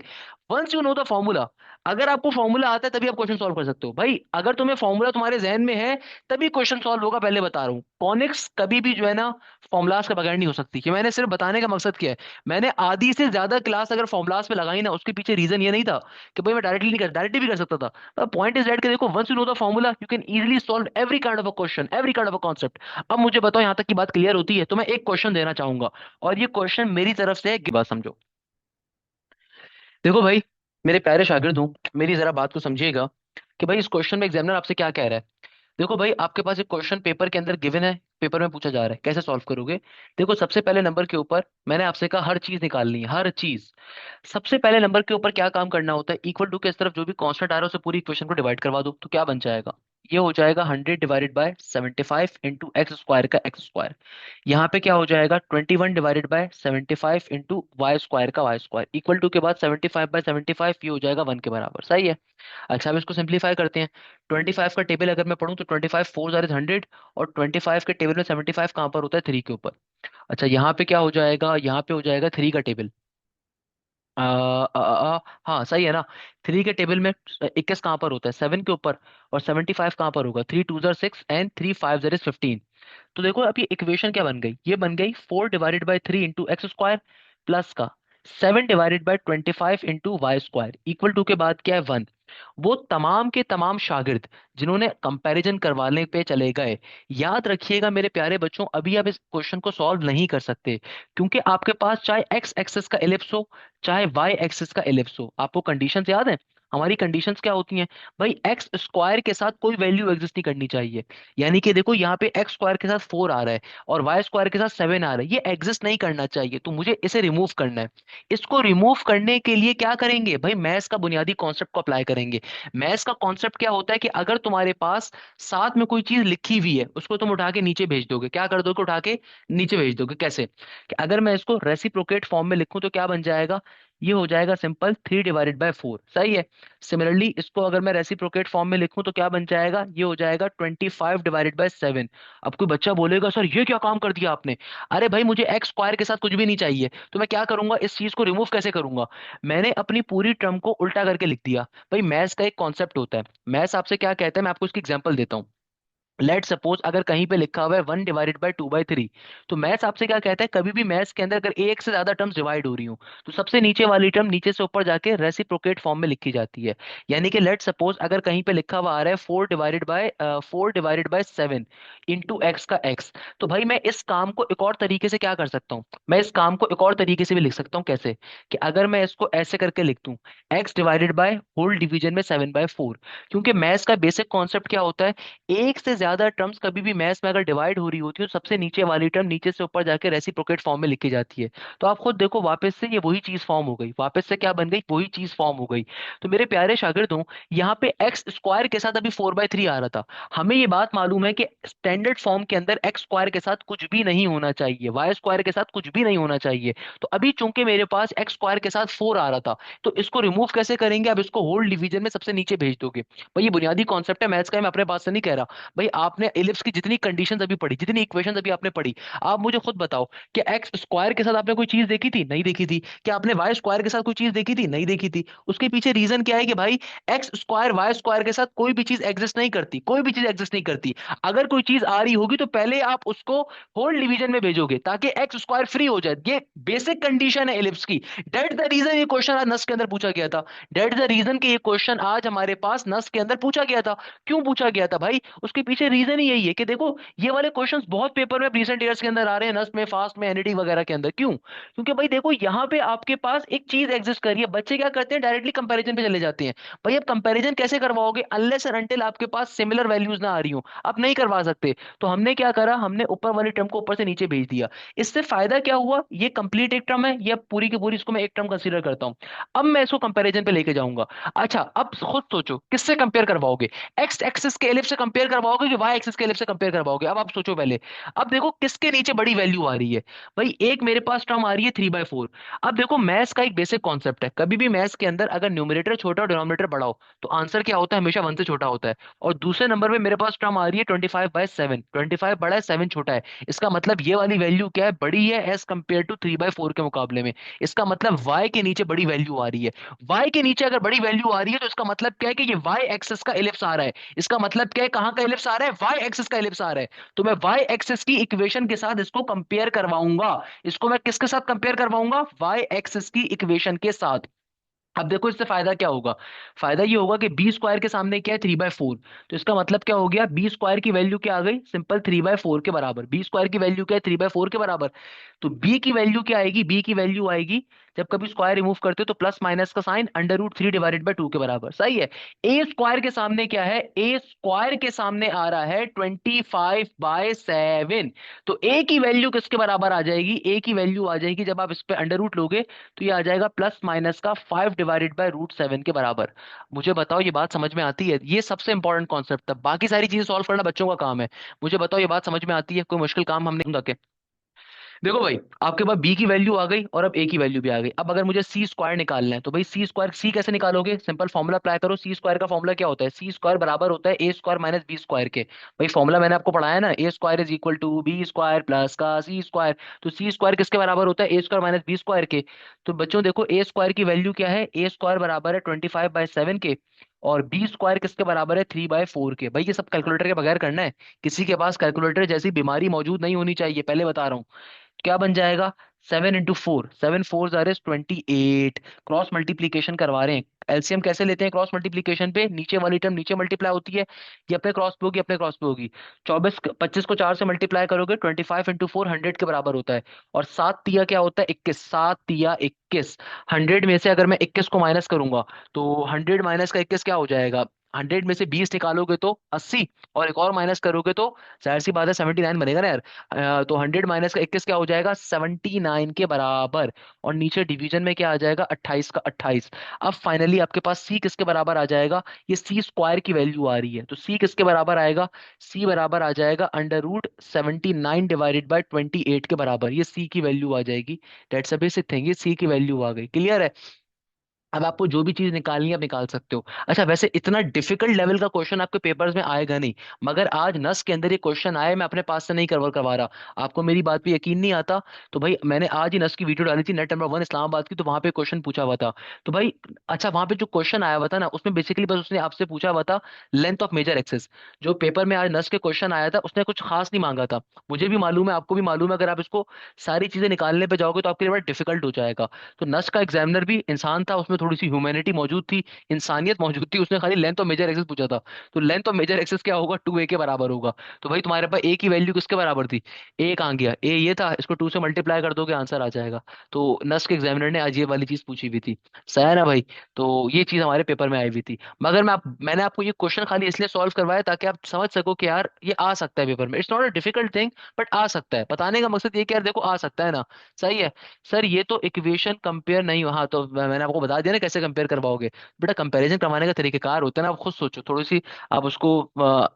once you know the formula. अगर आपको फॉर्मूला आता है तभी आप क्वेश्चन सॉल्व कर सकते हो भाई। अगर तुम्हें फॉर्मूला तुम्हारे जहन में है तभी क्वेश्चन सॉल्व होगा, पहले बता रहा हूँ। कॉनिक्स कभी भी जो है ना फॉर्मूलाज के बगैर नहीं हो सकती। कि मैंने सिर्फ बताने का मकसद क्या है, मैंने आधी से ज्यादा क्लास अगर फॉर्मुलाज पे लगाई ना, उसके पीछे रीजन ये नहीं था कि भाई मैं डायरेक्टली नहीं कर, डायरेक्टली भी कर सकता था। पॉइंट इज दैट कि देखो, once you know the formula you can easily solve every kind of a question, every kind of a concept. अब मुझे बताओ, यहाँ तक की बात क्लियर होती है तो मैं एक क्वेश्चन देना चाहूंगा, और ये क्वेश्चन मेरी तरफ से है, बात समझो। देखो भाई, मेरे प्यारे शागिर्द हूँ, मेरी जरा बात को समझिएगा कि भाई इस क्वेश्चन में एग्जामिनर आपसे क्या कह रहा है। देखो भाई, आपके पास एक क्वेश्चन पेपर के अंदर गिवन है, पेपर में पूछा जा रहा है, कैसे सॉल्व करोगे। देखो, सबसे पहले नंबर के ऊपर मैंने आपसे कहा हर चीज निकालनी है, हर चीज। सबसे पहले नंबर के ऊपर क्या काम करना होता है, इक्वल टू के इस तरफ जो भी कांस्टेंट आ रहा है उसे पूरी इक्वेशन को डिवाइड करवा दो, तो क्या बन जाएगा, ये हो जाएगा 100/75 इंटू x² का x²। यहाँ पे क्या हो जाएगा, 21/75 इंटू y² का y², इक्वल टू के बाद 75/75, ये हो जाएगा 1 के बराबर, सही है। अच्छा, अब इसको सिंप्लीफाई करते हैं। 25 का टेबल अगर मैं पढ़ूं तो 25 4 जार इज 100, और 25 के टेबल में 75 कहाँ पर होता है, 3 के ऊपर। अच्छा, यहाँ पे क्या हो जाएगा, यहाँ पे हो जाएगा 3 का टेबल। हाँ सही है ना। 3 के टेबल में 21 कहाँ पर होता है, 7 के ऊपर। और 75 कहाँ पर होगा, 3 2 जार 6 एंड 3 5 जार इज 15। तो देखो अभी इक्वेशन क्या बन गई, ये बन गई 4/3 इंटू x² प्लस का 7/25 इंटू y² इक्वल टू के बाद क्या है, 1। वो तमाम के तमाम शागिर्द जिन्होंने कंपैरिजन करवाने पे चले गए, याद रखिएगा मेरे प्यारे बच्चों, अभी आप इस क्वेश्चन को सॉल्व नहीं कर सकते, क्योंकि आपके पास चाहे एक्स एक्सिस का एलिप्स हो, चाहे वाई एक्सिस का एलिप्स हो। आपको कंडीशंस याद है, हमारी कंडीशंस क्या होती हैं भाई, x² के साथ कोई वैल्यू एग्जिस्ट नहीं करनी चाहिए। यानी कि देखो, यहाँ पे x² के साथ 4 आ रहा है और y² के साथ 7 आ रहा है, ये एग्जिस्ट नहीं करना चाहिए, तो मुझे इसे रिमूव करना है। इसको रिमूव करने के लिए क्या करेंगे भाई, मैथ्स का बुनियादी कॉन्सेप्ट को अप्लाई करेंगे। मैथ्स का कॉन्सेप्ट क्या होता है कि अगर तुम्हारे पास साथ में कोई चीज लिखी हुई है, उसको तुम उठा के नीचे भेज दोगे, क्या कर दोगे, उठा के नीचे भेज दोगे। कैसे, कि अगर मैं इसको रेसिप्रोकेट फॉर्म में लिखूं तो क्या बन जाएगा, ये हो जाएगा सिंपल 3/4, सही है। सिमिलरली इसको अगर मैं रेसिप्रोकेट फॉर्म में लिखूं तो क्या बन जाएगा, ये हो जाएगा 25/7। अब कोई बच्चा बोलेगा सर ये क्या काम कर दिया आपने। अरे भाई, मुझे x² के साथ कुछ भी नहीं चाहिए, तो मैं क्या करूंगा, इस चीज को रिमूव कैसे करूंगा, मैंने अपनी पूरी टर्म को उल्टा करके लिख दिया। भाई मैथ्स का एक कॉन्सेप्ट होता है, मैथ्स आपसे क्या कहता है, मैं आपको इसकी एग्जांपल देता हूँ। लेट सपोज अगर कहीं पे लिखा हुआ है 1/2/3, तो मैथ्स आपसे क्या कहता है, कभी भी मैथ्स के अंदर अगर एक से ज्यादा टर्म्स डिवाइड हो रही हो, तो सबसे नीचे वाली टर्म नीचे से ऊपर जाके रेसिप्रोकेट फॉर्म में लिखी जाती है। यानी कि लेट सपोज अगर कहीं पे लिखा हुआ आ रहा है 4/7 इंटू एक्स का एक्स, तो भाई मैं इस काम को एक और तरीके से क्या कर सकता हूँ, मैं इस काम को एक और तरीके से भी लिख सकता हूँ। कैसे, कि अगर मैं इसको ऐसे करके लिख दूं, x/होल डिवीजन में 7/4। क्योंकि मैथ्स का बेसिक कॉन्सेप्ट क्या होता है, एक से ज्यादा टर्म्स कभी भी मैथ्स में अगर डिवाइड हो रही होती है तो सबसे नीचे वाली टर्म नीचे से ऊपर जाके रेसिप्रोकेट फॉर्म में लिखी जाती है। तो आप खुद देखो, वापस से ये वही चीज फॉर्म हो गई, वापस से क्या बन गई, वही चीज फॉर्म हो गई। तो मेरे प्यारे शागिर्दों, यहाँ पे x² के साथ अभी 4/3 आ रहा था, हमें ये बात मालूम है कि स्टैंडर्ड फॉर्म के अंदर x² के साथ कुछ भी नहीं होना चाहिए, y² के साथ कुछ भी नहीं होना चाहिए। तो अभी चूंकि मेरे पास x² के साथ 4 आ रहा था, तो इसको रिमूव कैसे करेंगे, अब इसको होल डिवीजन में सबसे नीचे भेज दोगे। भाई ये बुनियादी कॉन्सेप्ट है मैथ्स का, मैं अपने पास से नहीं कह रहा। भाई आपने इलिप्स की जितनी कंडीशंस अभी पढ़ी, जितनी इक्वेशंस अभी आपने पढ़ी, आप मुझे खुद बताओ कि एक्स स्क्वायर के साथ आपने कोई चीज देखी थी? नहीं देखी थी। क्या आपने वाई स्क्वायर के साथ कोई चीज देखी थी? नहीं देखी थी। उसके पीछे रीजन क्या है कि भाई एक्स स्क्वायर वाई स्क्वायर के साथ कोई भी चीज एग्जिस्ट नहीं करती, कोई भी चीज एग्जिस्ट नहीं करती। अगर कोई चीज आ रही होगी तो पहले आप उसको होल डिवीजन में भेजोगे ताकि एक्स स्क्वायर फ्री हो जाए। ये बेसिक कंडीशन है एलिप्स की। दैट द रीजन ये क्वेश्चन आज नस के अंदर पूछा गया था। दैट द रीजन कि ये क्वेश्चन आज हमारे पास नस के अंदर पूछा गया था। क्यों पूछा गया था भाई? उसके पीछे रीजन ही यही है कि देखो, ये वाले क्वेश्चंस बहुत पेपर में रिसेंट ईयर्स के अंदर आ रहे हैं, नस में, फास्ट में, एनईटी वगैरह के अंदर। क्यों? क्योंकि भाई देखो, यहाँ पे आपके पास एक चीज एग्जिस्ट कर रही है, बच्चे क्या करते हैं, डायरेक्टली कंपैरिजन पे चले जाते हैं। भाई अब कंपैरिजन कैसे करवाओगे अनलेस एंड अनटिल आपके पास सिमिलर वैल्यूज ना आ रही हो? आप नहीं करवा सकते। तो हमने क्या करा, हमने ऊपर वाली टर्म को ऊपर से नीचे भेज दिया। इससे फायदा क्या हुआ, ये कंप्लीट एक टर्म है, ये पूरी की पूरी इसको मैं एक टर्म कंसीडर करता हूं। अब मैं इसको कंपैरिजन पे लेके जाऊंगा। अच्छा, अब खुद सोचो किससे कंपेयर करवाओगे? एक्स एक्सिस के एलिप्स से कंपेयर करवाओगे कि वाई एक्सिस के एलिप्स से कंपेयर करवाओगे? अब आप सोचो पहले। अब देखो किसके नीचे बड़ी वैल्यू आ रही है। भाई एक मेरे पास टर्म आ रही है 3/4। अब देखो मैथ्स का एक बेसिक कॉन्सेप्ट है, कभी भी मैथ्स के अंदर अगर न्यूमरेटर छोटा और डिनोमिनेटर बड़ा हो तो आंसर क्या होता है, हमेशा 1 से छोटा होता है। और दूसरे नंबर पे मेरे पास टर्म आ रही है 25/7। 25 बड़ा है, 7 छोटा है। इसका मतलब ये वाली वैल्यू क्या है, बड़ी है एज कंपेयर टू 3/4 के मुकाबले में। इसका मतलब वाई के नीचे बड़ी वैल्यू आ रही है। वाई के नीचे अगर बड़ी वैल्यू आ रही है तो इसका मतलब क्या है कि ये वाई एक्सिस का इलिप्स आ रहा है। इसका मतलब क्या है, कहां का इलिप्स आ रहा है, वाई एक्सिस का इलिप्स आ रहा है। तो मैं वाई एक्सिस की इक्वेशन के साथ इसको कंपेयर करवाऊंगा। इसको मैं किसके साथ कंपेयर करवाऊंगा, वाई एक्सिस की इक्वेशन के साथ। अब देखो इससे फायदा क्या होगा। फायदा ये होगा कि बी स्क्वायर के सामने क्या है, 3/4। तो इसका मतलब क्या हो गया, बी स्क्वायर की वैल्यू क्या आ गई, सिंपल 3/4 के बराबर। बी स्क्वायर की वैल्यू क्या है, 3/4 के बराबर। तो बी की वैल्यू क्या आएगी, बी की वैल्यू आएगी, जब कभी स्क्वायर रिमूव करते हो तो प्लस माइनस का साइन, √3/2 के बराबर। सही है। ए स्क्वायर के सामने क्या है, ए स्क्वायर के सामने आ रहा है 25/7। तो ए की वैल्यू किसके बराबर आ जाएगी, ए की वैल्यू आ जाएगी जब आप इस पे अंडर रूट लोगे तो ये आ जाएगा प्लस माइनस का 5/√7 के बराबर। मुझे बताओ ये बात समझ में आती है? ये सबसे इंपॉर्टेंट कॉन्सेप्ट था, बाकी सारी चीजें सॉल्व करना बच्चों का काम है। मुझे बताओ ये बात समझ में आती है? कोई मुश्किल काम हमने नहीं किया? देखो भाई, आपके पास बी की वैल्यू आ गई और अब ए की वैल्यू भी आ गई। अब अगर मुझे सी स्क्वायर निकालना है तो भाई सी स्क्वायर, सी कैसे निकालोगे, सिंपल फॉर्मूला अप्लाई करो। सी स्क्वायर का फॉर्मूला क्या होता है, सी स्क्वायर बराबर होता है a square minus b square के। भाई फॉर्मूला मैंने आपको पढ़ाया ना, a square is equal to b square plus का सी स्क्वायर। तो सी स्क्वायर किसके बराबर होता है, a square minus b square के। तो बच्चों देखो, ए स्क्वायर की वैल्यू क्या है, ए स्क्वायर बराबर है 25/7 के। और बी स्क्वायर किसके बराबर है, 3/4 के। भाई ये सब कैलकुलेटर के बगैर करना है। किसी के पास कैलकुलेटर जैसी बीमारी मौजूद नहीं होनी चाहिए, पहले बता रहा हूँ। क्या बन जाएगा, 7 × 4, 7 4 = 28। क्रॉस मल्टीप्लीकेशन करवा रहे हैं। एलसीएम कैसे लेते हैं क्रॉस मल्टीप्लीकेशन पे, नीचे वाली टर्म नीचे मल्टीप्लाई होती है, ये अपने क्रॉस पे होगी, अपने क्रॉस पे होगी। 25 को 4 से मल्टीप्लाई करोगे, 25 × 4 100 के बराबर होता है। और 7 तिया क्या होता है, 21। 7 तिया 21। 100 में से अगर मैं 21 को माइनस करूंगा तो 100 माइनस का 21 क्या हो जाएगा, 100 में से 20 निकालोगे तो 80। और एक और माइनस करोगे तो जाहिर सी बात है 79 बनेगा ना यार। तो 100 माइनस का 21 क्या हो जाएगा, 79 के बराबर। और नीचे डिवीजन में क्या आ जाएगा, 28 का 28। अब फाइनली आपके पास सी किसके बराबर आ जाएगा, ये सी स्क्वायर की वैल्यू आ रही है तो सी किसके बराबर आएगा, सी बराबर आ जाएगा √79/28 के बराबर। ये सी की वैल्यू आ जाएगी। दैट्स अ बेसिक थिंग, ये सी की वैल्यू आ गई। क्लियर है? अब आपको जो भी चीज निकालनी है आप निकाल सकते हो। अच्छा वैसे इतना डिफिकल्ट लेवल का क्वेश्चन आपके पेपर्स में आएगा नहीं, मगर आज नस के अंदर ये क्वेश्चन आए, मैं अपने पास से नहीं कवर करवा रहा। आपको मेरी बात पे यकीन नहीं आता तो भाई मैंने आज ही नस की वीडियो डाली थी, नेट नंबर 1 इस्लामाबाद की, तो वहां पे क्वेश्चन पूछा हुआ था। तो भाई अच्छा, वहां पे जो क्वेश्चन आया हुआ था ना, उसमें बेसिकली बस उसने आपसे पूछा हुआ था लेंथ ऑफ मेजर एक्सेस। जो पेपर में आज नस के क्वेश्चन आया था उसने कुछ खास नहीं मांगा था। मुझे भी मालूम है, आपको भी मालूम है, अगर आप इसको सारी चीजें निकालने पे जाओगे तो आपके लिए बड़ा डिफिकल्ट हो जाएगा। तो नस का एग्जामिनर भी इंसान था, उसमें थोड़ी सी ह्यूमैनिटी मौजूद थी, इंसानियत मौजूद थी, उसने खाली लेंथ और मेजर एक्सेस पूछा था। तो लेंथ और मेजर एक्सेस क्या होगा, 2a के बराबर होगा। तो भाई तुम्हारे पास ए की वैल्यू किसके बराबर थी, ए कहाँ गया, ए ये था, इसको 2 से मल्टीप्लाई कर दोगे आंसर आ जाएगा। तो नस के एग्जामिनर ने आज ये वाली चीज पूछी हुई थी। सही है ना भाई? तो ये चीज हमारे पेपर में आई हुई थी। मगर मैंने आपको ये क्वेश्चन खाली इसलिए सॉल्व करवाया ताकि आप समझ सको कि यार ये आ सकता है पेपर में, it's not a difficult thing, but आ सकता है। बताने का मकसद ये कि यार देखो आ सकता है ना। सही है। सर ये तो इक्वेशन कंपेयर नहीं हुआ, हाँ तो मैंने आपको बता दिया हैं ना कैसे कंपेयर करवाओगे। बेटा कंपैरिजन करवाने का तरीकेकार होता है ना, आप खुद सोचो थोड़ी सी, आप उसको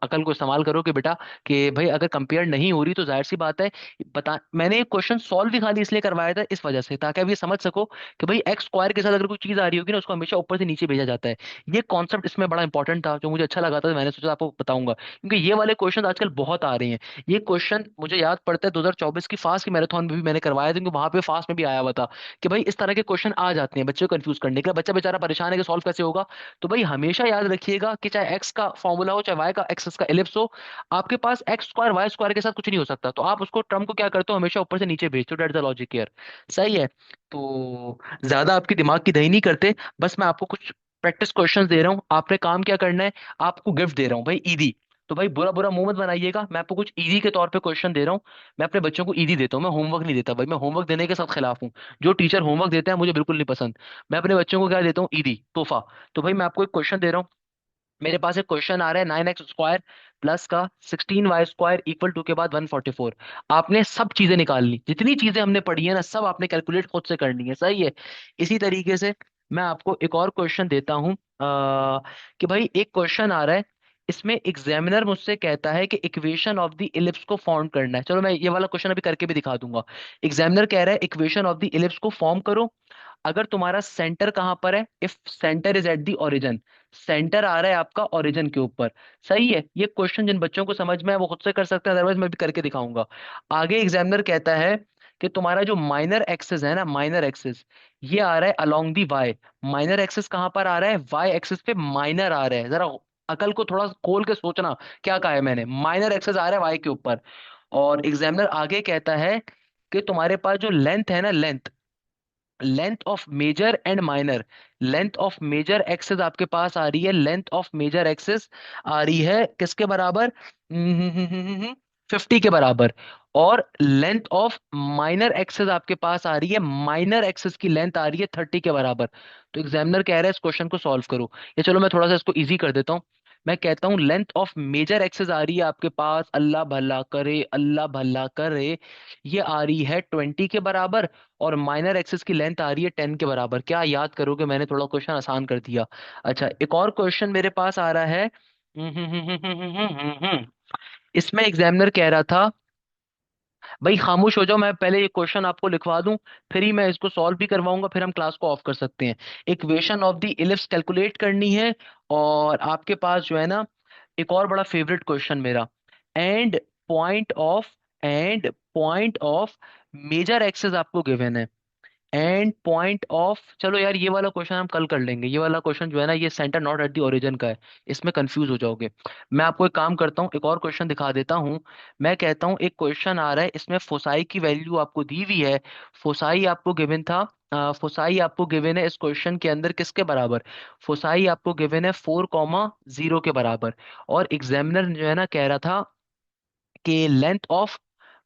अकल को इस्तेमाल करो कि बेटा कि भाई अगर कंपेयर नहीं हो रही तो जाहिर सी बात है। बता, मैंने एक क्वेश्चन सॉल्व भी खाली इसलिए करवाया था इस वजह से, ताकि आप ये समझ सको कि भाई एक्स स्क्वायर के साथ अगर कोई चीज आ रही होगी ना, उसको हमेशा ऊपर से नीचे भेजा जाता है। ये कॉन्सेप्ट इसमें बड़ा इंपॉर्टेंट था, जो मुझे अच्छा लगा था, मैंने सोचा आपको बताऊंगा, क्योंकि ये वाले क्वेश्चन आजकल बहुत आ रहे हैं। ये क्वेश्चन मुझे याद पड़ता है 2024 की फास्ट की मैराथन में भी मैंने करवाया था, क्योंकि वहां पे फास्ट में भी आया हुआ था कि भाई इस तरह के क्वेश्चन आ जाते हैं बच्चों को कंफ्यूज करने के लिए। बच्चा बेचारा परेशान है कि सॉल्व कैसे होगा। तो भाई हमेशा याद रखिएगा कि चाहे एक्स का फॉर्मूला हो, चाहे वाई का एक्स का एलिप्स हो, आपके पास एक्स स्क्वायर वाई स्क्वायर के साथ कुछ नहीं हो सकता, तो आप उसको टर्म को क्या करते हो, हमेशा ऊपर से नीचे भेजते हो। That's the logic here. सही है। तो ज्यादा आपके दिमाग की दही नहीं करते, बस मैं आपको कुछ प्रैक्टिस क्वेश्चंस दे रहा हूँ, आपने काम क्या करना है, आपको गिफ्ट दे रहा हूँ भाई, ईदी। तो भाई बुरा बुरा मुंह मत बनाइएगा, मैं आपको कुछ इजी के तौर पे क्वेश्चन दे रहा हूँ। मैं अपने बच्चों को इजी देता हूँ, मैं होमवर्क नहीं देता भाई, मैं होमवर्क देने के साथ खिलाफ हूँ। जो टीचर होमवर्क देता है मुझे बिल्कुल नहीं पसंद। मैं अपने बच्चों को क्या देता हूँ, ईदी तोहफा। तो भाई मैं आपको एक क्वेश्चन दे रहा हूँ। मेरे पास एक क्वेश्चन आ रहा है, 9x स्क्वायर प्लस का 16y स्क्वायर इक्वल टू के बाद 144। आपने सब चीजें निकालनी, जितनी चीजें हमने पढ़ी है ना, सब आपने कैलकुलेट खुद से करनी है। सही है। इसी तरीके से मैं आपको एक और क्वेश्चन देता हूं, कि भाई एक क्वेश्चन आ रहा है, इसमें एग्जामिनर मुझसे कहता है कि इक्वेशन ऑफ द इलिप्स को फॉर्म करना है। चलो मैं ये वाला क्वेश्चन अभी करके भी दिखा दूंगा। एग्जामिनर कह रहा है इक्वेशन ऑफ द इलिप्स को फॉर्म करो, अगर तुम्हारा सेंटर कहां पर है, if centre is at the origin. Centre आ रहा है आपका ओरिजिन के ऊपर। सही है। ये क्वेश्चन जिन बच्चों को समझ में है वो खुद से कर सकते हैं, अदरवाइज मैं भी करके दिखाऊंगा। आगे एग्जामिनर कहता है कि तुम्हारा जो माइनर एक्सिस है ना, माइनर एक्सिस, ये आ रहा है along the Y. Minor axis कहां पर आ रहा है, वाई एक्सिस पे माइनर आ रहा है। जरा अकल को थोड़ा खोल के सोचना, क्या कहा है मैंने, माइनर एक्सिस आ रहा है वाई के ऊपर। और एग्जामिनर आगे कहता है कि तुम्हारे पास जो लेंथ है ना, length, length of major and minor, length of major axis आपके पास आ रही है, लेंथ ऑफ मेजर एक्सेस आ रही है किसके बराबर, 50 के बराबर। और लेंथ ऑफ माइनर एक्सेस आपके पास आ रही है, माइनर एक्सेस की लेंथ आ रही है 30 के बराबर। तो एग्जामिनर कह रहा है इस क्वेश्चन को सॉल्व करो। या चलो मैं थोड़ा सा इसको इजी कर देता हूँ। मैं कहता हूँ लेंथ ऑफ मेजर एक्सेस आ रही है आपके पास, अल्लाह भला करे अल्लाह भला करे, ये आ रही है 20 के बराबर। और माइनर एक्सिस की लेंथ आ रही है 10 के बराबर। क्या याद करोगे, मैंने थोड़ा क्वेश्चन आसान कर दिया। अच्छा एक और क्वेश्चन मेरे पास आ रहा है। इसमें एग्जामिनर कह रहा था, भाई खामोश हो जाओ, मैं पहले ये क्वेश्चन आपको लिखवा दूं, फिर ही मैं इसको सॉल्व भी करवाऊंगा, फिर हम क्लास को ऑफ कर सकते हैं। Equation of the ellipse calculate करनी है। और आपके पास जो है ना, एक और बड़ा फेवरेट क्वेश्चन मेरा, end point of, end point of major access आपको गिवन है। एंड पॉइंट ऑफ, चलो यार ये वाला क्वेश्चन हम कल कर लेंगे, ये वाला क्वेश्चन जो है ना, ये centre not at the origin का है, इसमें कंफ्यूज हो जाओगे। मैं आपको एक काम करता हूँ, एक और क्वेश्चन दिखा देता हूँ। मैं कहता हूँ एक क्वेश्चन आ रहा है, इसमें फोसाई की वैल्यू आपको दी हुई है। फोसाई आपको गिवन था, फोसाई आपको गिवन है इस क्वेश्चन के अंदर किसके बराबर, फोसाई आपको गिवन है 4,0 के बराबर। और एग्जामिनर जो है ना कह रहा था कि लेंथ ऑफ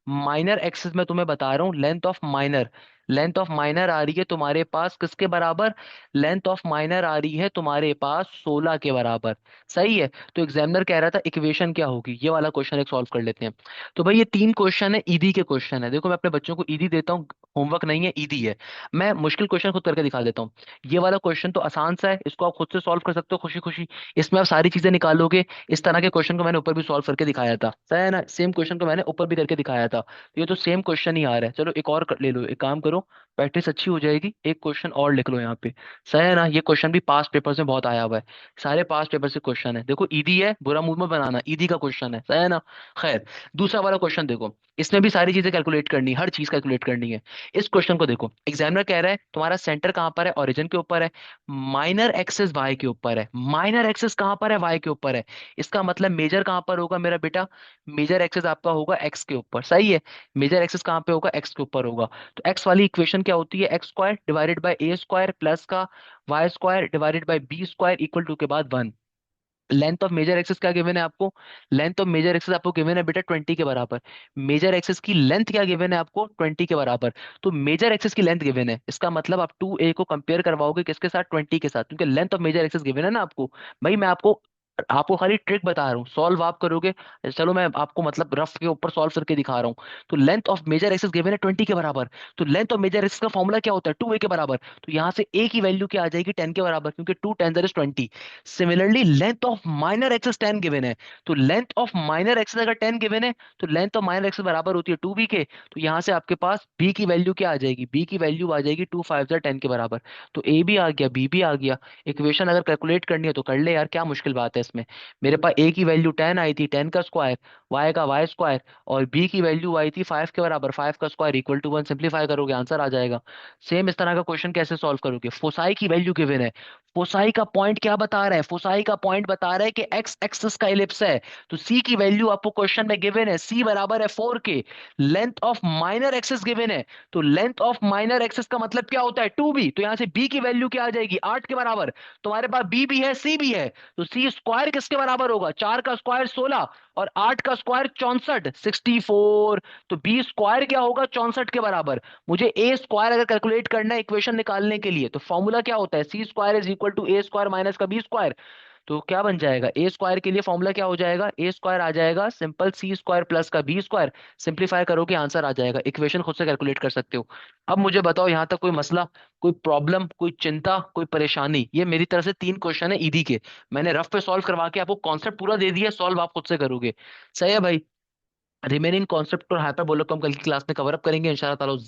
माइनर एक्सिस, में तुम्हें बता रहा हूँ length of minor, length of minor आ रही है तुम्हारे पास किसके बराबर, लेंथ ऑफ माइनर आ रही है तुम्हारे पास 16 के बराबर। सही है। तो एग्जामिनर कह रहा था इक्वेशन क्या होगी, ये वाला क्वेश्चन एक सॉल्व कर लेते हैं। तो भाई ये तीन क्वेश्चन है, ईदी के क्वेश्चन है। देखो मैं अपने बच्चों को ईदी देता हूँ, होमवर्क नहीं है, ईदी है। मैं मुश्किल क्वेश्चन खुद करके दिखा देता हूँ। ये वाला क्वेश्चन तो आसान सा है, इसको आप खुद से सॉल्व कर सकते हो खुशी खुशी। इसमें आप सारी चीजें निकालोगे। इस तरह के क्वेश्चन को मैंने ऊपर भी सॉल्व करके दिखाया था, सही है ना, सेम क्वेश्चन को मैंने ऊपर भी करके दिखाया था। तो ये तो सेम क्वेश्चन ही आ रहा है। चलो एक और ले लो, एक काम करो, प्रैक्टिस अच्छी हो जाएगी, एक क्वेश्चन और लिख लो यहाँ पे। सही है ना, ये क्वेश्चन भी पास्ट पेपर्स में बहुत आया हुआ है, सारे पास्ट पेपर से क्वेश्चन है। देखो ईदी है, बुरा मूड में बनाना, ईदी का क्वेश्चन है, सही है ना। खैर, दूसरा वाला क्वेश्चन देखो, इसमें भी सारी चीजें कैलकुलेट करनी है, हर चीज कैलकुलेट करनी है। इस क्वेश्चन को देखो, एग्जामिनर कह रहा है तुम्हारा सेंटर कहाँ पर है, ओरिजिन के ऊपर है, माइनर एक्सेस वाई के ऊपर है। माइनर एक्सेस कहाँ पर है, वाई के ऊपर है। इसका मतलब मेजर कहाँ पर होगा मेरा बेटा, मेजर एक्सेस आपका होगा एक्स के ऊपर। सही है। मेजर एक्सेस कहाँ पे होगा, एक्स के ऊपर होगा। तो एक्स वाली इक्वेशन क्या होती है, x square divided by a square plus का Y square divided by b square equal to के बाद 1। लेंथ ऑफ मेजर एक्सेस क्या गिवन है आपको, लेंथ ऑफ मेजर एक्सेस आपको गिवन है बेटा 20 के बराबर। मेजर एक्सेस की लेंथ क्या गिवन है आपको, 20 के बराबर। तो मेजर एक्सेस की लेंथ गिवन है, इसका मतलब आप 2a को कंपेयर करवाओगे किसके साथ, 20 के साथ, क्योंकि length of major axis given है ना आपको। भाई मैं आपको आपको खाली ट्रिक बता रहा हूँ, सॉल्व आप करोगे। चलो मैं आपको मतलब रफ के ऊपर सॉल्व करके दिखा रहा हूँ। तो length of major axis given है 20 के बराबर। तो लेंथ ऑफ मेजर एक्सिस का फॉर्मूला क्या होता है, 2a के बराबर। तो यहाँ से a की वैल्यू क्या आ जाएगी, 10 के बराबर, क्योंकि 2 10 is 20। Similarly length of minor axis 10 given है। तो लेंथ ऑफ माइनर एक्सिस अगर 10 गिवन है, तो लेंथ ऑफ माइनर एक्सिस बराबर होती है 2b के। तो यहाँ से आपके पास b की वैल्यू क्या आ जाएगी, b की वैल्यू आ जाएगी 2 5 10 के बराबर। तो a भी आ गया, b भी आ गया। इक्वेशन अगर कैलकुलेट करनी है तो कर ले यार, क्या मुश्किल बात है इसमें। मेरे पास ए की वैल्यू 10 आई थी, 10 का स्क्वायर, वाई का वाई स्क्वायर, और बी की वैल्यू आई थी 5 के बराबर, 5 का स्क्वायर इक्वल टू 1। सिंप्लीफाई करोगे आंसर आ जाएगा। सेम इस तरह का क्वेश्चन कैसे सॉल्व करोगे, फोसाई की वैल्यू गिवन है। फोसाई का पॉइंट क्या बता रहा है, फोसाई का पॉइंट बता रहा है कि एक्स एक्सिस का इलिप्स है। तो सी की वैल्यू आपको क्वेश्चन में गिवन है, सी बराबर है 4 के। Length of minor axis given है। तो लेंथ ऑफ माइनर एक्सिस का मतलब क्या होता है, 2b। तो यहां से b की वैल्यू क्या आ जाएगी, 8 के बराबर। तुम्हारे पास b भी है, c भी है। तो सी स्क्वायर किसके बराबर होगा, 4 का स्क्वायर 16 और 8 का स्क्वायर 64, 64। तो बी स्क्वायर क्या होगा, 64 के बराबर। मुझे ए स्क्वायर अगर कैलकुलेट करना है इक्वेशन निकालने के लिए, तो फॉर्मूला क्या होता है, c square is equal to a square minus का बी स्क्वायर। तो क्या बन जाएगा, ए स्क्वायर के लिए फॉर्मूला क्या हो जाएगा, ए स्क्वायर आ जाएगा सिंपल सी स्क्वायर प्लस का बी स्क्वायर। सिंप्लीफाई करोगे आंसर आ जाएगा, इक्वेशन खुद से कैलकुलेट कर सकते हो। अब मुझे बताओ यहाँ तक कोई मसला, कोई प्रॉब्लम, कोई चिंता, कोई परेशानी। ये मेरी तरफ से 3 क्वेश्चन है ईदी के, मैंने रफ पे सॉल्व करवा के आपको कॉन्सेप्ट पूरा दे दिया, सॉल्व आप खुद से करोगे। सही है भाई। रिमेनिंग कॉन्सेप्ट और हाइपरबोला को हम कल की क्लास में कवर अप करेंगे इंशाल्लाह ताला।